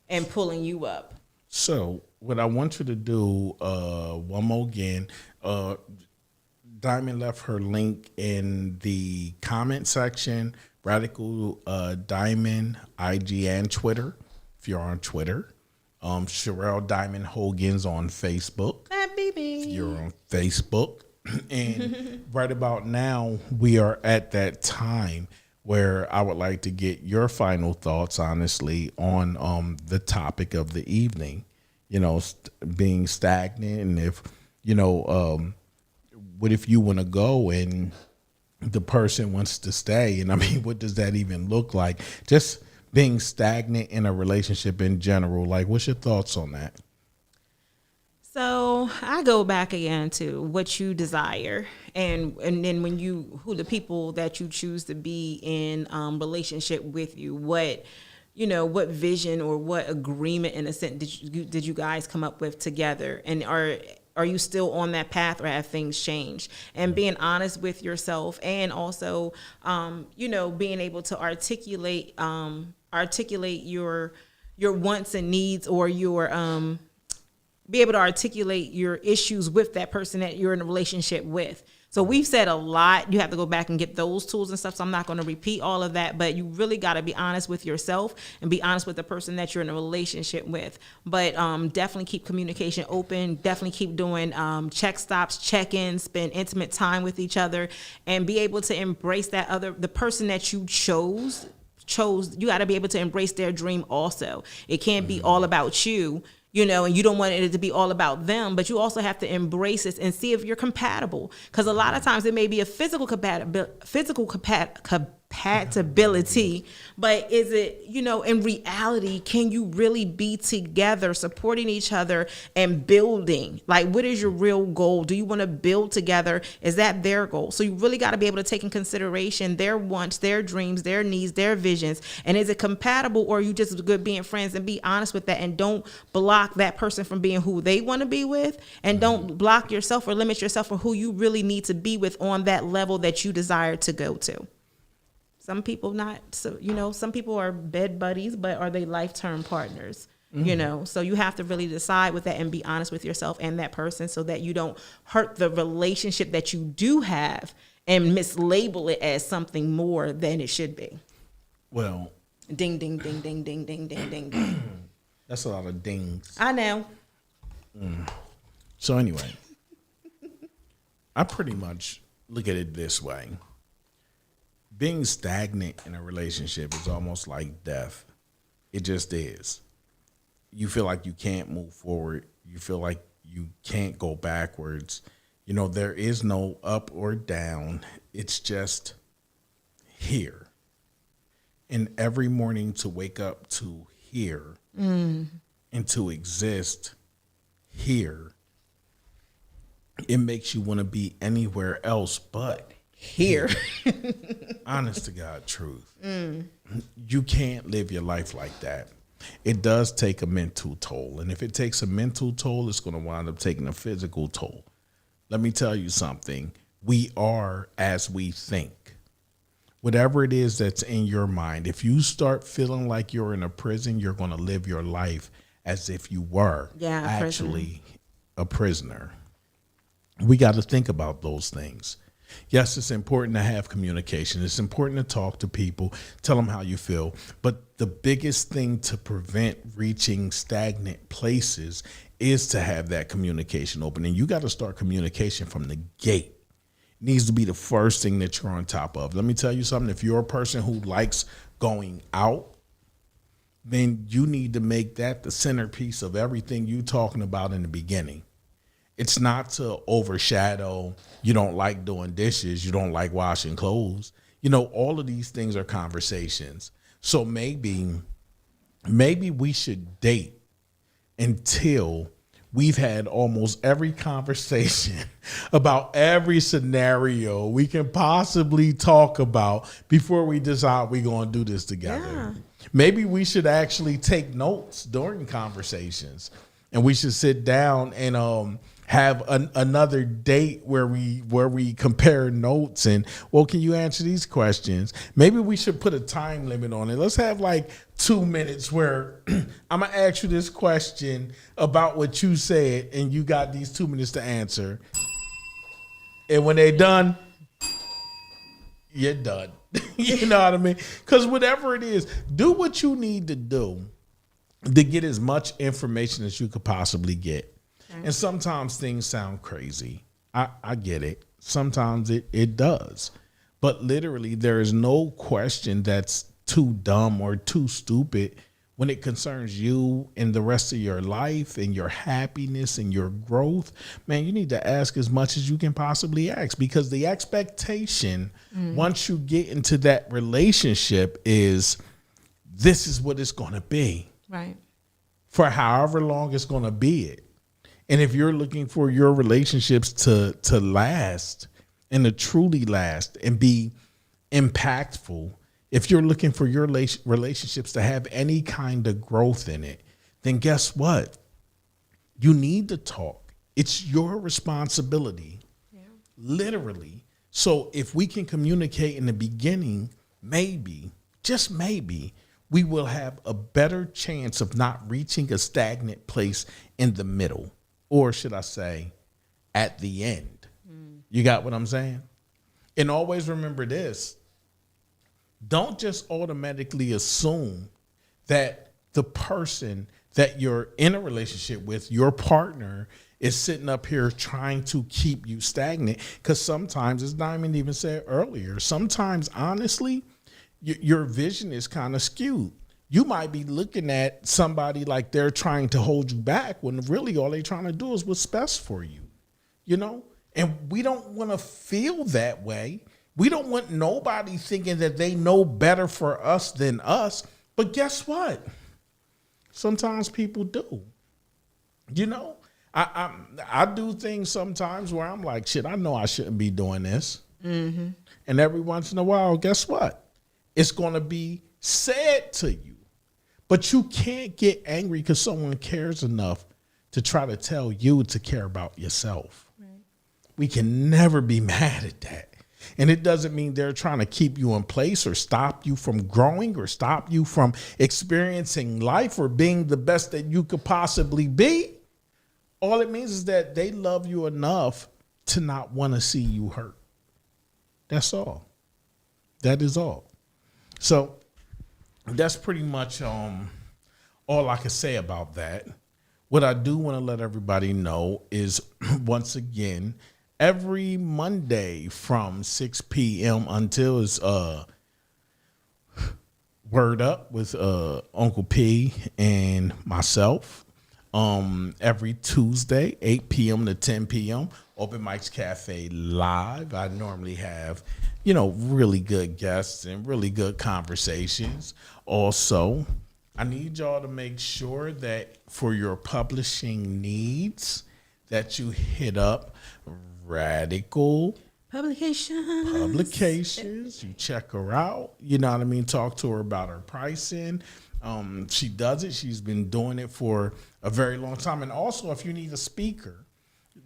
and pulling you up. So what I want you to do, one more again, Diamond left her link in the comment section. Radical Diamond, IG and Twitter, if you're on Twitter. Sherelle Diamond Hogan's on Facebook. If you're on Facebook. And right about now, we are at that time where I would like to get your final thoughts, honestly, on the topic of the evening, being stagnant. And if, what if you want to go and the person wants to stay? And I mean, what does that even look like? Just being stagnant in a relationship in general. Like, what's your thoughts on that? So I go back again to what you desire, and then who the people that you choose to be in relationship with you. What vision or what agreement, in a sense, did you guys come up with together? And are you still on that path, or have things changed? And being honest with yourself, and also, being able to articulate your wants and needs, or be able to articulate your issues with that person that you're in a relationship with. So we've said a lot. You have to go back and get those tools and stuff. So I'm not going to repeat all of that, but you really got to be honest with yourself and be honest with the person that you're in a relationship with. But definitely keep communication open. Definitely keep doing check stops, check-ins, spend intimate time with each other, and be able to embrace the person that you chose. You got to be able to embrace their dream also. It can't be all about you. And you don't want it to be all about them, but you also have to embrace it and see if you're compatible. Because a lot of times it may be a physical compatibility, but is it, in reality, can you really be together, supporting each other and building? Like, what is your real goal? Do you want to build together? Is that their goal? So you really got to be able to take in consideration their wants, their dreams, their needs, their visions. And is it compatible, or are you just good being friends? And be honest with that, and don't block that person from being who they want to be with, and don't block yourself or limit yourself from who you really need to be with on that level that you desire to go to. Some people some people are bed buddies, but are they life-term partners? So you have to really decide with that and be honest with yourself and that person, so that you don't hurt the relationship that you do have and mislabel it as something more than it should be. Well, ding, ding, ding, ding, ding, ding, ding, ding, ding. That's a lot of dings. I know. So anyway, I pretty much look at it this way. Being stagnant in a relationship is almost like death. It just is. You feel like you can't move forward. You feel like you can't go backwards. You know, there is no up or down. It's just here. And every morning to wake up to here and to exist here, it makes you want to be anywhere else but Here. honest to God truth. You can't live your life like that. It does take a mental toll. And if it takes a mental toll, it's going to wind up taking a physical toll. Let me tell you something. We are as we think. Whatever it is that's in your mind, if you start feeling like you're in a prison, you're going to live your life as if you were actually a prisoner. We got to think about those things. Yes, it's important to have communication. It's important to talk to people, tell them how you feel. But the biggest thing to prevent reaching stagnant places is to have that communication open. And you got to start communication from the gate. It needs to be the first thing that you're on top of. Let me tell you something. If you're a person who likes going out, then you need to make that the centerpiece of everything you're talking about in the beginning. It's not to overshadow, you don't like doing dishes, you don't like washing clothes. You know, all of these things are conversations. So maybe we should date until we've had almost every conversation about every scenario we can possibly talk about before we decide we're going to do this together. Yeah. Maybe we should actually take notes during conversations, and we should sit down and have another date where we compare notes and, well, can you answer these questions? Maybe we should put a time limit on it. Let's have like 2 minutes where I'm going to ask you this question about what you said, and you got these 2 minutes to answer. And when they're done, you're done. You know what I mean? Because whatever it is, do what you need to do to get as much information as you could possibly get. And sometimes things sound crazy. I get it. Sometimes it does. But literally, there is no question that's too dumb or too stupid when it concerns you and the rest of your life and your happiness and your growth. Man, you need to ask as much as you can possibly ask, because the expectation once you get into that relationship is this is what it's going to be. Right. For however long it's going to be it. And if you're looking for your relationships to last and to truly last and be impactful, if you're looking for your relationships to have any kind of growth in it, then guess what? You need to talk. It's your responsibility, literally. So if we can communicate in the beginning, maybe, just maybe, we will have a better chance of not reaching a stagnant place in the middle. Or should I say, at the end. You got what I'm saying? And always remember this. Don't just automatically assume that the person that you're in a relationship with, your partner, is sitting up here trying to keep you stagnant. Because sometimes, as Diamond even said earlier, sometimes, honestly, your vision is kind of skewed. You might be looking at somebody like they're trying to hold you back when really all they're trying to do is what's best for you, you know? And we don't want to feel that way. We don't want nobody thinking that they know better for us than us. But guess what? Sometimes people do. You know, I do things sometimes where I'm like, shit, I know I shouldn't be doing this. Mm-hmm. And every once in a while, guess what? It's going to be said to you. But you can't get angry because someone cares enough to try to tell you to care about yourself. Right. We can never be mad at that. And it doesn't mean they're trying to keep you in place or stop you from growing or stop you from experiencing life or being the best that you could possibly be. All it means is that they love you enough to not want to see you hurt. That's all. That is all. So that's pretty much all I can say about that. What I do want to let everybody know is, once again, every Monday from 6 p.m. until it's Word Up with Uncle P and myself. Every Tuesday, 8 p.m. to 10 p.m. Open Mics Cafe Live. I normally have, really good guests and really good conversations. Also, I need y'all to make sure that for your publishing needs that you hit up Radical Publications. You check her out. You know what I mean? Talk to her about her pricing. She does it. She's been doing it for a very long time. And also, if you need a speaker,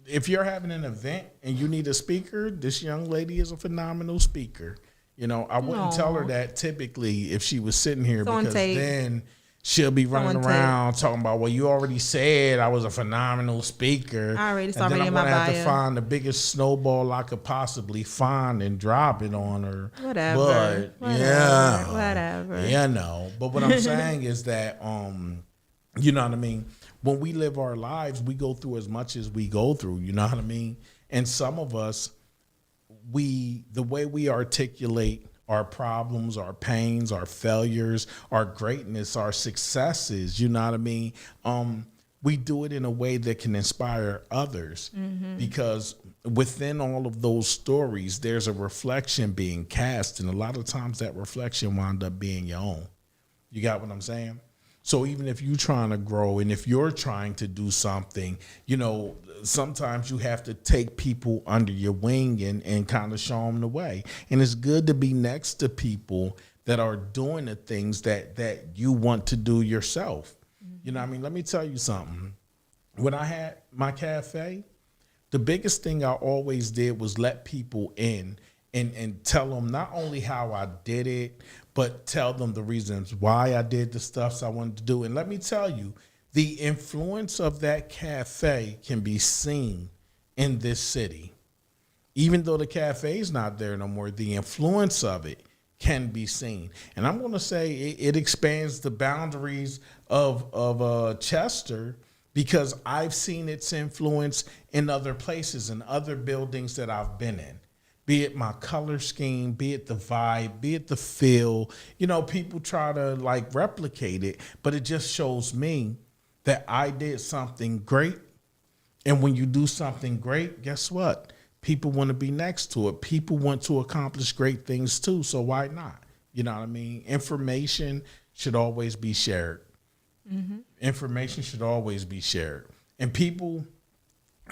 if you're having an event and you need a speaker, this young lady is a phenomenal speaker. I wouldn't tell her that typically if she was sitting here because then she'll be running around talking about, well, you already said I was a phenomenal speaker. I already saw and then it I'm in my going to have bio. to find the biggest snowball I could possibly find and drop it on her. Whatever. Whatever. But what I'm saying is that, you know what I mean? When we live our lives, we go through as much as we go through, you know what I mean? And some of us, the way we articulate our problems, our pains, our failures, our greatness, our successes, you know what I mean? We do it in a way that can inspire others because within all of those stories, there's a reflection being cast. And a lot of times that reflection wound up being your own. You got what I'm saying? So even if you're trying to grow and if you're trying to do something, sometimes you have to take people under your wing and kind of show them the way. And it's good to be next to people that are doing the things that you want to do yourself. You know what I mean? Let me tell you something. When I had my cafe, the biggest thing I always did was let people in and tell them not only how I did it, but tell them the reasons why I did the stuff I wanted to do. And let me tell you, the influence of that cafe can be seen in this city. Even though the cafe is not there no more, the influence of it can be seen. And I'm going to say it expands the boundaries of Chester because I've seen its influence in other places and other buildings that I've been in. Be it my color scheme, be it the vibe, be it the feel. People try to replicate it, but it just shows me that I did something great. And when you do something great, guess what? People want to be next to it. People want to accomplish great things too. So why not? You know what I mean? Information should always be shared. Information should always be shared. And people,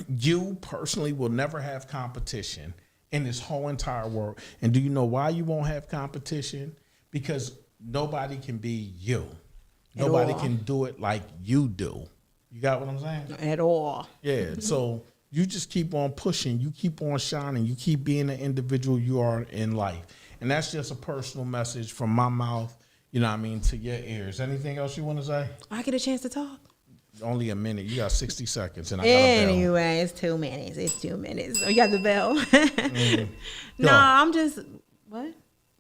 you personally will never have competition in this whole entire world. And do you know why you won't have competition? Because nobody can be you. Nobody can do it like you do. You got what I'm saying? At all. Yeah. So you just keep on pushing. You keep on shining. You keep being the individual you are in life. And that's just a personal message from my mouth, to your ears. Anything else you want to say? I get a chance to talk. Only a minute. You got 60 seconds. And I got a bell. Anyway, it's 2 minutes. It's 2 minutes. Oh, you got the bell? No, Go. I'm just, what?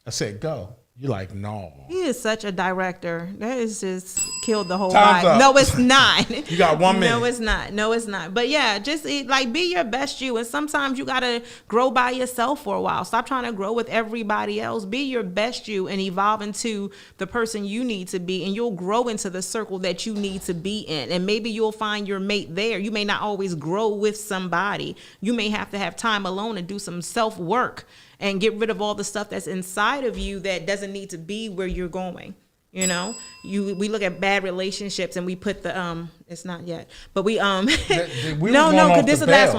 I said go. You're like, no. He is such a director. That is just killed the whole Time's vibe. up. No, it's not. You got 1 minute. No, it's not. No, it's not. But yeah, just be your best you. And sometimes you gotta grow by yourself for a while. Stop trying to grow with everybody else. Be your best you and evolve into the person you need to be. And you'll grow into the circle that you need to be in. And maybe you'll find your mate there. You may not always grow with somebody. You may have to have time alone and do some self-work and get rid of all the stuff that's inside of you that doesn't need to be where you're going. We look at bad relationships and we put the it's not yet, but we no, because this is the last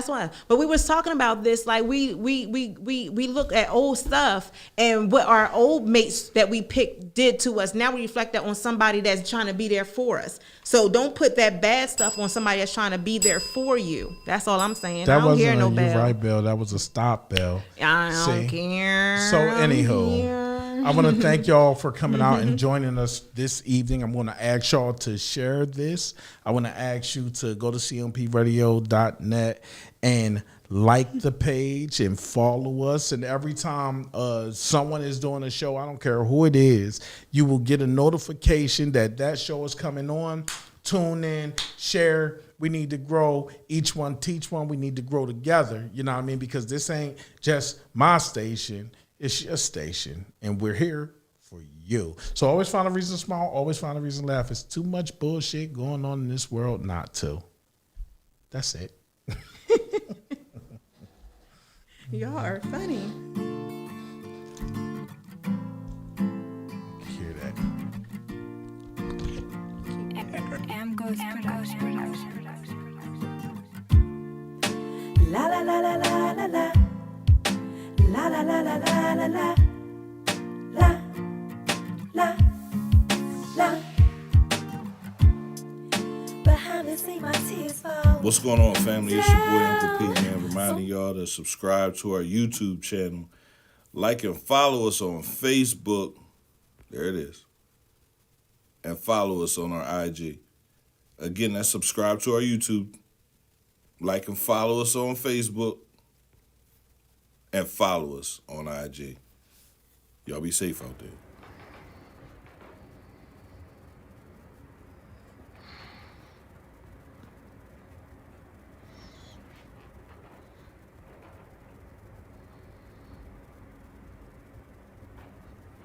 one. But we was talking about this, like we look at old stuff and what our old mates that we picked did to us. Now we reflect that on somebody that's trying to be there for us. So don't put that bad stuff on somebody that's trying to be there for you. That's all I'm saying. That I don't hear wasn't no a bell. you right bell. That was a stop bell. I don't See? care. So I'm anywho, here. I want to thank y'all for coming out and joining us this evening. I'm going to ask y'all to share this. I want to ask you to go to cmpradio.net and like the page and follow us. And every time someone is doing a show, I don't care who it is, you will get a notification that show is coming on tune in, share. We need to grow. Each one teach one. We need to grow together. You know what I mean? Because this ain't just my station. It's your station. And we're here for you. So always find a reason to smile. Always find a reason to laugh. It's too much bullshit going on in this world not to. That's it. Y'all are funny. Hear that? La la la la la la la. La la la la la la la. La la la. Behind me see my tears fall. What's going on, family? It's your boy Uncle Pete, man. Reminding y'all to subscribe to our YouTube channel. Like and follow us on Facebook. There it is. And follow us on our IG. Again, that's subscribe to our YouTube. Like and follow us on Facebook. And follow us on IG. Y'all be safe out there.